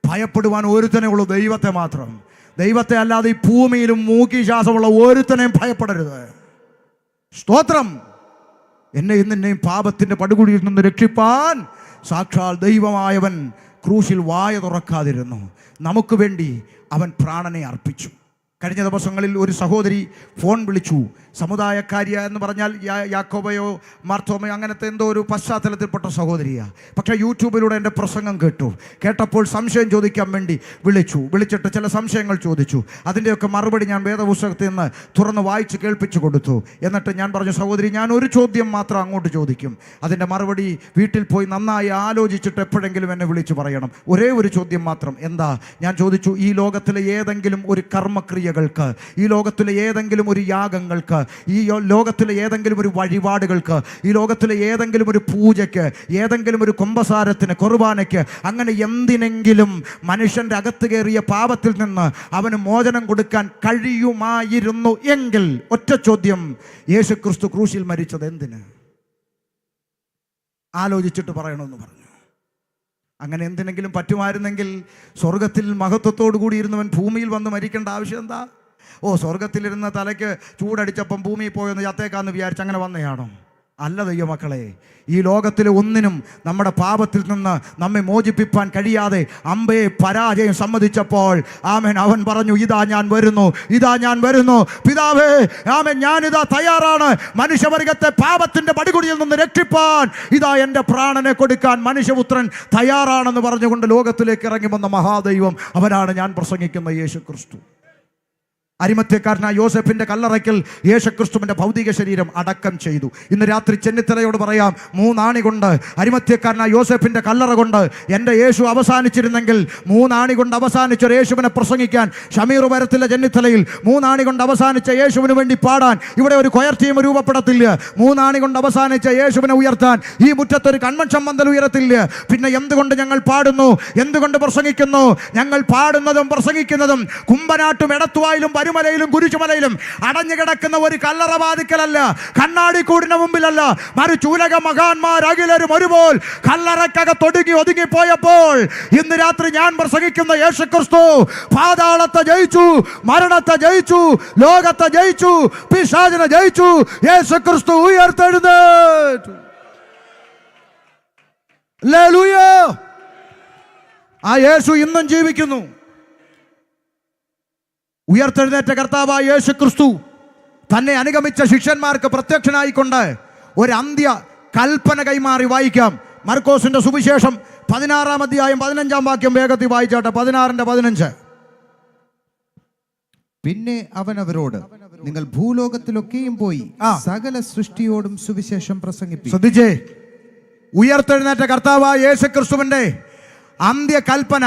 ഭയപ്പെടുവാൻ ഒരുത്തനേ ഉള്ളൂ, ദൈവത്തെ മാത്രം. ദൈവത്തെ അല്ലാതെ ഈ ഭൂമിയിലും മൂക്കി ശ്വാസമുള്ള ഒരുത്തനെയും ഭയപ്പെടരുത്. സ്തോത്രം. എന്നെയും നിന്നെയും പാപത്തിൻ്റെ പടുകുഴിയിൽ നിന്ന് രക്ഷിപ്പാൻ സാക്ഷാൽ ദൈവമായവൻ ക്രൂശിൽ വായ തുറക്കാതിരുന്നു. നമുക്ക് വേണ്ടി അവൻ പ്രാണനെ അർപ്പിച്ചു. കഴിഞ്ഞ ദിവസങ്ങളിൽ ഒരു സഹോദരി ഫോൺ വിളിച്ചു. സമുദായക്കാരിയ എന്ന് പറഞ്ഞാൽ യാക്കോബയോ മാർത്തോമയോ അങ്ങനത്തെ എന്തോ ഒരു പശ്ചാത്തലത്തിൽപ്പെട്ട സഹോദരിയാണ്. പക്ഷേ യൂട്യൂബിലൂടെ എൻ്റെ പ്രസംഗം കേട്ടപ്പോൾ സംശയം ചോദിക്കാൻ വേണ്ടി വിളിച്ചിട്ട് ചില സംശയങ്ങൾ ചോദിച്ചു. അതിൻ്റെയൊക്കെ മറുപടി ഞാൻ വേദപുസ്തകത്തിൽ നിന്ന് തുറന്ന് വായിച്ച് കേൾപ്പിച്ചു കൊടുത്തു. എന്നിട്ട് ഞാൻ പറഞ്ഞു, സഹോദരി, ഞാൻ ഒരു ചോദ്യം മാത്രം അങ്ങോട്ട് ചോദിക്കും, അതിൻ്റെ മറുപടി വീട്ടിൽ പോയി നന്നായി ആലോചിച്ചിട്ട് എപ്പോഴെങ്കിലും എന്നെ വിളിച്ചു പറയണം. ഒരേ ഒരു ചോദ്യം മാത്രം. എന്താ? ഞാൻ ചോദിച്ചു, ഈ ലോകത്തിലെ ഏതെങ്കിലും ഒരു കർമ്മക്രിയകൾക്ക്, ഈ ലോകത്തിലെ ഏതെങ്കിലും ഒരു യാഗങ്ങൾക്ക്, ഈ ലോകത്തിലെ ഏതെങ്കിലും ഒരു വഴിപാടുകൾക്ക്, ഈ ലോകത്തിലെ ഏതെങ്കിലും ഒരു പൂജയ്ക്ക്, ഏതെങ്കിലും ഒരു കുമ്പസാരത്തിന്, കുർബാനയ്ക്ക്, അങ്ങനെ എന്തിനെങ്കിലും മനുഷ്യൻ്റെ അകത്ത് കയറിയ പാപത്തിൽ നിന്ന് അവന് മോചനം കൊടുക്കാൻ കഴിയുമായിരുന്നു എങ്കിൽ ഒറ്റ ചോദ്യം, യേശുക്രിസ്തു ക്രൂശിൽ മരിച്ചത് എന്തിന്? ആലോചിച്ചിട്ട് പറയണമെന്ന് പറഞ്ഞു. അങ്ങനെ എന്തിനെങ്കിലും പറ്റുമായിരുന്നെങ്കിൽ സ്വർഗത്തിൽ മഹത്വത്തോടു കൂടി ഇരുന്നവൻ ഭൂമിയിൽ വന്ന് മരിക്കേണ്ട ആവശ്യം എന്താ? സ്വർഗത്തിലിരുന്ന തലയ്ക്ക് ചൂടടിച്ചപ്പം ഭൂമിയിൽ പോയെന്ന് ചത്തേക്കാന്ന് വിചാരിച്ച് അങ്ങനെ വന്നയാണോ? അല്ല ദൈവമക്കളെ, ഈ ലോകത്തിലെ ഒന്നിനും നമ്മുടെ പാപത്തിൽ നിന്ന് നമ്മെ മോചിപ്പിക്കാൻ കഴിയാതെ അമ്പയെ പരാജയം സമ്മതിച്ചപ്പോൾ അവൻ പറഞ്ഞു, ഇതാ ഞാൻ വരുന്നു പിതാവേ, ഞാനിതാ തയ്യാറാണ് മനുഷ്യവർഗത്തെ പാപത്തിന്റെ പടികുടിയിൽ നിന്ന് രക്ഷിപ്പാൻ. ഇതാ എൻ്റെ പ്രാണനെ കൊടുക്കാൻ മനുഷ്യപുത്രൻ തയ്യാറാണെന്ന് പറഞ്ഞുകൊണ്ട് ലോകത്തിലേക്ക് ഇറങ്ങി വന്ന മഹാദൈവം അവനാണ് ഞാൻ പ്രസംഗിക്കുന്ന യേശുക്രിസ്തു. അരിമത്യക്കാരനായ യോസേഫിന്റെ കല്ലറയ്ക്കൽ യേശുക്രിസ്തുവിന്റെ ഭൗതിക ശരീരം അടക്കം ചെയ്തു. ഇന്ന് രാത്രി ചെന്നിത്തലയോട് പറയാം, 3 ആണി കൊണ്ട്, അരിമത്യക്കാരനായ യോസേഫിന്റെ കല്ലറ കൊണ്ട് എൻ്റെ യേശു അവസാനിച്ചിരുന്നെങ്കിൽ 3 ആണി കൊണ്ട് അവസാനിച്ചൊരു യേശുവിനെ പ്രസംഗിക്കാൻ ഷമീർ വരത്തിലെ ചെന്നിത്തലയിൽ 3 ആണി കൊണ്ട് അവസാനിച്ച യേശുവിന് വേണ്ടി പാടാൻ ഇവിടെ ഒരു കൊയർ ടീം രൂപപ്പെടത്തില്ല. 3 ആണി കൊണ്ട് അവസാനിച്ച യേശുവിനെ ഉയർത്താൻ ഈ മുറ്റത്തൊരു കൺവെൻഷൻ പന്തൽ ഉയരത്തില്ല. പിന്നെ എന്തുകൊണ്ട് ഞങ്ങൾ പാടുന്നു, എന്തുകൊണ്ട് പ്രസംഗിക്കുന്നു? ഞങ്ങൾ പാടുന്നതും പ്രസംഗിക്കുന്നതും കുമ്പനാട്ടും എടത്തുവായിലും മലയിലും കുരിശുമലയിലും അടഞ്ഞു കിടക്കുന്ന ഒരു കല്ലറ വാതിക്കലല്ല, കണ്ണാടിക്കൂടിന് മുമ്പിലല്ല, മറിച്ച് ഉലക മഹാന്മാരകിലരും ഒരുപോൽ കല്ലറക്കകത്തൊടുങ്ങി ഒതുങ്ങിപ്പോയപ്പോൾ ഇന്ന് രാത്രി ഞാൻ പ്രസംഗിക്കുന്ന യേശുക്രിസ്തു പാതാളത്തെ ജയിച്ചു, മരണത്തെ ജയിച്ചു, ലോകത്തെ ജയിച്ചു, പിശാചിനെ ജയിച്ചു. യേശുക്രിസ്തു ഉയർത്തെഴുന്നേറ്റു. ഹല്ലേലൂയ! ആ യേശു ഇന്നും ജീവിക്കുന്നു. ഉയർത്തെഴുന്നേറ്റ കർത്താവായ യേശുക്രിസ്തു തന്നെ അനുഗമിച്ച ശിഷ്യന്മാർക്ക് പ്രത്യക്ഷനായിക്കൊണ്ട് ഒരു അന്ത്യ കൽപ്പന കൈമാറി. വായിക്കാം, മർക്കോസിന്റെ സുവിശേഷം 16-ാം അധ്യായം 15-ാം വാക്യം വേഗത്തിൽ വായിച്ചാട്ടെ. 16:15. പിന്നെ അവൻ അവരോട്, നിങ്ങൾ ഭൂലോകത്തിലൊക്കെയും പോയി സകല സൃഷ്ടിയോടും സുവിശേഷം പ്രസംഗിപ്പിക്കും. ശ്രദ്ധിച്ചേ, ഉയർത്തെഴുന്നേറ്റ കർത്താവായ യേശുക്രിസ്തുവിന്റെ അന്ത്യകൽപ്പന,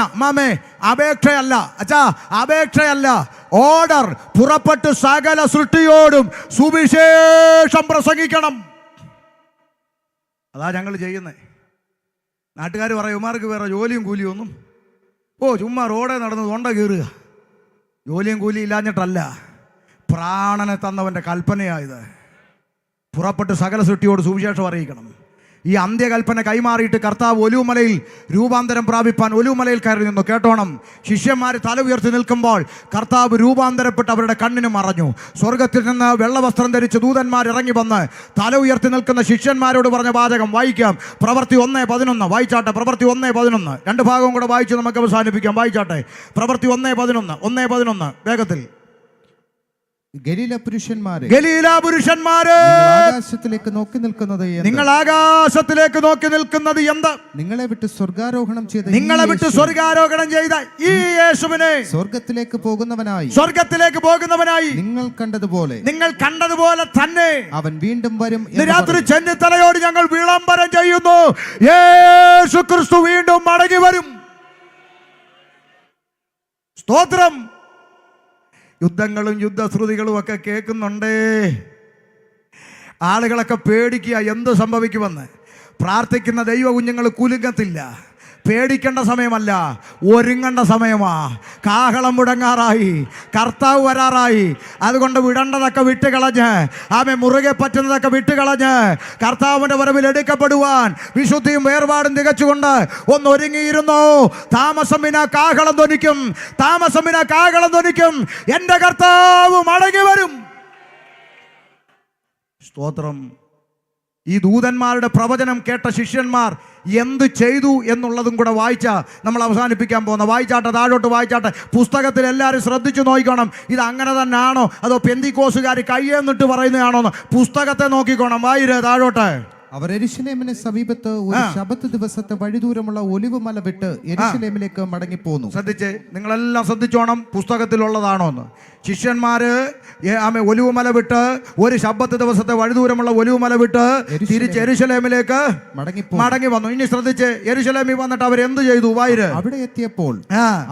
അപേക്ഷയല്ല, ഓർഡർ. പുറപ്പെട്ട് സകല സൃഷ്ടിയോടും സുവിശേഷം പ്രസംഗിക്കണം. അതാ ഞങ്ങൾ ചെയ്യുന്നത്. നാട്ടുകാർ പറയും, ഉമാർക്ക് വേറെ ജോലിയും കൂലിയും ഒന്നും, ചുമ്മാ റോഡേ നടന്ന് തൊണ്ട കീറുക. ജോലിയും കൂലിയും ഇല്ലാഞ്ഞിട്ടല്ല, പ്രാണനെ തന്നവൻ്റെ കൽപ്പനയായത്. പുറപ്പെട്ട് സകല സൃഷ്ടിയോട് സുവിശേഷം അറിയിക്കണം. ഈ അന്ത്യകൽപ്പന കൈമാറിയിട്ട് കർത്താവ് ഒലിവുമലയിൽ രൂപാന്തരം പ്രാപിപ്പാൻ ഒലിവുമലയിൽ കയറി നിന്നു. കേട്ടോണം, ശിഷ്യന്മാർ തല ഉയർത്തി നിൽക്കുമ്പോൾ കർത്താവ് രൂപാന്തരപ്പെട്ട് അവരുടെ കണ്ണിന് മറഞ്ഞു. സ്വർഗത്തിൽ നിന്ന് വെള്ളവസ്ത്രം ധരിച്ച് ദൂതന്മാർ ഇറങ്ങി വന്ന് തല ഉയർത്തി നിൽക്കുന്ന ശിഷ്യന്മാരോട് പറഞ്ഞ വാചകം വായിക്കാം. പ്രവൃത്തി 1:11 വായിച്ചാട്ടെ. പ്രവൃത്തി 1:11 രണ്ട് ഭാഗവും കൂടെ വായിച്ച് നമുക്ക് അവസാനിപ്പിക്കാം. വായിച്ചാട്ടെ. പ്രവൃത്തി 1:11 വേഗത്തിൽ. ഗലീല പുരുഷന്മാരെ, ആകാശത്തിലേക്ക് നോക്കി നിൽക്കുന്നത് എന്ത്? നിങ്ങളെ വിട്ട് സ്വർഗാരോഹണം ചെയ്ത ഈ യേശുവിനെ സ്വർഗത്തിലേക്ക് പോകുന്നവനായി നിങ്ങൾ കണ്ടതുപോലെ തന്നെ അവൻ വീണ്ടും വരും. രാത്രി ചെന്നിത്തലയോട് ഞങ്ങൾ വിളംബരം ചെയ്യുന്നു, യേശുക്രിസ്തു വീണ്ടും മടങ്ങി വരും. സ്തോത്രം. യുദ്ധങ്ങളും യുദ്ധശ്രുതികളും ഒക്കെ കേൾക്കുന്നുണ്ടേ. ആളുകളൊക്കെ പേടിക്കുക എന്ത് സംഭവിക്കുമെന്ന്. പ്രാർത്ഥിക്കുന്ന ദൈവ കുഞ്ഞുങ്ങൾ കുലുങ്ങത്തില്ല. പേടിക്കേണ്ട സമയമല്ല, ഒരുങ്ങേണ്ട സമയമാ. കാഹളം മുടങ്ങാറായി, കർത്താവ് വരാറായി. അതുകൊണ്ട് വിടേണ്ടതൊക്കെ വിട്ടുകളഞ്ഞ്, മുറുകെ പറ്റുന്നതൊക്കെ വിട്ടുകളഞ്ഞ് കർത്താവിൻ്റെ വരവിൽ എടുക്കപ്പെടുവാൻ വിശുദ്ധിയും വേർപാടും തികച്ചുകൊണ്ട് ഒന്ന് ഒരുങ്ങിയിരുന്നു. താമസം വിനാ കാഹളം ധ്വനിക്കും. എൻ്റെ കർത്താവ് മടങ്ങി വരും. സ്തോത്രം. ഈ ദൂതന്മാരുടെ പ്രവചനം കേട്ട ശിഷ്യന്മാർ എന്ത് ചെയ്തു എന്നുള്ളതും കൂടെ നമ്മൾ അവസാനിപ്പിക്കാൻ പോകുന്ന. വായിച്ചാട്ടെ, താഴോട്ട് വായിച്ചാട്ടെ. പുസ്തകത്തിൽ എല്ലാവരും ശ്രദ്ധിച്ചു നോക്കണം. ഇത് അങ്ങനെ തന്നെ ആണോ അതോ പെന്തിക്കോസുകാർ കയ്യെന്നിട്ട് പറയുന്നതാണോ എന്ന് പുസ്തകത്തെ നോക്കിക്കോണം. വായിര് താഴോട്ട്. അവർ യെരൂശലേമിന് സമീപത്ത് ഒരു ശബത്ത് ദിവസത്തെ വഴിദൂരമുള്ള ഒലിവ് മല വിട്ട് യെരൂശലേമിലേക്ക് മടങ്ങിപ്പോന്നു. ശ്രദ്ധിച്ചേ, നിങ്ങളെല്ലാം ശ്രദ്ധിച്ചോണം, പുസ്തകത്തിലുള്ളതാണോ എന്ന്. ശിഷ്യന്മാര് ഒലിവ് മല വിട്ട് ഒരു ശബത്ത് ദിവസത്തെ വഴിദൂരമുള്ള ഒലിവ് മല വിട്ട് തിരിച്ച് യെരൂശലേമിലേക്ക് മടങ്ങി വന്നു. ഇനി ശ്രദ്ധിച്ച്, യെരൂശലേമിൽ വന്നിട്ട് അവർ എന്ത് ചെയ്തു? വായിര്. അവിടെ എത്തിയപ്പോൾ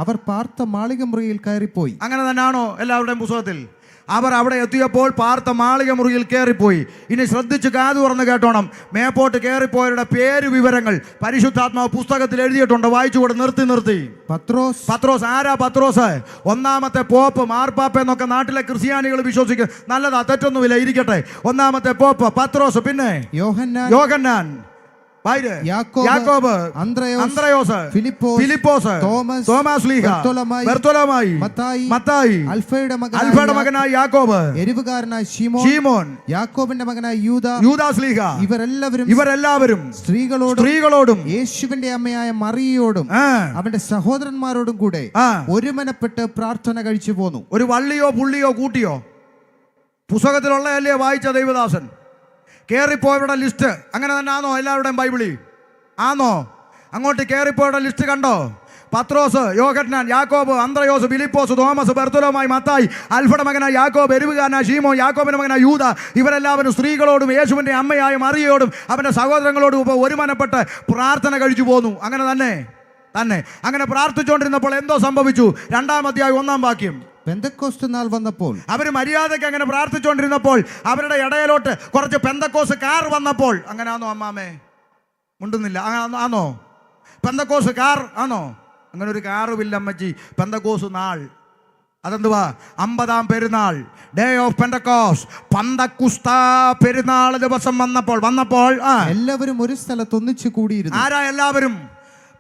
അവർ പാർത്ത മാളിക മുറിയിൽ കയറിപ്പോയി. അങ്ങനെ തന്നെയാണോ എല്ലാവരുടെയും പുസ്തകത്തിൽ? അവർ അവിടെ എത്തിയപ്പോൾ പാർത്ത മാളിക മുറിയിൽ കയറിപ്പോയി. ഇനി ശ്രദ്ധിച്ച് കാതു തുറന്ന് കേട്ടോണം. മേപ്പോട്ട് കയറിപ്പോയവരുടെ പേര് വിവരങ്ങൾ പരിശുദ്ധാത്മാവ് പുസ്തകത്തിൽ എഴുതിയിട്ടുണ്ട്. വായിച്ചുകൂടെ. നിർത്തി. പത്രോസ്. ആരാ പത്രോസ്? ഒന്നാമത്തെ പോപ്പ്, മാർപ്പാപ്പ എന്നൊക്കെ നാട്ടിലെ ക്രിസ്ത്യാനികൾ വിശ്വസിക്കും. നല്ലതാ, തെറ്റൊന്നുമില്ല, ഇരിക്കട്ടെ. ഒന്നാമത്തെ പോപ്പ് പത്രോസ്. പിന്നെ യോഹന്നാൻ, യാക്കോബ്, അന്ത്രയോസ്, ഫിലിപ്പോസ്, തോമസ് ലീഹ, ബർത്തോലോമായി, മത്തായി, അൽഫയുടെ മകനായ യാക്കോബ്, എരിവുകാരനായ ശീമോൻ, യാക്കോബിന്റെ മകനായ യൂദാസ് ലീഹ, ഇവരെല്ലാവരും സ്ത്രീകളോടും യേശുവിന്റെ അമ്മയായ മറിയയോടും അവന്റെ സഹോദരന്മാരോടും കൂടെ ഒരുമനപ്പെട്ട് പ്രാർത്ഥന കഴിച്ചു പോന്നു. ഒരു വള്ളിയോ പുള്ളിയോ കൂട്ടിയോ പുസ്തകത്തിലുള്ളതല്ലേ വായിച്ച ദൈവദാസൻ? കയറിപ്പോയവരുടെ ലിസ്റ്റ് അങ്ങനെ തന്നെ ആണോ എല്ലാവരുടെയും ബൈബിളിൽ? ആണോ? അങ്ങോട്ട് കയറിപ്പോയവരുടെ ലിസ്റ്റ് കണ്ടോ? പത്രോസ്, യോഹന്നാൻ, യാക്കോബ്, അന്ത്രയോസ്, ഫിലിപ്പോസ്, തോമസ്, ബർത്തോലോമായി, മത്തായി, അൽഫയുടെ മകനായ യാക്കോബ്, എരിവുകാരനായ ശീമോൻ, യാക്കോബിന്റെ മകനായ യൂദ, ഇവരെല്ലാവരും സ്ത്രീകളോടും യേശുവിന്റെ അമ്മയായ മറിയയോടും അവന്റെ സഹോദരങ്ങളോടും ഒരുമനപ്പെട്ട് പ്രാർത്ഥന കഴിച്ചു പോന്നു. അങ്ങനെ പ്രാർത്ഥിച്ചുകൊണ്ടിരുന്നപ്പോൾ എന്തോ സംഭവിച്ചു? 2-ാം അധ്യായം 1-ാം വാക്യം. പെന്തക്കോസ്ത് നാൾ വന്നപ്പോൾ അവർ മര്യാദയ്ക്ക് അങ്ങനെ പ്രാർത്ഥിച്ചുകൊണ്ടിരുന്നപ്പോൾ അവരുടെ ഇടയിലോട്ട് കുറച്ച് പെന്തക്കോസ് കാർ വന്നപ്പോൾ. അങ്ങനെ ആണോ അമ്മാമേ? മുണ്ടുന്നില്ല. ആണോ? പെന്തക്കോസ് കാർ ആണോ? അങ്ങനെ ഒരു കാറുമില്ല അമ്മച്ചി. പെന്തക്കോസ് നാൾ അതെന്തുവാ? 50-ാം പെരുന്നാൾ, ഡേ ഓഫ് പെന്തക്കോസ്റ്റ്, പന്തക്കുസ്ത പെരുന്നാൾ ദിവസം വന്നപ്പോൾ എല്ലാവരും ഒരു സ്ഥലത്ത് ഒന്നിച്ചു കൂടിയിരുന്നു. ആരാ എല്ലാവരും?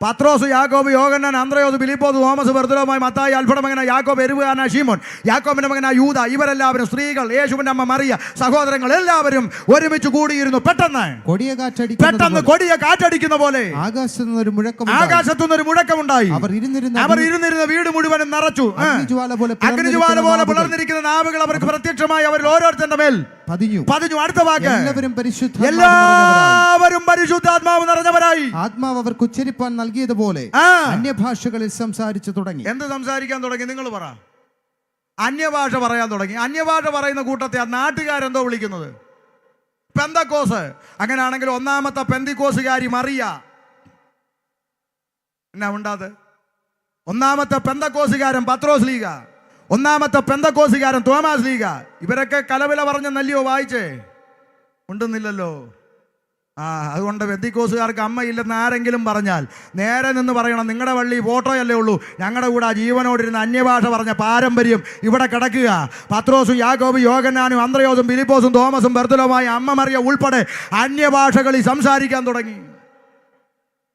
പത്രോസ്, യാക്കോബ്, യോഹന്നാൻ, അന്ത്രയോസ്, ഫിലിപ്പോസ്, തോമസ്, ബർത്തോലോമായി, മത്തായി, അൽഫയുടെ മകനായ യാക്കോബ്, എരിവുകാരനായ ശീമോൻ, യാക്കോബിന്റെ മകനായ യൂദ, ഇവരെല്ലാവരും സ്ത്രീകൾ, യേശുവിന്റെ അമ്മ മറിയ, സഹോദരങ്ങൾ എല്ലാവരും ഒരുമിച്ച് കൂടിയിരുന്നു. പെട്ടെന്ന് കൊടിയ കാറ്റടിക്കുന്ന പോലെ ആകാശത്തുനിന്നൊരു മുഴക്കമുണ്ടായി. അവർ ഇരുന്നിരുന്ന വീട് മുഴുവനും നിറച്ചു. അഗ്നിജ്വാല പോലെ പുലർന്നിരിക്കുന്ന നാവുകൾ അവർക്ക് പ്രത്യക്ഷമായി അവരിൽ ഓരോരുത്തരുടെ മേൽ പതിഞ്ഞു. അടുത്ത വാക്ക്, എല്ലാവരും പരിശുദ്ധാത്മാവ് നിറഞ്ഞവരായി. ആത്മാവ് അവർക്ക് ഉച്ചരിപ്പാൻ നൽകിയതുപോലെ അന്യഭാഷകളിൽ സംസാരിച്ചു തുടങ്ങി. എന്ത് സംസാരിക്കാൻ തുടങ്ങി? നിങ്ങൾ പറ. അന്യഭാഷ പറയാൻ തുടങ്ങി. അന്യഭാഷ പറയുന്ന കൂട്ടത്തെ ആ നാട്ടുകാരെന്തോ വിളിക്കുന്നത് പെന്തക്കോസ്. അങ്ങനെയാണെങ്കിൽ 1-ാമത്തെ പെന്തിക്കോസുകാരി മറിയ എന്നാ ഉണ്ടാത്? 1-ാമത്തെ പെന്തക്കോസുകാരൻ പത്രോസ് ലീഗ, 1-ാമത്തെ പെന്തക്കോസുകാരൻ തോമസ് ലീഗ, ഇവരൊക്കെ കലവില പറഞ്ഞ നല്ലയോ വായിച്ചേ? ഉണ്ടെന്നില്ലല്ലോ. അതുകൊണ്ട് പെന്തിക്കോസുകാർക്ക് അമ്മയില്ലെന്ന് ആരെങ്കിലും പറഞ്ഞാൽ നേരെ നിന്ന് പറയണം, നിങ്ങളുടെ പള്ളി ഫോട്ടോയല്ലേ ഉള്ളൂ, ഞങ്ങളുടെ കൂടെ ജീവനോടിരുന്ന അന്യഭാഷ പറഞ്ഞ പാരമ്പര്യം ഇവിടെ കിടക്കുക. പത്രോസും യാക്കോബും യോഹന്നാനും അന്ത്രയോസും ഫിലിപ്പോസും തോമസും ബർത്തോലോമായി അമ്മ മറിയ ഉൾപ്പെടെ അന്യഭാഷകളിൽ സംസാരിക്കാൻ തുടങ്ങി.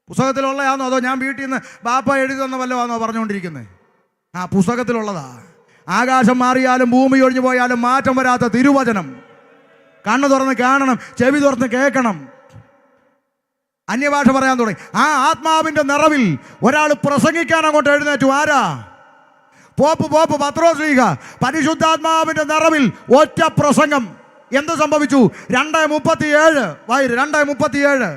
പുസ്തകത്തിലുള്ളതാണോ അതോ ഞാൻ വീട്ടിൽ നിന്ന് ബാപ്പ എഴുതി തന്ന വല്ലതാണോ പറഞ്ഞുകൊണ്ടിരിക്കുന്നത്? പുസ്തകത്തിലുള്ളതാ. ആകാശം മാറിയാലും ഭൂമി ഒഴിഞ്ഞു പോയാലും മാറ്റം വരാത്ത തിരുവചനം. കണ്ണു തുറന്ന് കാണണം, ചെവി തുറന്ന് കേൾക്കണം. അന്യഭാഷ പറയാൻ തുടങ്ങി. ആ ആത്മാവിന്റെ നിറവിൽ ഒരാൾ പ്രസംഗിക്കാൻ അങ്ങോട്ട് എഴുന്നേറ്റു. ആരാ? പോപ്പ് പത്രോസ് ലീഗ. പരിശുദ്ധാത്മാവിന്റെ നിറവിൽ ഒറ്റ പ്രസംഗം. എന്ത് സംഭവിച്ചു? 2:37 2:37.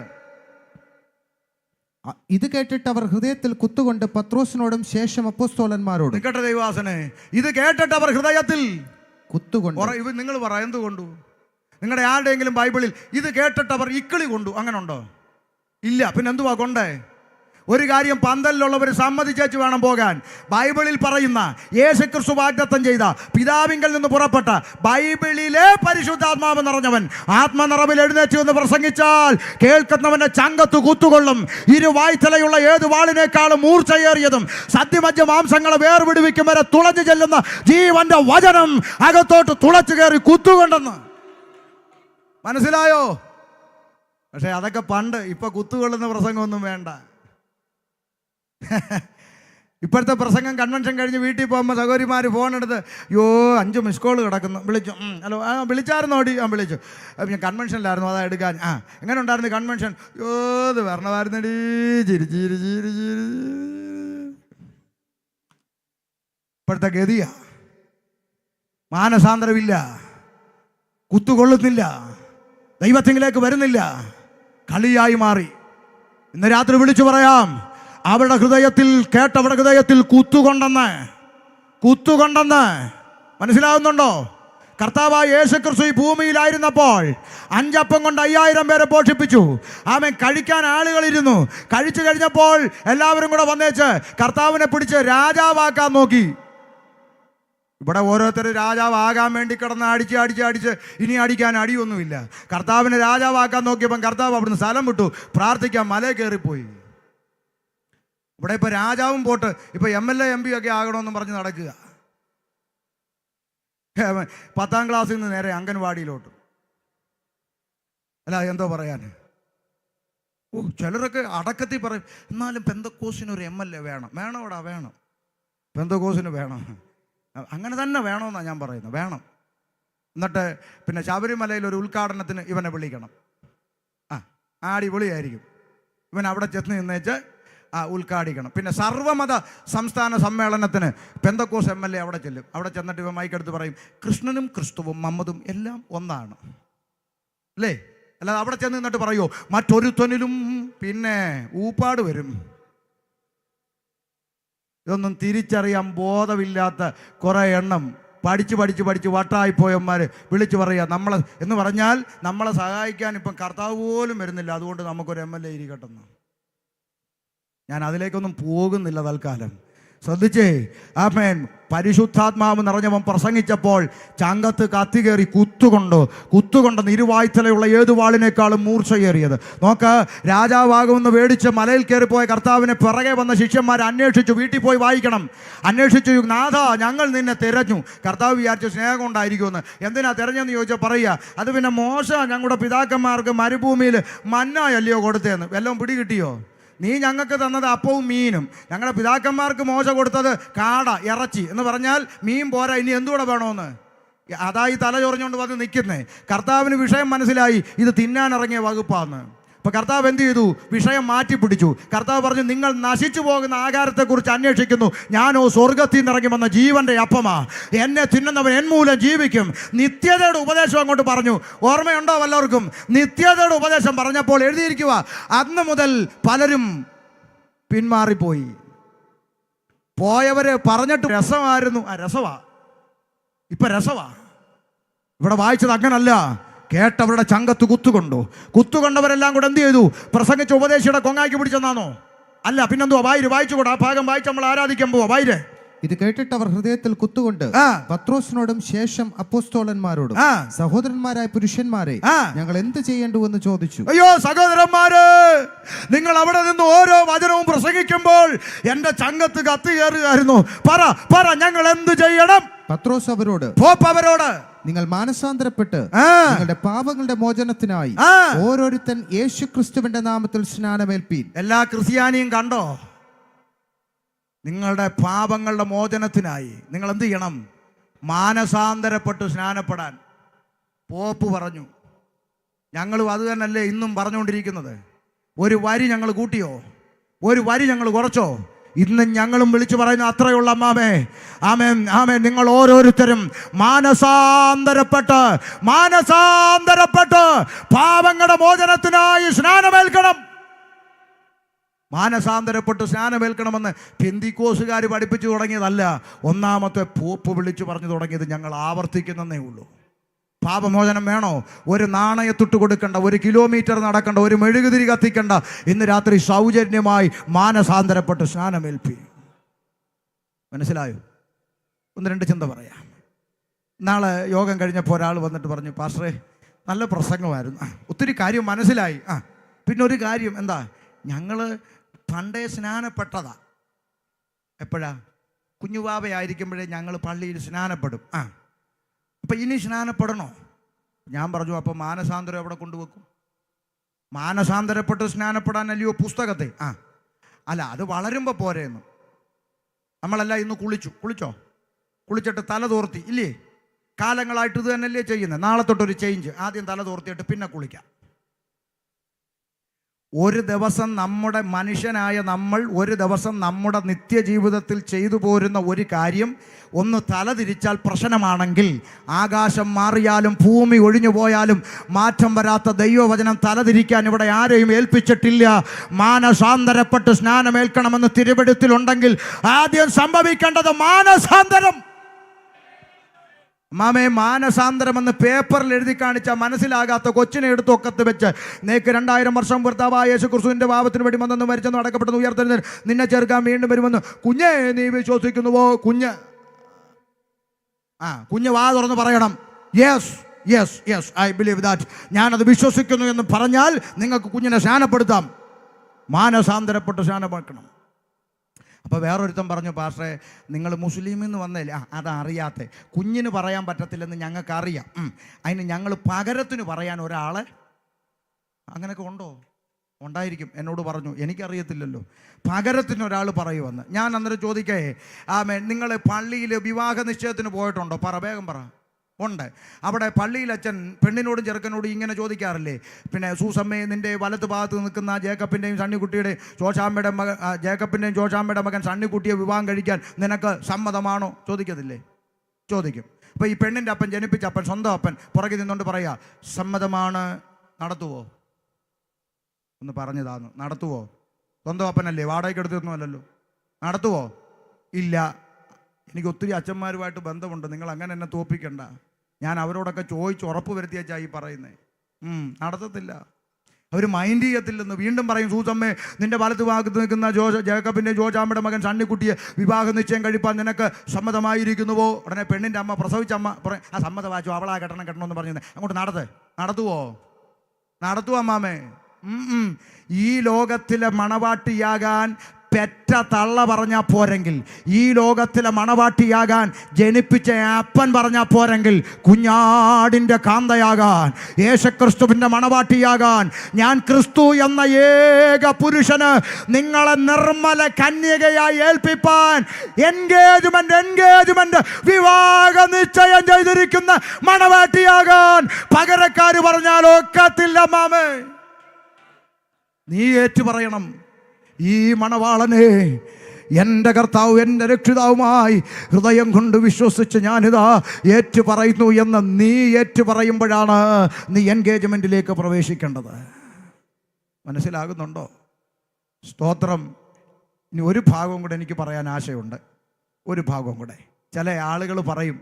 ഇത് കേട്ടിട്ട് അവർ ഹൃദയത്തിൽ കുത്തുകൊണ്ട് പത്രോസിനോടും ശേഷം അപ്പോസ്തലന്മാരോടും. കേട്ട ദൈവദാസനെ, ഇത് കേട്ടിട്ട് അവർ ഹൃദയത്തിൽ കുത്തുകൊണ്ട്. നിങ്ങൾ പറ, എന്തുകൊണ്ടു? നിങ്ങളുടെ ആരുടെയെങ്കിലും ബൈബിളിൽ ഇത് കേട്ടിട്ട് അവർ ഇക്കിളി കൊണ്ടു അങ്ങനെ ഉണ്ടോ? ഇല്ല. പിന്നെ എന്തുവാ കൊണ്ടേ? ഒരു കാര്യം പന്തലിലുള്ളവർ സമ്മതിച്ചു വേണം പോകാൻ. ബൈബിളിൽ പറയുന്ന യേശുക്രിസ്തു വാഗ്ദത്തം ചെയ്ത പിതാവിങ്കൽ നിന്ന് പുറപ്പെട്ട ബൈബിളിലെ പരിശുദ്ധാത്മാവ് നിറഞ്ഞവൻ ആത്മനിറവിൽ എഴുന്നേറ്റ് എന്ന് പ്രസംഗിച്ചാൽ കേൾക്കുന്നവന്റെ ചങ്കത്ത് കുത്തുകൊള്ളും. ഇരുവായ്ത്തലയുള്ള ഏത് വാളിനേക്കാളും മൂർച്ചയേറിയതും സദ്യമജ്ജ മാംസങ്ങളെ വേർവിടുവിക്കും വരെ തുളഞ്ഞു ചെല്ലുന്ന ജീവന്റെ വചനം അകത്തോട്ട് തുളച്ചു കയറി കുത്തുകൊണ്ടെന്ന്. മനസ്സിലായോ? പക്ഷെ അതൊക്കെ പണ്ട്. ഇപ്പൊ കുത്തുകൊള്ളുന്ന പ്രസംഗമൊന്നും വേണ്ട. ഇപ്പോഴത്തെ പ്രസംഗം കൺവെൻഷൻ കഴിഞ്ഞ് വീട്ടിൽ പോകുമ്പോൾ സഹോദരിമാർ ഫോൺ എടുത്ത് യോ 5 മിസ് കോൾ കിടക്കുന്നു, വിളിച്ചു. ഹലോ, വിളിച്ചായിരുന്നു ഓടി, വിളിച്ചു. ഞാൻ കൺവെൻഷനിലായിരുന്നു, അതാ എടുക്കാൻ. എങ്ങനെ ഉണ്ടായിരുന്നു കൺവെൻഷൻ? യോ ഇത് വരണമായിരുന്നടി, ചിരി ചിരി ചിരി ചിരി. ഇപ്പോഴത്തെ ഗതിയാ, മാനസാന്തരമില്ല, കുത്തുകൊള്ളുന്നില്ല, ദൈവത്തിങ്കിലേക്ക് വരുന്നില്ല, കളിയായി മാറി. ഇന്ന് രാത്രി വിളിച്ചു പറയാം, അവരുടെ ഹൃദയത്തിൽ കേട്ടവരുടെ ഹൃദയത്തിൽ കുത്തുകൊണ്ടെന്ന് മനസ്സിലാവുന്നുണ്ടോ? കർത്താവായ യേശുക്രിസ്തു ഈ ഭൂമിയിലായിരുന്നപ്പോൾ 5 അപ്പം കൊണ്ട് 5000 പേരെ പോഷിപ്പിച്ചു. അവൻ കഴിക്കാൻ ആളുകളിരുന്നു. കഴിച്ചു കഴിഞ്ഞപ്പോൾ എല്ലാവരും കൂടെ വന്നേച്ച് കർത്താവിനെ പിടിച്ച് രാജാവാക്കാൻ നോക്കി. ഇവിടെ ഓരോരുത്തർ രാജാവാകാൻ വേണ്ടി കിടന്ന് അടിച്ച് ഇനി അടിക്കാൻ അടിയൊന്നുമില്ല. കർത്താവിനെ രാജാവാക്കാൻ നോക്കിയപ്പം കർത്താവ് അവിടുന്ന് സ്ഥലം വിട്ടു, പ്രാർത്ഥിക്കാൻ മലയിൽ കയറിപ്പോയി. ഇവിടെ ഇപ്പോൾ രാജാവും പോട്ട് ഇപ്പോൾ MLA MP ഒക്കെ ആകണമെന്ന് പറഞ്ഞ് നടക്കുക. 10ാം ക്ലാസ്സിൽ നിന്ന് നേരെ അംഗൻവാടിയിലോട്ട്. അല്ല എന്തോ പറയാൻ. ചിലരൊക്കെ അടക്കത്തിൽ പറയും, എന്നാലും പെന്തക്കോസിനൊരു MLA വേണം. വേണോടാ, വേണം, പെന്തക്കോസിന് വേണം. അങ്ങനെ തന്നെ വേണമെന്നാണ് ഞാൻ പറയുന്നത്, വേണം. എന്നിട്ട് പിന്നെ ശബരിമലയിൽ ഒരു ഉദ്ഘാടനത്തിന് ഇവനെ വിളിക്കണം. അടിപൊളിയായിരിക്കും. ഇവൻ അവിടെ ചെന്ന് നിന്നേച്ച് ഉദ്ഘാടിക്കണം. പിന്നെ സർവ്വമത സംസ്ഥാന സമ്മേളനത്തിന് പെന്തക്കോസ് MLA അവിടെ ചെല്ലും. അവിടെ ചെന്നിട്ട് ഇവൻ മൈക്കെടുത്ത് പറയും, കൃഷ്ണനും ക്രിസ്തുവും മുഹമ്മദും എല്ലാം ഒന്നാണ് അല്ലേ? അല്ലാതെ അവിടെ ചെന്ന് നിന്നിട്ട് പറയുമോ മറ്റൊരുത്തനിലും പിന്നെ ഊപ്പാട് വരും. ഇതൊന്നും തിരിച്ചറിയാൻ ബോധമില്ലാത്ത കുറേ എണ്ണം പഠിച്ച് വട്ടായിപ്പോയന്മാർ വിളിച്ചു പറയുക നമ്മളെ എന്ന് പറഞ്ഞാൽ നമ്മളെ സഹായിക്കാൻ ഇപ്പം കർത്താവ് പോലും വരുന്നില്ല, അതുകൊണ്ട് നമുക്കൊരു MLA ഇരിക്കട്ടെന്ന്. ഞാൻ അതിലേക്കൊന്നും പോകുന്നില്ല തൽക്കാലം. ശ്രദ്ധിച്ചേ, ആമേൻ. പരിശുദ്ധാത്മാവ് നിറഞ്ഞവൻ പ്രസംഗിച്ചപ്പോൾ ചങ്കത്ത് കത്തി കയറി കുത്തുകൊണ്ടെന്ന് ഇരുവായ്ത്തലയുള്ള ഏത് വാളിനേക്കാളും മൂർച്ചയേറിയത്. നോക്ക്, രാജാവാകുമെന്ന് മേടിച്ച് മലയിൽ കയറിപ്പോയ കർത്താവിനെ പിറകെ വന്ന ശിഷ്യന്മാർ അന്വേഷിച്ചു. വീട്ടിൽ പോയി വായിക്കണം. അന്വേഷിച്ചു, നാഥ ഞങ്ങൾ നിന്നെ തിരഞ്ഞു. കർത്താവ് വിചാരിച്ചു സ്നേഹം കൊണ്ടായിരിക്കുമെന്ന്. എന്തിനാ തിരഞ്ഞെന്ന് ചോദിച്ചാൽ പറയുക, അത് പിന്നെ മോശ ഞങ്ങളുടെ പിതാക്കന്മാർക്ക് മരുഭൂമിയിൽ മന്നായല്ലയോ കൊടുത്തതെന്ന്. വല്ലതും പിടികിട്ടിയോ? നീ ഞങ്ങൾക്ക് തന്നത് അപ്പവും മീനും, ഞങ്ങളുടെ പിതാക്കന്മാർക്ക് മോശ കൊടുത്തത് കാട ഇറച്ചി എന്ന് പറഞ്ഞാൽ മീൻ പോരാ, ഇനി എന്തുകൂടെ വേണമെന്ന്. അതായി തല ചൊറിഞ്ഞുകൊണ്ട് വന്ന് നിൽക്കുന്നേ. കർത്താവിന് വിഷയം മനസ്സിലായി, ഇത് തിന്നാനിറങ്ങിയ വകുപ്പാന്ന്. അപ്പോൾ കർത്താവ് എന്ത് ചെയ്തു? വിഷയം മാറ്റിപ്പിടിച്ചു. കർത്താവ് പറഞ്ഞു, നിങ്ങൾ നശിച്ചു പോകുന്ന ആഹാരത്തെക്കുറിച്ച് അന്വേഷിക്കുന്നു, ഞാനോ സ്വർഗത്തിൽ നിന്ന് ഇറങ്ങി വന്ന ജീവൻ്റെ അപ്പമാ, എന്നെ തിന്നുന്നവൻ എൻ മൂലം ജീവിക്കും. നിത്യതയുടെ ഉപദേശം അങ്ങോട്ട് പറഞ്ഞു. ഓർമ്മയുണ്ടോ വല്ലവർക്കും? നിത്യതയുടെ ഉപദേശം പറഞ്ഞപ്പോൾ എഴുതിയിരിക്കുക, അന്ന് മുതൽ പലരും പിന്മാറിപ്പോയി. പോയവര് പറഞ്ഞിട്ട് രസമായിരുന്നു, രസവാ, ഇപ്പം രസവാ. ഇവിടെ വായിച്ചത് അങ്ങനല്ല. കേട്ടവരുടെ ചങ്കത്ത് കുത്തുകൊണ്ടവരെല്ലാം കൂടെ എന്ത് ചെയ്തു? പ്രസംഗിച്ച ഉപദേശിയുടെ കൊങ്ങാക്കി പിടിച്ചെന്നാണോ? അല്ല, പിന്നെന്തുവാ? വായിച്ചുകൂടെ ആ ഭാഗം വായിച്ച് നമ്മൾ ആരാധിക്കാൻ പോവാ. വായിര്. ഇത് കേട്ടിട്ട് അവർ ഹൃദയത്തിൽ കുത്തുകൊണ്ട് പത്രോസിനോടും ശേഷം അപ്പോസ്തലന്മാരോടും, സഹോദരന്മാരായ പുരുഷന്മാരെ, ഞങ്ങൾ എന്ത് ചെയ്യേണ്ടുവെന്ന് ചോദിച്ചു. അയ്യോ സഹോദരന്മാര്, നിങ്ങൾ അവിടെ നിന്ന് ഓരോ വചനവും പ്രസംഗിക്കുമ്പോൾ എന്റെ ചങ്കത്ത് കത്തി കയറുകയായിരുന്നു. പറ ഞങ്ങൾ എന്ത് ചെയ്യണം? പത്രോസ് അവരോട്, നിങ്ങൾ മാനസാന്തരപ്പെട്ട് നിങ്ങളുടെ പാപങ്ങളുടെ മോചനത്തിനായി ഓരോരുത്തൻ യേശുക്രിസ്തുവിന്റെ നാമത്തിൽ സ്നാനമേൽപ്പീൻ. എല്ലാ ക്രിസ്ത്യാനിയും കണ്ടോ? നിങ്ങളുടെ പാപങ്ങളുടെ മോചനത്തിനായി നിങ്ങൾ എന്ത് ചെയ്യണം? മാനസാന്തരപ്പെട്ട് സ്നാനപ്പെടാൻ പോപ്പ് പറഞ്ഞു. ഞങ്ങളും അത് തന്നെയല്ലേ ഇന്നും പറഞ്ഞുകൊണ്ടിരിക്കുന്നത്. ഒരു വരി ഞങ്ങൾ കൂട്ടിയോ? ഒരു വരി ഞങ്ങൾ കുറച്ചോ? ഇന്ന് ഞങ്ങളും വിളിച്ചു പറയുന്ന അത്രയുള്ള അമ്മാമേ, ആമേൻ ആമേൻ. നിങ്ങൾ ഓരോരുത്തരും മാനസാന്തരപ്പെട്ട് പാപങ്ങളുടെ മോചനത്തിനായി സ്നാനമേൽക്കണം. മാനസാന്തരപ്പെട്ട് സ്നാനമേൽക്കണമെന്ന് പെന്തിക്കോസുകാർ പഠിപ്പിച്ചു തുടങ്ങിയതല്ല, ഒന്നാമത്തെ പോപ്പ് വിളിച്ചു പറഞ്ഞു തുടങ്ങിയത്. ഞങ്ങൾ ആവർത്തിക്കുന്നതേ ഉള്ളൂ. പാപമോചനം വേണോ? ഒരു നാണയത്തൊട്ട് കൊടുക്കണ്ട, 1 കിലോമീറ്റർ നടക്കണ്ട, ഒരു മെഴുകുതിരി കത്തിക്കണ്ട. ഇന്ന് രാത്രി സൗജന്യമായി മാനസാന്തരപ്പെട്ട് സ്നാനമേൽപ്പി. മനസ്സിലായോ? 1-2 ചിന്ത പറയാം. നാളെ യോഗം കഴിഞ്ഞപ്പോൾ ഒരാൾ വന്നിട്ട് പറഞ്ഞു, പാസ്റ്ററേ നല്ല പ്രസംഗമായിരുന്നു, ഒത്തിരി കാര്യം മനസ്സിലായി. പിന്നെ ഒരു കാര്യം, എന്താ? ഞങ്ങൾ പണ്ടേ സ്നാനപ്പെട്ടതാ. എപ്പോഴാ? കുഞ്ഞുവാവയായിരിക്കുമ്പോഴേ ഞങ്ങൾ പള്ളിയിൽ സ്നാനപ്പെടും. അപ്പം ഇനി സ്നാനപ്പെടണോ? ഞാൻ പറഞ്ഞു, അപ്പം മാനസാന്തരം എവിടെ കൊണ്ടുവെക്കും? മാനസാന്തരപ്പെട്ട് സ്നാനപ്പെടാനല്ലയോ പുസ്തകത്തെ? അല്ല, അത് വളരുമ്പോൾ പോരെയെന്ന്. നമ്മളെല്ലാം ഇന്ന് കുളിച്ചോ? കുളിച്ചിട്ട് തല തോർത്തി ഇല്ലേ? കാലങ്ങളായിട്ട് ഇത് തന്നെയല്ലേ ചെയ്യുന്നത്? നാളെ തൊട്ടൊരു ചേഞ്ച്. ആദ്യം തല തോർത്തിയിട്ട് പിന്നെ കുളിക്കാം. ഒരു ദിവസം നമ്മുടെ മനുഷ്യനായ നമ്മൾ ഒരു ദിവസം നമ്മുടെ നിത്യജീവിതത്തിൽ ചെയ്തു പോരുന്ന ഒരു കാര്യം ഒന്ന് തലതിരിച്ചാൽ പ്രശ്നമാണെങ്കിൽ, ആകാശം മാറിയാലും ഭൂമി ഒഴിഞ്ഞു പോയാലും മാറ്റം വരാത്ത ദൈവവചനം തലതിരിക്കാൻ ഇവിടെ ആരെയും ഏൽപ്പിച്ചിട്ടില്ല. മാനസാന്തരപ്പെട്ട് സ്നാനമേൽക്കണമെന്ന് തിരുവെഴുത്തിലുണ്ടെങ്കിൽ ആദ്യം സംഭവിക്കേണ്ടത് മാനസാന്തരം. മാമേ, മാനസാന്തരമെന്ന് പേപ്പറിൽ എഴുതി കാണിച്ചാൽ മനസ്സിലാകാത്ത കൊച്ചിനെ എടുത്ത് ഒക്കത്ത് വെച്ച് നേക്ക് 2000 വർഷം ഭർത്താവായ യേശു ക്രിസ്തുവിൻ്റെ പാപത്തിന് വേണ്ടി വന്നെന്ന് മരിച്ചെന്ന് അടക്കപ്പെട്ടെന്ന് ഉയർത്തെഴുന്നേൽ നിന്നെ ചേർക്കാൻ വീണ്ടും വരുമെന്ന് കുഞ്ഞേ നീ വിശ്വസിക്കുന്നുവോ? കുഞ്ഞ് വാ തുറന്ന് പറയണം, യെസ് ഐ ബിലീവ് ദാറ്റ്, ഞാനത് വിശ്വസിക്കുന്നു എന്ന് പറഞ്ഞാൽ നിങ്ങൾക്ക് കുഞ്ഞിനെ സ്നാനപ്പെടുത്താം. മാനസാന്തരപ്പെട്ട് സ്നാനമാക്കണം. അപ്പോൾ വേറൊരുത്തൻ പറഞ്ഞു, പാസ്റ്ററെ നിങ്ങൾ മുസ്ലിമിൽ നിന്ന് വന്നല്ലേ? അതറിയാത്ത കുഞ്ഞിന് പറയാൻ പറ്റത്തില്ലെന്ന് ഞങ്ങൾക്കറിയാം. അതിന് ഞങ്ങൾ പകരത്തിന് പറയാൻ ഒരാളെ അങ്ങനെയൊക്കെ ഉണ്ടോ? ഉണ്ടായിരിക്കും. എന്നോട് പറഞ്ഞു, എനിക്കറിയത്തില്ലല്ലോ. പകരത്തിന് ഒരാൾ പറയുമെന്ന്. ഞാൻ അന്നേരം ചോദിക്കേ, നിങ്ങൾ പള്ളിയിൽ വിവാഹ നിശ്ചയത്തിന് പോയിട്ടുണ്ടോ? വേഗം പറ. ഉണ്ട്. അവിടെ പള്ളിയിൽ അച്ഛൻ പെണ്ണിനോടും ചെറുക്കനോടും ഇങ്ങനെ ചോദിക്കാറില്ലേ? പിന്നെ സൂസമ്മയെ നിൻ്റെ വലത്ത് ഭാഗത്ത് നിൽക്കുന്ന ജേക്കബിൻ്റെയും സണ്ണിക്കുട്ടിയുടെയും ജോഷാമ്മയുടെ മകൻ സണ്ണിക്കുട്ടിയെ വിവാഹം കഴിക്കാൻ നിനക്ക് സമ്മതമാണോ? ചോദിക്കത്തില്ലേ? ചോദിക്കും. അപ്പോൾ ഈ പെണ്ണിൻ്റെ അപ്പൻ, ജനിപ്പിച്ച അപ്പൻ, സ്വന്തം അപ്പൻ പുറകെ നിന്നുകൊണ്ട് പറയാ, സമ്മതമാണ്, നടത്തുവോ? ഒന്ന് പറഞ്ഞതാന്ന്. നടത്തുവോ? സ്വന്തം അപ്പനല്ലേ, വാടകയ്ക്ക് എടുത്തൊന്നുമല്ലല്ലോ. നടത്തുവോ? ഇല്ല. എനിക്ക് ഒത്തിരി അച്ഛന്മാരുമായിട്ട് ബന്ധമുണ്ട്, നിങ്ങൾ അങ്ങനെ എന്നെ തോപ്പിക്കണ്ട. ഞാൻ അവരോടൊക്കെ ചോദിച്ച് ഉറപ്പ് വരുത്തിയാച്ചാ ഈ പറയുന്നത്. നടത്തത്തില്ല, അവർ മൈൻഡ് ചെയ്യത്തില്ലെന്ന്. വീണ്ടും പറയും, സൂസമ്മേ നിന്റെ വലത്ത് ഭാഗത്ത് നിൽക്കുന്ന ജേക്കബിൻ്റെ ജോജാമ്മയുടെ മകൻ സണ്ണിക്കുട്ടിയെ വിവാഹ നിശ്ചയം കഴിപ്പാൻ നിനക്ക് സമ്മതമായിരിക്കുന്നുവോ? ഉടനെ പെണ്ണിൻ്റെ അമ്മ, പ്രസവിച്ച അമ്മ പറയും, സമ്മതമാച്ചു, അവളാ കെട്ടണമെന്ന് പറഞ്ഞത്. അങ്ങോട്ട് നടത്തുവോ? നടത്തുവോ അമ്മാമേ? ഈ ലോകത്തിലെ മണവാട്ടിയാകാൻ പെറ്റ തള്ള പറഞ്ഞാൽ പോരെങ്കിൽ, ഈ ലോകത്തിലെ മണവാട്ടിയാകാൻ ജനിപ്പിച്ച അപ്പൻ പറഞ്ഞാൽ പോരെങ്കിൽ, കുഞ്ഞാടിൻ്റെ കാന്തയാകാൻ, യേശുക്രിസ്തുവിൻ്റെ മണവാട്ടിയാകാൻ, ഞാൻ ക്രിസ്തു എന്ന ഏക പുരുഷന് നിങ്ങളെ നിർമ്മല കന്യകയായി ഏൽപ്പിപ്പാൻ എൻഗേജ്മെന്റ് വിവാഹ നിശ്ചയം ചെയ്തിരിക്കുന്ന മണവാട്ടിയാകാൻ പകരക്കാര് പറഞ്ഞാൽ ഒക്കത്തില്ല മാമേ. നീ ഏറ്റു പറയണം, ഈ മണവാളനെ എൻ്റെ കർത്താവ് എൻ്റെ രക്ഷിതാവുമായി ഹൃദയം കൊണ്ട് വിശ്വസിച്ച് ഞാനിതാ ഏറ്റു പറയുന്നു എന്ന് നീ ഏറ്റു പറയുമ്പോഴാണ് നീ എൻഗേജ്മെൻറ്റിലേക്ക് പ്രവേശിക്കേണ്ടത്. മനസ്സിലാകുന്നുണ്ടോ? സ്തോത്രം. ഇനി ഒരു ഭാഗവും കൂടെ എനിക്ക് പറയാൻ ആശയുണ്ട്. ഒരു ഭാഗവും കൂടെ. ചില ആളുകൾ പറയും,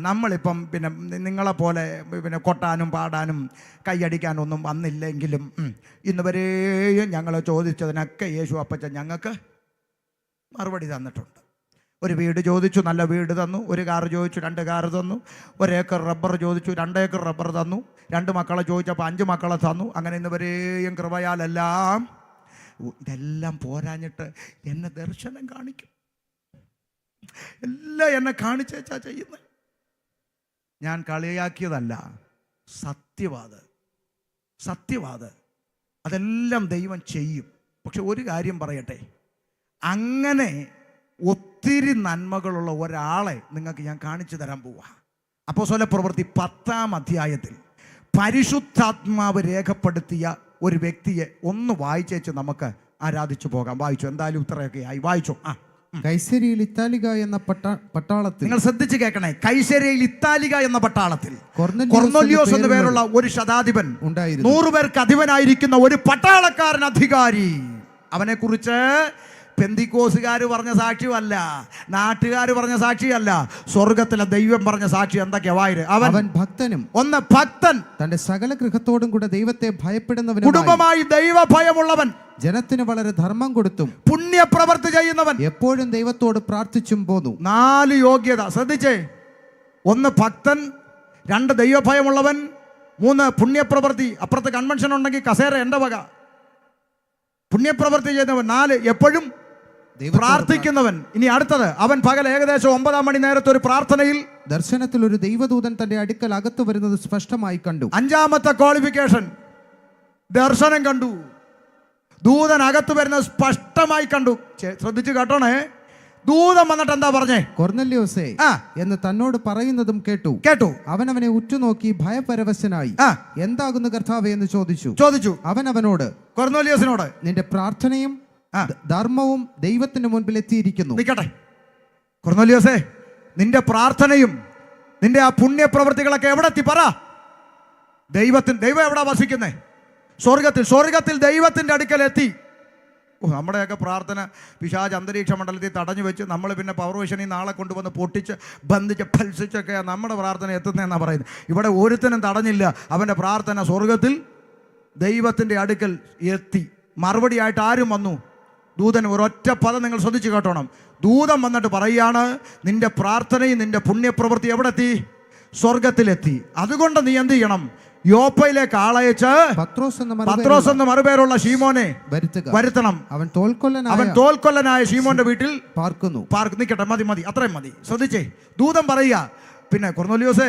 നമ്മളിപ്പം പിന്നെ നിങ്ങളെപ്പോലെ പിന്നെ കൊട്ടാനും പാടാനും കൈയടിക്കാനൊന്നും വന്നില്ലെങ്കിലും ഇന്ന് വരെയും ഞങ്ങൾ ചോദിച്ചതിനൊക്കെ യേശു അപ്പച്ചൻ ഞങ്ങൾക്ക് മറുപടി തന്നിട്ടുണ്ട്. ഒരു വീട് ചോദിച്ചു, നല്ല വീട് തന്നു. ഒരു കാറ് ചോദിച്ചു, 2 കാറ് തന്നു. 1 ഏക്കർ റബ്ബർ ചോദിച്ചു, 2 ഏക്കർ റബ്ബർ തന്നു. 2 മക്കളെ ചോദിച്ചപ്പോൾ 5 മക്കളെ തന്നു. അങ്ങനെ ഇന്ന് വരെയും കൃപയാലെല്ലാം. ഇതെല്ലാം പോരാഞ്ഞിട്ട് എന്നെ ദർശനം കാണിക്കും, എല്ലാം എന്നെ കാണിച്ചേച്ചാ ചെയ്യുന്നത്. ഞാൻ കളിയാക്കിയതല്ല, സത്യവാദ് അതെല്ലാം ദൈവം ചെയ്യും. പക്ഷെ ഒരു കാര്യം പറയട്ടെ, അങ്ങനെ ഒത്തിരി നന്മകളുള്ള ഒരാളെ നിങ്ങൾക്ക് ഞാൻ കാണിച്ചു തരാൻ പോവാ. അപ്പോസ്തലപ്രവൃത്തി 10-ാം അധ്യായത്തിൽ പരിശുദ്ധാത്മാവ് രേഖപ്പെടുത്തിയ ഒരു വ്യക്തിയെ ഒന്ന് വായിച്ചേച്ച് നമുക്ക് ആരാധിച്ചു പോകാം. വായിച്ചു, എന്തായാലും ഇത്രയൊക്കെ ആയി. വായിച്ചു. കൈസരിയിൽ ഇത്താലിക എന്ന പട്ടാളത്തിൽ, നിങ്ങൾ ശ്രദ്ധിച്ച് കേൾക്കണേ, കൈസരിയിൽ ഇത്താലിക എന്ന പട്ടാളത്തിൽ കൊർന്നേലിയോസ് എന്ന പേരുള്ള ഒരു ശതാധിപൻ ഉണ്ടായിരുന്നു. 100 പേർക്ക് അധിപനായിരിക്കുന്ന ഒരു പട്ടാളക്കാരൻ, അധികാരി. അവനെ കുറിച്ച് പെന്തിക്കോസുകാർ പറഞ്ഞ സാക്ഷിയല്ല, നാട്ടുകാർ പറഞ്ഞ സാക്ഷിയല്ല, സ്വർഗത്തിലെ ദൈവം പറഞ്ഞ സാക്ഷി. എന്തൊക്കെയാ വായിര്? അവൻ ഭക്തനും, ഭക്തൻ, തന്റെ സകല ഗൃഹത്തോടും കൂടെ ദൈവത്തെ ഭയപ്പെടുന്നവൻ, കുടുംബമായി ദൈവഭയമുള്ളവൻ, ജനത്തിന് വളരെ ധർമ്മം കൊടുത്തും പുണ്യപ്രവൃത്തി ചെയ്യുന്നവൻ, എപ്പോഴും ദൈവത്തോട് പ്രാർത്ഥിച്ചും പോന്നു. 4 യോഗ്യത ശ്രദ്ധിച്ചേ. 1 ഭക്തൻ, 2 ദൈവഭയമുള്ളവൻ, 3 പുണ്യപ്രവൃത്തി. അപ്പുറത്ത് കൺവെൻഷൻ ഉണ്ടെങ്കിൽ കസേര എൻ്റെ വക. പുണ്യപ്രവൃത്തി ചെയ്യുന്നവൻ. 4 എപ്പോഴും പ്രാർത്ഥിക്കുന്നവൻ. ഇനി അടുത്തത്, അവൻ പകൽ ഏകദേശം 9 മണി നേരത്തെ ഒരു പ്രാർത്ഥനയിൽ ദർശനത്തിൽ ഒരു ദൈവദൂതൻ തന്റെ അടുക്കൽ അകത്ത് വരുന്നത് സ്പഷ്ടമായി കണ്ടു. 5ാമത്തെ ക്വാളിഫിക്കേഷൻ, ദർശനം കണ്ടു. ദൂതൻ അകത്ത് വരുന്നത് സ്പഷ്ടമായി കണ്ടു. ശ്രദ്ധിച്ച് കേട്ടോണേ, ദൂതൻ വന്നിട്ട് എന്താ പറഞ്ഞേ? കൊർന്നല്യോസേ എന്ന് തന്നോട് പറയുന്നതും കേട്ടു. അവൻ അവനെ ഉറ്റുനോക്കി ഭയപരവശനായി എന്താകുന്നു കർത്താവേ എന്ന് ചോദിച്ചു. അവൻ അവനോട്, കൊർന്നല്യോസിനോട്, നിന്റെ പ്രാർത്ഥനയും ധർമ്മവും ദൈവത്തിന്റെ മുൻപിൽ എത്തിയിരിക്കുന്നു. നിൽക്കട്ടെ കൊർന്നല്യോസേ, നിന്റെ പ്രാർത്ഥനയും നിന്റെ ആ പുണ്യപ്രവൃത്തികളൊക്കെ എവിടെ എത്തി? പറ. ദൈവം എവിടെ വസിക്കുന്നേ? സ്വർഗത്തിൽ ദൈവത്തിന്റെ അടുക്കൽ എത്തി. നമ്മുടെയൊക്കെ പ്രാർത്ഥന പിശാച് അന്തരീക്ഷ മണ്ഡലത്തിൽ തടഞ്ഞു വെച്ച് നമ്മൾ പിന്നെ പവർ വിഷനിൽ നാളെ കൊണ്ടുവന്ന് പൊട്ടിച്ച് ബന്ധിച്ച് ഫൽസിച്ചൊക്കെയാണ് നമ്മുടെ പ്രാർത്ഥന എത്തുന്നതെന്നാണ് പറയുന്നത്. ഇവിടെ ഒരുത്തനും തടഞ്ഞില്ല. അവൻ്റെ പ്രാർത്ഥന സ്വർഗത്തിൽ ദൈവത്തിൻ്റെ അടുക്കൽ എത്തി. മറുപടിയായിട്ട് ആരും വന്നു? ദൂതൻ. ഒരൊറ്റ പദം നിങ്ങൾ ശ്രദ്ധിച്ച് കേട്ടോണം. ദൂതൻ വന്നിട്ട് പറയുകയാണ്, നിന്റെ പ്രാർത്ഥനയും നിന്റെ പുണ്യപ്രവൃത്തി എവിടെ എത്തി? സ്വർഗത്തിലെത്തി. അതുകൊണ്ട് നീ എന്ത് ചെയ്യണം? യോപ്പയിലേക്ക് ആളയച്ച് പത്രോസ് എന്ന് മറുപേരുള്ള ശീമോനെ വരുത്തണം. അവൻ തോൽക്കൊല്ലനായ ശീമോന്റെ വീട്ടിൽ പാർക്കുന്നു. നിൽക്കട്ടെ, മതി, അത്രയും മതി. ശ്രദ്ധിച്ചേ, ദൂതൻ പറയുക, പിന്നെ കൊർന്നല്യോസേ,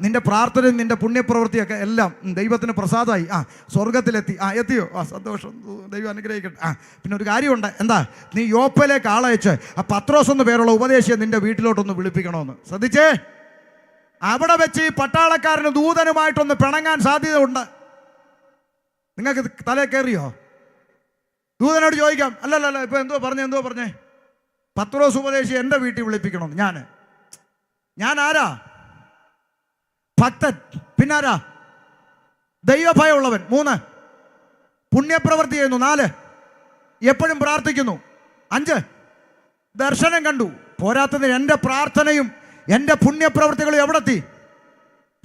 നിന്റെ പ്രാർത്ഥനയും നിന്റെ പുണ്യപ്രവൃത്തിയൊക്കെ എല്ലാം ദൈവത്തിന് പ്രസാദമായി. സ്വർഗത്തിലെത്തി. എത്തിയോ? സന്തോഷം, ദൈവം അനുഗ്രഹിക്കട്ടെ. പിന്നെ ഒരു കാര്യമുണ്ട്. എന്താ? നീ യോപ്പയിലേക്ക് ആളയച്ച് പത്രോസ് എന്ന് പേരുള്ള ഉപദേശിയെ നിന്റെ വീട്ടിലോട്ടൊന്ന് വിളിപ്പിക്കണമെന്ന്. ശ്രദ്ധിച്ചേ, അവിടെ വെച്ച് ഈ പട്ടാളക്കാരന് ദൂതനുമായിട്ടൊന്ന് പിണങ്ങാൻ സാധ്യത ഉണ്ട്. നിങ്ങൾക്ക് തലേ കയറിയോ? ദൂതനോട് ചോദിക്കാം, അല്ലല്ല ഇപ്പൊ എന്തോ പറഞ്ഞേ? പത്രോസ് ഉപദേശി എൻ്റെ വീട്ടിൽ വിളിപ്പിക്കണമെന്ന്. ഞാൻ ആരാ? ഭക്തൻ. പിന്നാരാ? ദൈവഭയമുള്ളവൻ. 3, പുണ്യപ്രവൃത്തി ചെയ്യുന്നു. 4, എപ്പോഴും പ്രാർത്ഥിക്കുന്നു. 5, ദർശനം കണ്ടു. പോരാത്തതിന് എൻ്റെ പ്രാർത്ഥനയും എൻ്റെ പുണ്യപ്രവൃത്തികളും എവിടെത്തി?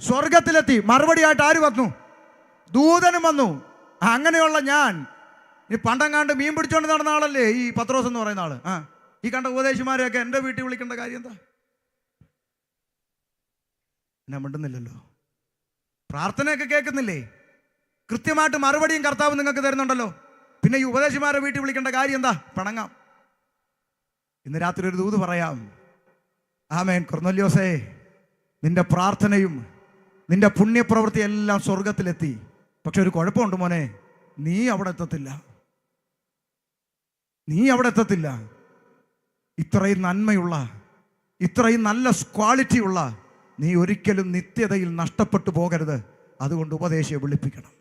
സ്വർഗത്തിലെത്തി. മറുപടിയായിട്ട് ആര് വന്നു? ദൂതനും വന്നു. അങ്ങനെയുള്ള ഞാൻ ഈ പണ്ടങ്ങാണ്ട് മീൻ പിടിച്ചോണ്ട് നടന്ന ആളല്ലേ ഈ പത്രോസ് എന്ന് പറയുന്ന ആള്. ഈ കണ്ട ഉപദേശിമാരെയൊക്കെ എൻ്റെ വീട്ടിൽ വിളിക്കേണ്ട കാര്യം എന്താ? എന്നെ മിണ്ടുന്നില്ലല്ലോ. പ്രാർത്ഥനയൊക്കെ കേൾക്കുന്നില്ലേ? കൃത്യമായിട്ട് മറുപടിയും കർത്താവ് നിങ്ങൾക്ക് തരുന്നുണ്ടല്ലോ. പിന്നെ ഈ ഉപദേശിമാരെ വീട്ടിൽ വിളിക്കേണ്ട കാര്യം എന്താ? പിണങ്ങാം. ഇന്ന് രാത്രി ഒരു ദൂത് പറയാം. ആമേൻ. കൊർന്നല്യോസേ, നിന്റെ പ്രാർത്ഥനയും നിന്റെ പുണ്യപ്രവൃത്തി എല്ലാം സ്വർഗത്തിലെത്തി. പക്ഷെ ഒരു കുഴപ്പമുണ്ട് മോനെ, നീ അവിടെ എത്തത്തില്ല. ഇത്രയും നന്മയുള്ള, ഇത്രയും നല്ല ക്വാളിറ്റിയുള്ള നീ ഒരിക്കലും നിത്യതയിൽ നഷ്ടപ്പെട്ടു പോകരുത്. അതുകൊണ്ട് ഉപദേശിയെ വിളിപ്പിക്കണം.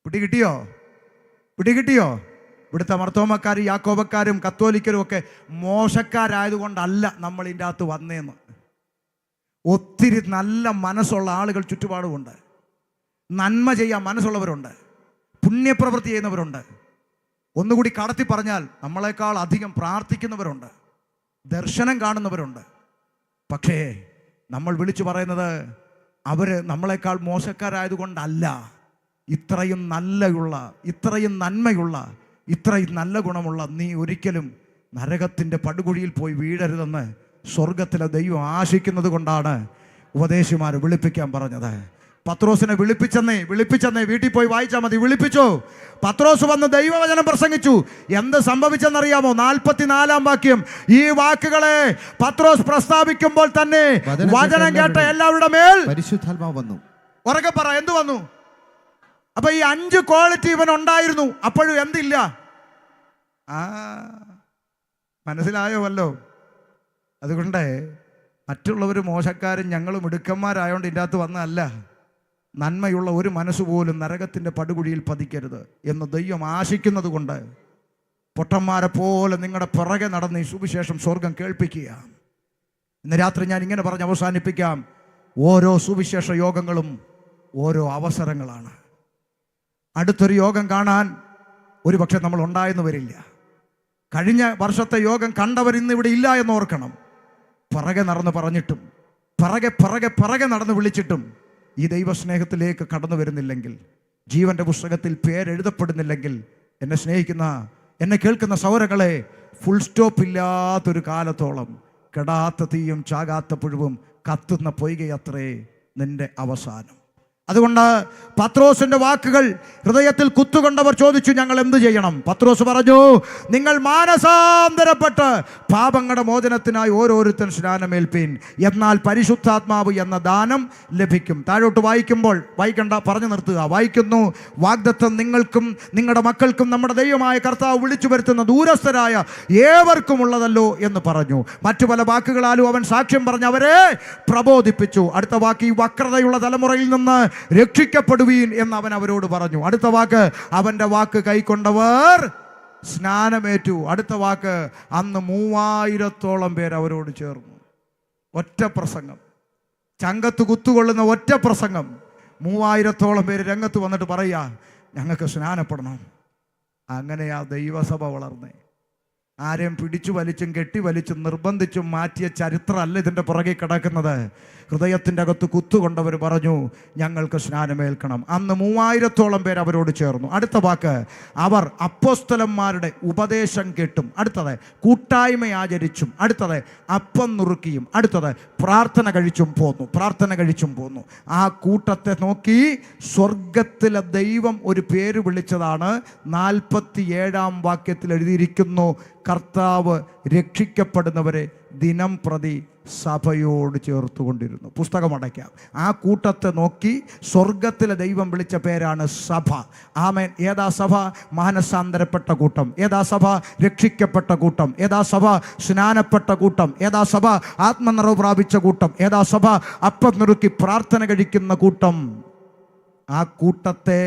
പിടികിട്ടിയോ? ഇവിടുത്തെ മർത്തോമക്കാരും യാക്കോബക്കാരും കത്തോലിക്കരും ഒക്കെ മോശക്കാരായതുകൊണ്ടല്ല നമ്മൾ ഇതിൻ്റെ അകത്ത് വന്നേന്ന്. ഒത്തിരി നല്ല മനസ്സുള്ള ആളുകൾ ചുറ്റുപാടുമുണ്ട്. നന്മ ചെയ്യാൻ മനസ്സുള്ളവരുണ്ട്. പുണ്യപ്രവൃത്തി ചെയ്യുന്നവരുണ്ട്. ഒന്നുകൂടി കടത്തി പറഞ്ഞാൽ നമ്മളെക്കാൾ അധികം പ്രാർത്ഥിക്കുന്നവരുണ്ട്. ദർശനം കാണുന്നവരുണ്ട്. പക്ഷേ നമ്മൾ വിളിച്ചു പറയുന്നത് അവർ നമ്മളെക്കാൾ മോശക്കാരായതുകൊണ്ടല്ല. ഇത്രയും നന്മയുള്ള ഇത്രയും നല്ല ഗുണമുള്ള നീ ഒരിക്കലും നരകത്തിൻ്റെ പടുകുഴിയിൽ പോയി വീഴരുതെന്ന് സ്വർഗത്തിലെ ദൈവം ആശിക്കുന്നത് കൊണ്ടാണ് ഉപദേശിമാർ വിളിപ്പിക്കാൻ പറഞ്ഞത്. പത്രോസിനെ വിളിപ്പിച്ചെന്നേ വീട്ടിൽ പോയി വായിച്ചാൽ മതി. വിളിപ്പിച്ചു. പത്രോസ് വന്ന് ദൈവവചനം പ്രസംഗിച്ചു. എന്ത് സംഭവിച്ചെന്നറിയാമോ? 44-ാം വാക്യം. ഈ വാക്കുകളെ പത്രോസ് പ്രസ്താവിക്കുമ്പോൾ തന്നെ വചനം കേട്ട എല്ലാവരുടെ മേൽ പരിശുദ്ധാത്മാവ് വന്നു. ഉറക്കെ പറ, എന്ത് വന്നു? അപ്പൊ ഈ 5 ക്വാളിറ്റി ഇവൻ ഉണ്ടായിരുന്നു. അപ്പോഴും എന്തില്ല? മനസ്സിലായോ വല്ലോ? അതുകൊണ്ട് മറ്റുള്ളവർ മോശക്കാരും ഞങ്ങളും മിടുക്കന്മാരായോണ്ട് ഇതിൻ്റെ അകത്ത് വന്നതല്ല. നന്മയുള്ള ഒരു മനസ്സുപോലും നരകത്തിൻ്റെ പടുകുഴിയിൽ പതിക്കരുത് എന്ന് ദൈവം ആശിക്കുന്നത് കൊണ്ട് പൊട്ടന്മാരെ പോലെ നിങ്ങളുടെ പിറകെ നടന്ന് ഈ സുവിശേഷം സ്വർഗം കേൾപ്പിക്കുക. ഇന്ന് രാത്രി ഞാൻ ഇങ്ങനെ പറഞ്ഞ് അവസാനിപ്പിക്കാം. ഓരോ സുവിശേഷ യോഗങ്ങളും ഓരോ അവസരങ്ങളാണ്. അടുത്തൊരു യോഗം കാണാൻ ഒരുപക്ഷെ നമ്മൾ ഉണ്ടായെന്ന് വരില്ല. കഴിഞ്ഞ വർഷത്തെ യോഗം കണ്ടവർ ഇന്നിവിടെ ഇല്ല എന്ന് ഓർക്കണം. പിറകെ നടന്ന് പറഞ്ഞിട്ടും പിറകെ നടന്ന് വിളിച്ചിട്ടും ഈ ദൈവസ്നേഹത്തിലേക്ക് കടന്നു വരുന്നില്ലെങ്കിൽ, ജീവന്റെ പുസ്തകത്തിൽ പേരെഴുതപ്പെടുന്നില്ലെങ്കിൽ, എന്നെ സ്നേഹിക്കുന്ന, എന്നെ കേൾക്കുന്ന സൗരങ്ങളെ, ഫുൾ സ്റ്റോപ്പ് ഇല്ലാത്തൊരു കാലത്തോളം കെടാത്ത തീയും ചാകാത്ത പുഴുവും കത്തുന്ന പൊയ്കയത്രേ നിന്റെ അവസാനം. അതുകൊണ്ട് പത്രോസിന്റെ വാക്കുകൾ ഹൃദയത്തിൽ കുത്തുകൊണ്ടവർ ചോദിച്ചു, ഞങ്ങൾ എന്ത് ചെയ്യണം? പത്രോസ് പറഞ്ഞു, നിങ്ങൾ മാനസാന്തരപ്പെട്ട് പാപങ്ങളുടെ മോചനത്തിനായി ഓരോരുത്തൻ സ്നാനമേൽപ്പീൻ, എന്നാൽ പരിശുദ്ധാത്മാവ് എന്ന ദാനം ലഭിക്കും. താഴോട്ട് വായിക്കുമ്പോൾ, വായിക്കണ്ട, പറഞ്ഞു നിർത്തുക, വായിക്കുന്നു, വാഗ്ദത്തം നിങ്ങൾക്കും നിങ്ങളുടെ മക്കൾക്കും നമ്മുടെ ദൈവമായ കർത്താവ് വിളിച്ചു വരുത്തുന്ന ദൂരസ്ഥരായ ഏവർക്കും ഉള്ളതല്ലോ എന്ന് പറഞ്ഞു. മറ്റു പല വാക്കുകളാലും അവൻ സാക്ഷ്യം പറഞ്ഞ് അവരെ പ്രബോധിപ്പിച്ചു. അടുത്ത വാക്ക്, ഈ വക്രതയുള്ള തലമുറയിൽ നിന്ന് രക്ഷിക്കപ്പെടുവീൻ എന്ന് അവൻ അവരോട് പറഞ്ഞു. അടുത്ത വാക്ക്, അവന്റെ വാക്ക് കൈക്കൊണ്ടവർ സ്നാനമേറ്റു. അടുത്ത വാക്ക്, അന്ന് 3000-ഓളം പേര് അവരോട് ചേർന്നു. ഒറ്റ പ്രസംഗം, ചങ്കത്ത് കുത്തുകൊള്ളുന്ന ഒറ്റ പ്രസംഗം. 3000-ഓളം പേര് രംഗത്ത് വന്നിട്ട് പറയാ, ഞങ്ങൾക്ക് സ്നാനപ്പെടണം. അങ്ങനെയാ ദൈവസഭ വളർന്നേ. ആരെയും പിടിച്ചു വലിച്ചും കെട്ടി വലിച്ചും നിർബന്ധിച്ചും മാറ്റിയ ചരിത്രമല്ല ഇതിൻ്റെ പുറകെ കിടക്കുന്നത്. ഹൃദയത്തിൻ്റെ അകത്ത് കുത്തുകൊണ്ടവർ പറഞ്ഞു, ഞങ്ങൾക്ക് സ്നാനമേൽക്കണം. അന്ന് 3000-ഓളം പേര് അവരോട് ചേർന്നു. അടുത്ത വാക്ക്, അവർ അപ്പോസ്തലന്മാരുടെ ഉപദേശം കേട്ടും, അടുത്തത് കൂട്ടായ്മ ആചരിച്ചും, അടുത്തത് അപ്പം നുറുക്കിയും, അടുത്തത് പ്രാർത്ഥന കഴിച്ചും പോന്നു. ആ കൂട്ടത്തെ നോക്കി സ്വർഗത്തിലെ ദൈവം ഒരു പേര് വിളിച്ചതാണ്. 47-ാം വാക്യത്തിൽ എഴുതിയിരിക്കുന്നു, കർത്താവ് രക്ഷിക്കപ്പെടുന്നവരെ ദിനം പ്രതി സഭയോട് ചേർത്തുകൊണ്ടിരുന്നു. പുസ്തകം അടയ്ക്കാം. ആ കൂട്ടത്തെ നോക്കി സ്വർഗത്തിലെ ദൈവം വിളിച്ച പേരാണ് സഭ. ആമേൻ. ഏതാ സഭ? മാനസാന്തരപ്പെട്ട കൂട്ടം. ഏതാ സഭ? രക്ഷിക്കപ്പെട്ട കൂട്ടം. ഏതാ സഭ? സ്നാനപ്പെട്ട കൂട്ടം. ഏതാ സഭ? ആത്മനിറവ് പ്രാപിച്ച കൂട്ടം. ഏതാ സഭ? അപ്പം നുറുക്കി പ്രാർത്ഥന കഴിക്കുന്ന കൂട്ടം. ആ കൂട്ടത്തെ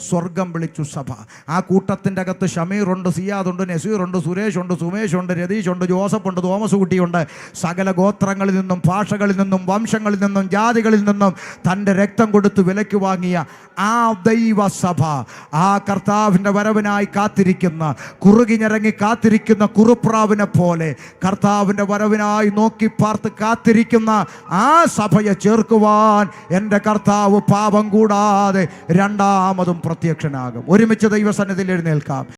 സ്വർഗം വിളിച്ചു സഭ. ആ കൂട്ടത്തിൻ്റെ അകത്ത് ഷമീറുണ്ട്, സിയാദുണ്ട്, നസീറുണ്ട്, സുരേഷുണ്ട്, സുമേഷുണ്ട്, രതീഷുണ്ട്, ജോസഫുണ്ട്, തോമസ് കുട്ടിയുണ്ട്. സകല ഗോത്രങ്ങളിൽ നിന്നും ഭാഷകളിൽ നിന്നും വംശങ്ങളിൽ നിന്നും ജാതികളിൽ നിന്നും തൻ്റെ രക്തം കൊടുത്ത് വിലയ്ക്ക് വാങ്ങിയ ആ ദൈവസഭ, ആ കർത്താവിൻ്റെ വരവിനായി കാത്തിരിക്കുന്ന, കുറുകിഞ്ഞിറങ്ങി കാത്തിരിക്കുന്ന കുറുപ്രാവിനെ പോലെ കർത്താവിൻ്റെ വരവിനായി നോക്കി പാർത്ത് കാത്തിരിക്കുന്ന ആ സഭയെ ചേർക്കുവാൻ എൻ്റെ കർത്താവ് പാപം കൂടാതെ രണ്ടാമതും പ്രത്യക്ഷനാകും. ഒരുമിച്ച് ദൈവസന്നിധിയിൽ എഴുന്നേൽക്കാം.